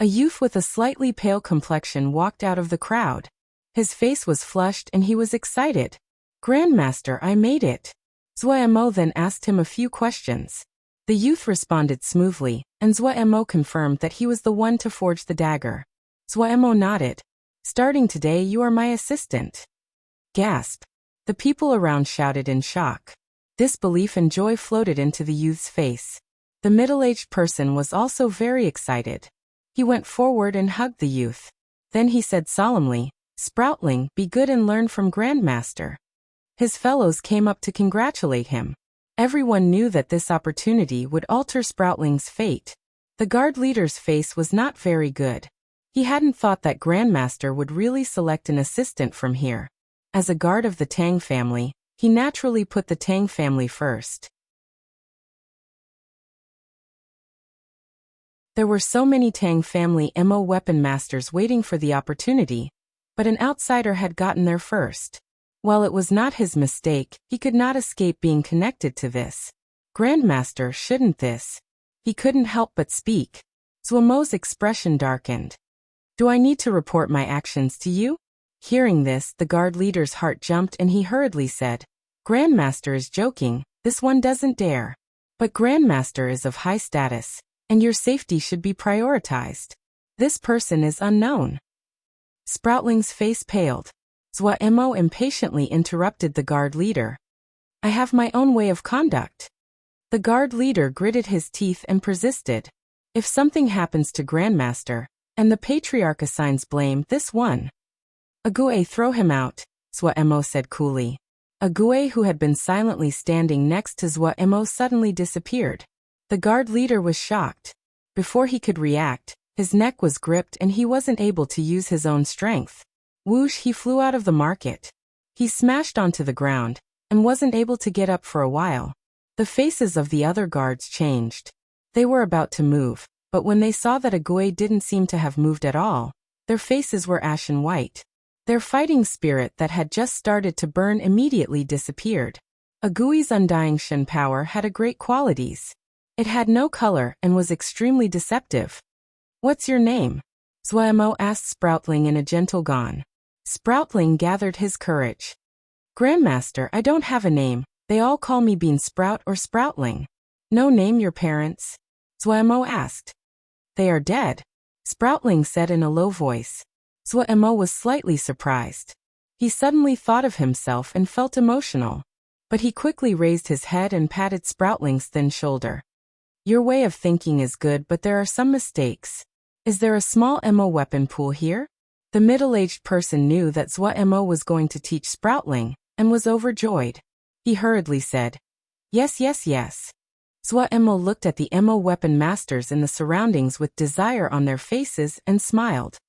A youth with a slightly pale complexion walked out of the crowd. His face was flushed and he was excited. Grandmaster, I made it. Zuemo then asked him a few questions. The youth responded smoothly, and Zuemo confirmed that he was the one to forge the dagger. Zuemo nodded. Starting today you are my assistant. Gasp. The people around shouted in shock. Disbelief and joy floated into the youth's face. The middle-aged person was also very excited. He went forward and hugged the youth. Then he said solemnly, Sproutling, be good and learn from Grandmaster. His fellows came up to congratulate him. Everyone knew that this opportunity would alter Sproutling's fate. The guard leader's face was not very good. He hadn't thought that Grandmaster would really select an assistant from here. As a guard of the Tang family, he naturally put the Tang family first. There were so many Tang family MO weapon masters waiting for the opportunity, but an outsider had gotten there first. While it was not his mistake, he could not escape being connected to this. Grandmaster, shouldn't this? He couldn't help but speak. Zuemo's expression darkened. Do I need to report my actions to you? Hearing this, the guard leader's heart jumped and he hurriedly said, Grandmaster is joking, this one doesn't dare. But Grandmaster is of high status, and your safety should be prioritized. This person is unknown. Sproutling's face paled. Zuemo impatiently interrupted the guard leader. I have my own way of conduct. The guard leader gritted his teeth and persisted. If something happens to Grandmaster, and the Patriarch assigns blame, this one. Ague, throw him out, Zuemo said coolly. Ague, who had been silently standing next to Zuemo, suddenly disappeared. The guard leader was shocked. Before he could react, His neck was gripped and he wasn't able to use his own strength. Whoosh, he flew out of the market. He smashed onto the ground and wasn't able to get up for a while. The faces of the other guards changed. They were about to move, but when they saw that Agui didn't seem to have moved at all, their faces were ashen white. Their fighting spirit that had just started to burn immediately disappeared. Agui's undying Shen power had great qualities. It had no color and was extremely deceptive. "What's your name?" Zhuemo asked Sproutling in a gentle gone. Sproutling gathered his courage. "Grandmaster, I don't have a name. They all call me Bean Sprout or Sproutling." "No name your parents?" Zhuemo asked. "They are dead," Sproutling said in a low voice. Zhuemo was slightly surprised. He suddenly thought of himself and felt emotional. But he quickly raised his head and patted Sproutling's thin shoulder. "Your way of thinking is good, but there are some mistakes. Is there a small ammo weapon pool here?" The middle-aged person knew that Zhuemo was going to teach Sproutling, and was overjoyed. He hurriedly said, "Yes, yes, yes." Zhuemo looked at the ammo weapon masters in the surroundings with desire on their faces and smiled.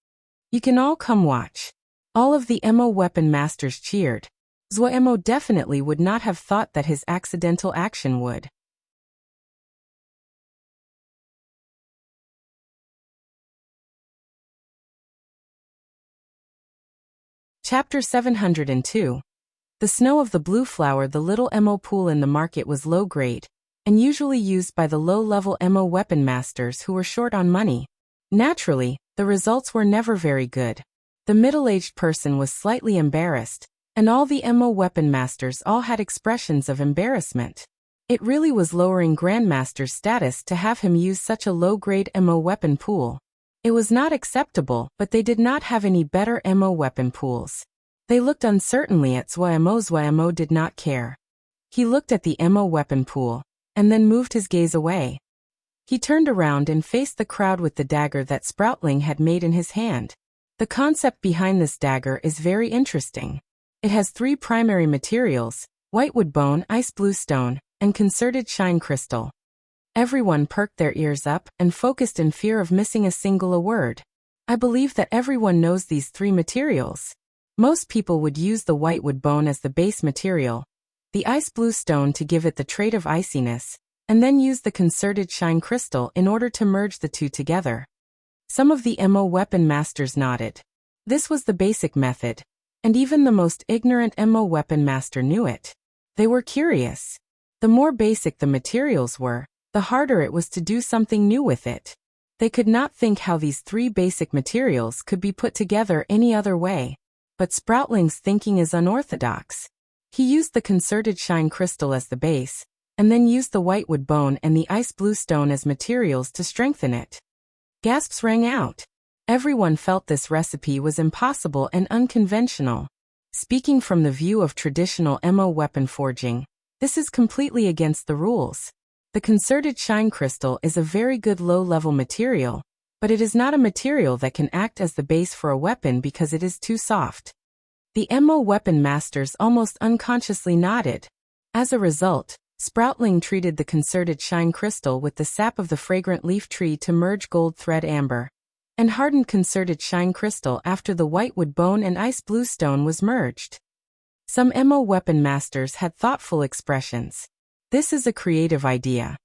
"You can all come watch." All of the ammo weapon masters cheered. Zhuemo definitely would not have thought that his accidental action would. Chapter 702. The snow of the blue flower. The little ammo pool in the market was low grade, and usually used by the low-level ammo weapon masters who were short on money. Naturally, the results were never very good. The middle-aged person was slightly embarrassed, and all the ammo weapon masters all had expressions of embarrassment. It really was lowering Grandmaster's status to have him use such a low-grade ammo weapon pool. It was not acceptable, but they did not have any better ammo weapon pools. They looked uncertainly at Zhuemo. Zhuemo did not care. He looked at the ammo weapon pool, and then moved his gaze away. He turned around and faced the crowd with the dagger that Sproutling had made in his hand. The concept behind this dagger is very interesting. It has 3 primary materials: whitewood bone, ice blue stone, and concerted shine crystal. Everyone perked their ears up and focused in fear of missing a single word. I believe that everyone knows these 3 materials. Most people would use the whitewood bone as the base material, the ice blue stone to give it the trait of iciness, and then use the concerted shine crystal in order to merge the 2 together. Some of the ammo weapon masters nodded. This was the basic method, and even the most ignorant ammo weapon master knew it. They were curious. The more basic the materials were, the harder it was to do something new with it. They could not think how these 3 basic materials could be put together any other way. But Sproutling's thinking is unorthodox. He used the concerted shine crystal as the base, and then used the whitewood bone and the ice blue stone as materials to strengthen it. Gasps rang out. Everyone felt this recipe was impossible and unconventional. Speaking from the view of traditional ammo weapon forging, this is completely against the rules. The concerted shine crystal is a very good low-level material, but it is not a material that can act as the base for a weapon because it is too soft. The ammo weapon masters almost unconsciously nodded. As a result, Sproutling treated the concerted shine crystal with the sap of the fragrant leaf tree to merge gold thread amber, and hardened concerted shine crystal after the whitewood bone and ice blue stone was merged. Some ammo weapon masters had thoughtful expressions. This is a creative idea.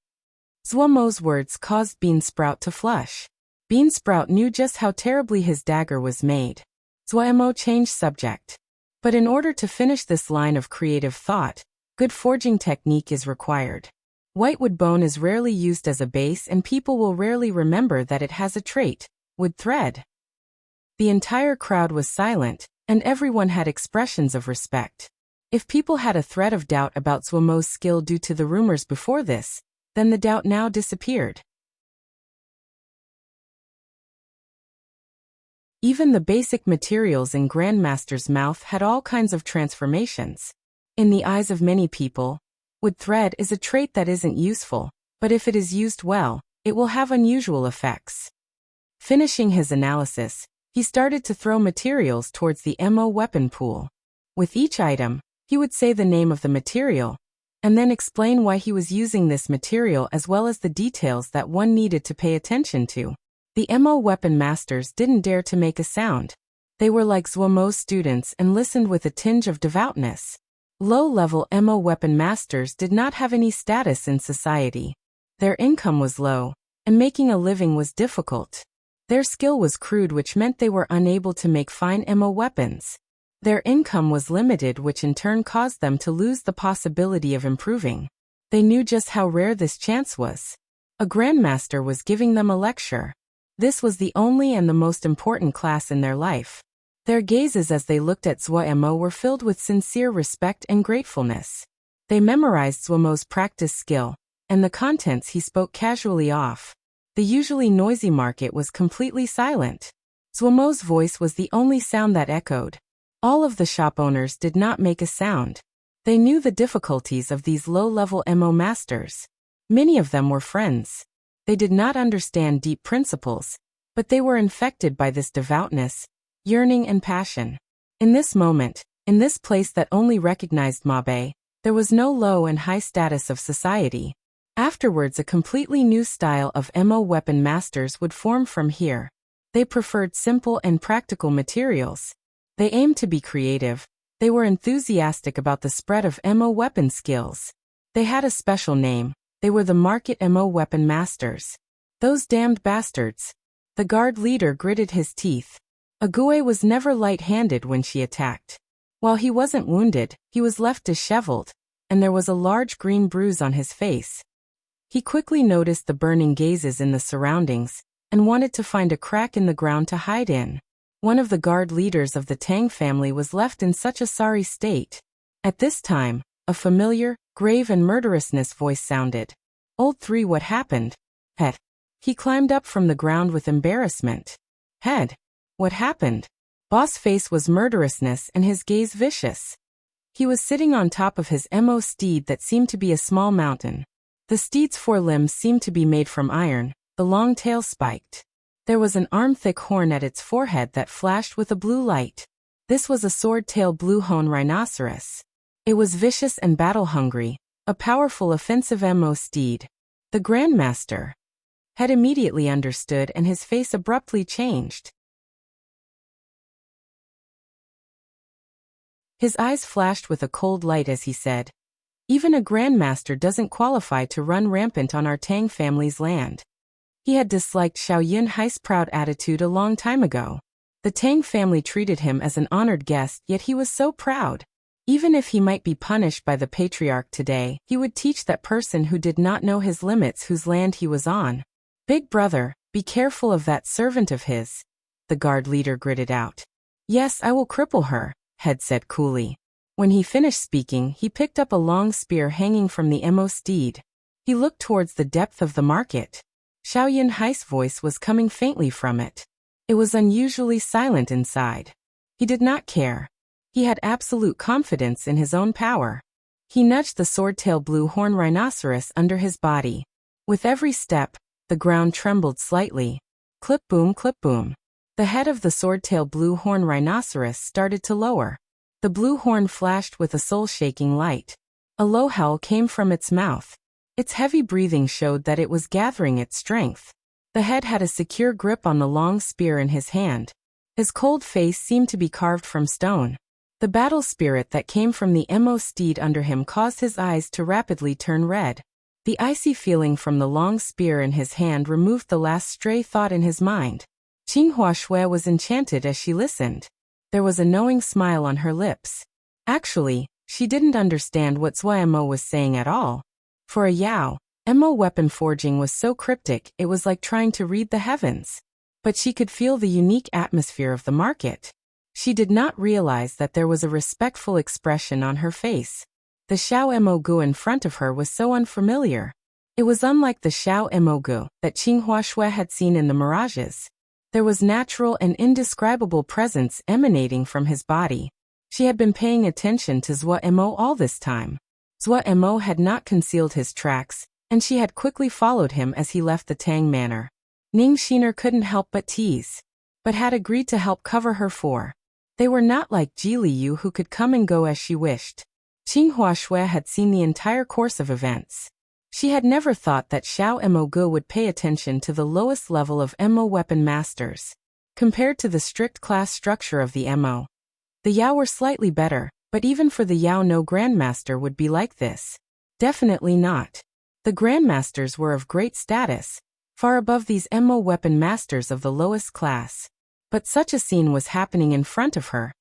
Zhuemo's words caused Bean Sprout to flush. Bean Sprout knew just how terribly his dagger was made. Zhuemo changed subject. But in order to finish this line of creative thought, good forging technique is required. Whitewood bone is rarely used as a base and people will rarely remember that it has a trait, wood thread. The entire crowd was silent, and everyone had expressions of respect. If people had a thread of doubt about Zhuemo's skill due to the rumors before this, then the doubt now disappeared. Even the basic materials in Grandmaster's mouth had all kinds of transformations. In the eyes of many people, wood thread is a trait that isn't useful, but if it is used well, it will have unusual effects. Finishing his analysis, he started to throw materials towards the ammo weapon pool. With each item, he would say the name of the material, and then explain why he was using this material as well as the details that one needed to pay attention to. The MO weapon masters didn't dare to make a sound. They were like Zhuomo's students and listened with a tinge of devoutness. Low-level MO weapon masters did not have any status in society. Their income was low, and making a living was difficult. Their skill was crude, which meant they were unable to make fine MO weapons. Their income was limited, which in turn caused them to lose the possibility of improving. They knew just how rare this chance was. A grandmaster was giving them a lecture. This was the only and the most important class in their life. Their gazes as they looked at Zhuomo were filled with sincere respect and gratefulness. They memorized Zhuomo's practice skill, and the contents he spoke casually off. The usually noisy market was completely silent. Zhuomo's voice was the only sound that echoed. All of the shop owners did not make a sound. They knew the difficulties of these low-level MO masters. Many of them were friends. They did not understand deep principles, but they were infected by this devoutness, yearning and passion. In this moment, in this place that only recognized Mabe, there was no low and high status of society. Afterwards, a completely new style of MO weapon masters would form from here. They preferred simple and practical materials. They aimed to be creative. They were enthusiastic about the spread of MO weapon skills. They had a special name. They were the market MO weapon masters. Those damned bastards. The guard leader gritted his teeth. Ague was never light-handed when she attacked. While he wasn't wounded, he was left disheveled, and there was a large green bruise on his face. He quickly noticed the burning gazes in the surroundings, and wanted to find a crack in the ground to hide in. One of the guard leaders of the Tang family was left in such a sorry state. At this time, a familiar, grave and murderousness voice sounded. Old 3, what happened? Head. He climbed up from the ground with embarrassment. Head. What happened? Boss face was murderousness and his gaze vicious. He was sitting on top of his MO steed that seemed to be a small mountain. The steed's 4 limbs seemed to be made from iron, the long tail spiked. There was an arm-thick horn at its forehead that flashed with a blue light. This was a sword-tail blue-hone rhinoceros. It was vicious and battle-hungry, a powerful offensive MO steed. The Grandmaster had immediately understood, and his face abruptly changed. His eyes flashed with a cold light as he said, "Even a Grandmaster doesn't qualify to run rampant on our Tang family's land." He had disliked Xiao Yunhai's proud attitude a long time ago. The Tang family treated him as an honored guest, yet he was so proud. Even if he might be punished by the patriarch today, he would teach that person who did not know his limits whose land he was on. "Big brother, be careful of that servant of his," the guard leader gritted out. "Yes, I will cripple her," Head said coolly. When he finished speaking, he picked up a long spear hanging from the MO steed. He looked towards the depth of the market. Xiao Yunhai's voice was coming faintly from it. It was unusually silent inside. He did not care. He had absolute confidence in his own power. He nudged the sword-tail blue-horn rhinoceros under his body. With every step, the ground trembled slightly. Clip-boom, clip-boom. The head of the sword-tail blue-horn rhinoceros started to lower. The blue horn flashed with a soul-shaking light. A low howl came from its mouth. Its heavy breathing showed that it was gathering its strength. The head had a secure grip on the long spear in his hand. His cold face seemed to be carved from stone. The battle spirit that came from the MO steed under him caused his eyes to rapidly turn red. The icy feeling from the long spear in his hand removed the last stray thought in his mind. Qinghua Shui was enchanted as she listened. There was a knowing smile on her lips. Actually, she didn't understand what Zhuomo was saying at all. For a Yao, MO weapon forging was so cryptic it was like trying to read the heavens. But she could feel the unique atmosphere of the market. She did not realize that there was a respectful expression on her face. The Xiao Mo Gu in front of her was so unfamiliar. It was unlike the Xiao Mo Gu that Qinghua Shui had seen in the mirages. There was natural and indescribable presence emanating from his body. She had been paying attention to Zhuomo all this time. Zhuomo had not concealed his tracks, and she had quickly followed him as he left the Tang Manor. Ning Xiner couldn't help but tease, but had agreed to help cover her for. They were not like Ji Liu who could come and go as she wished. Qinghua Shui had seen the entire course of events. She had never thought that Xiao Mo Gu would pay attention to the lowest level of Mo weapon masters. Compared to the strict class structure of the Mo, the Yao were slightly better, but even for the Yao no grandmaster would be like this. Definitely not. The grandmasters were of great status, far above these Mo weapon masters of the lowest class. But such a scene was happening in front of her,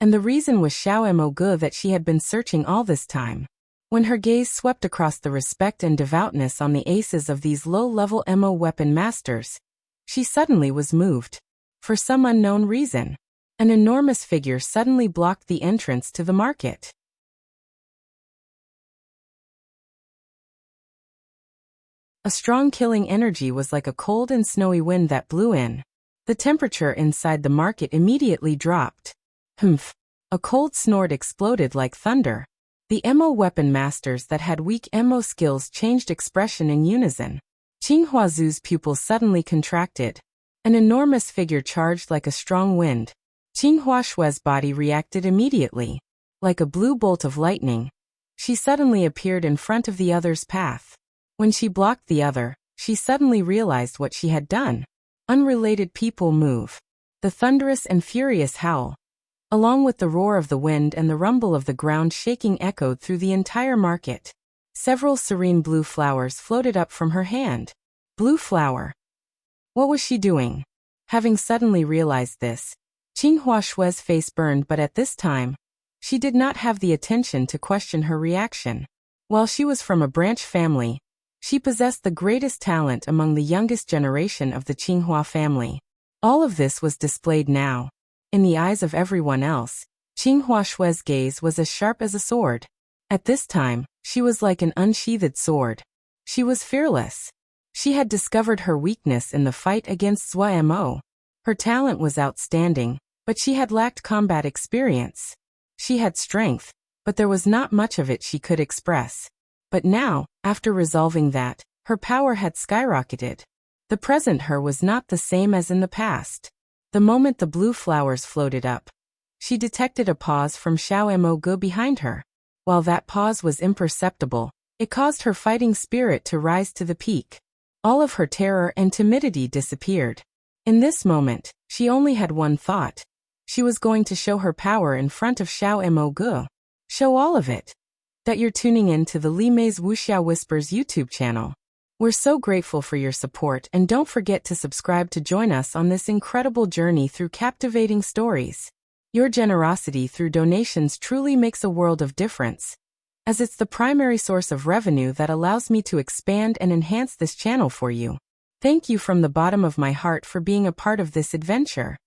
and the reason was Xiao Mo Gu that she had been searching all this time. When her gaze swept across the respect and devoutness on the aces of these low-level Mo weapon masters, she suddenly was moved. For some unknown reason, an enormous figure suddenly blocked the entrance to the market. A strong killing energy was like a cold and snowy wind that blew in. The temperature inside the market immediately dropped. Humph! A cold snort exploded like thunder. The Mo weapon masters that had weak Mo skills changed expression in unison. Qing Huazu's pupils suddenly contracted. An enormous figure charged like a strong wind. Qing Huashue's body reacted immediately. Like a blue bolt of lightning, she suddenly appeared in front of the other's path. When she blocked the other, she suddenly realized what she had done. Unrelated people move. The thunderous and furious howl, along with the roar of the wind and the rumble of the ground shaking, echoed through the entire market. Several serene blue flowers floated up from her hand. Blue flower. What was she doing? Having suddenly realized this, Qing Huashue's face burned, but at this time, she did not have the attention to question her reaction. While she was from a branch family, she possessed the greatest talent among the youngest generation of the Qinghua family. All of this was displayed now. In the eyes of everyone else, Qing Huashue's gaze was as sharp as a sword. At this time, she was like an unsheathed sword. She was fearless. She had discovered her weakness in the fight against Zhua Mo. Her talent was outstanding, but she had lacked combat experience. She had strength, but there was not much of it she could express. But now, after resolving that, her power had skyrocketed. The present her was not the same as in the past. The moment the blue flowers floated up, she detected a pause from Xiao Mo Gu behind her. While that pause was imperceptible, it caused her fighting spirit to rise to the peak. All of her terror and timidity disappeared. In this moment, she only had one thought. She was going to show her power in front of Xiao Mo Gu. Show all of it. That you're tuning in to the Li Mei's Wuxia Whispers YouTube channel. We're so grateful for your support, and don't forget to subscribe to join us on this incredible journey through captivating stories. Your generosity through donations truly makes a world of difference, as it's the primary source of revenue that allows me to expand and enhance this channel for you. Thank you from the bottom of my heart for being a part of this adventure.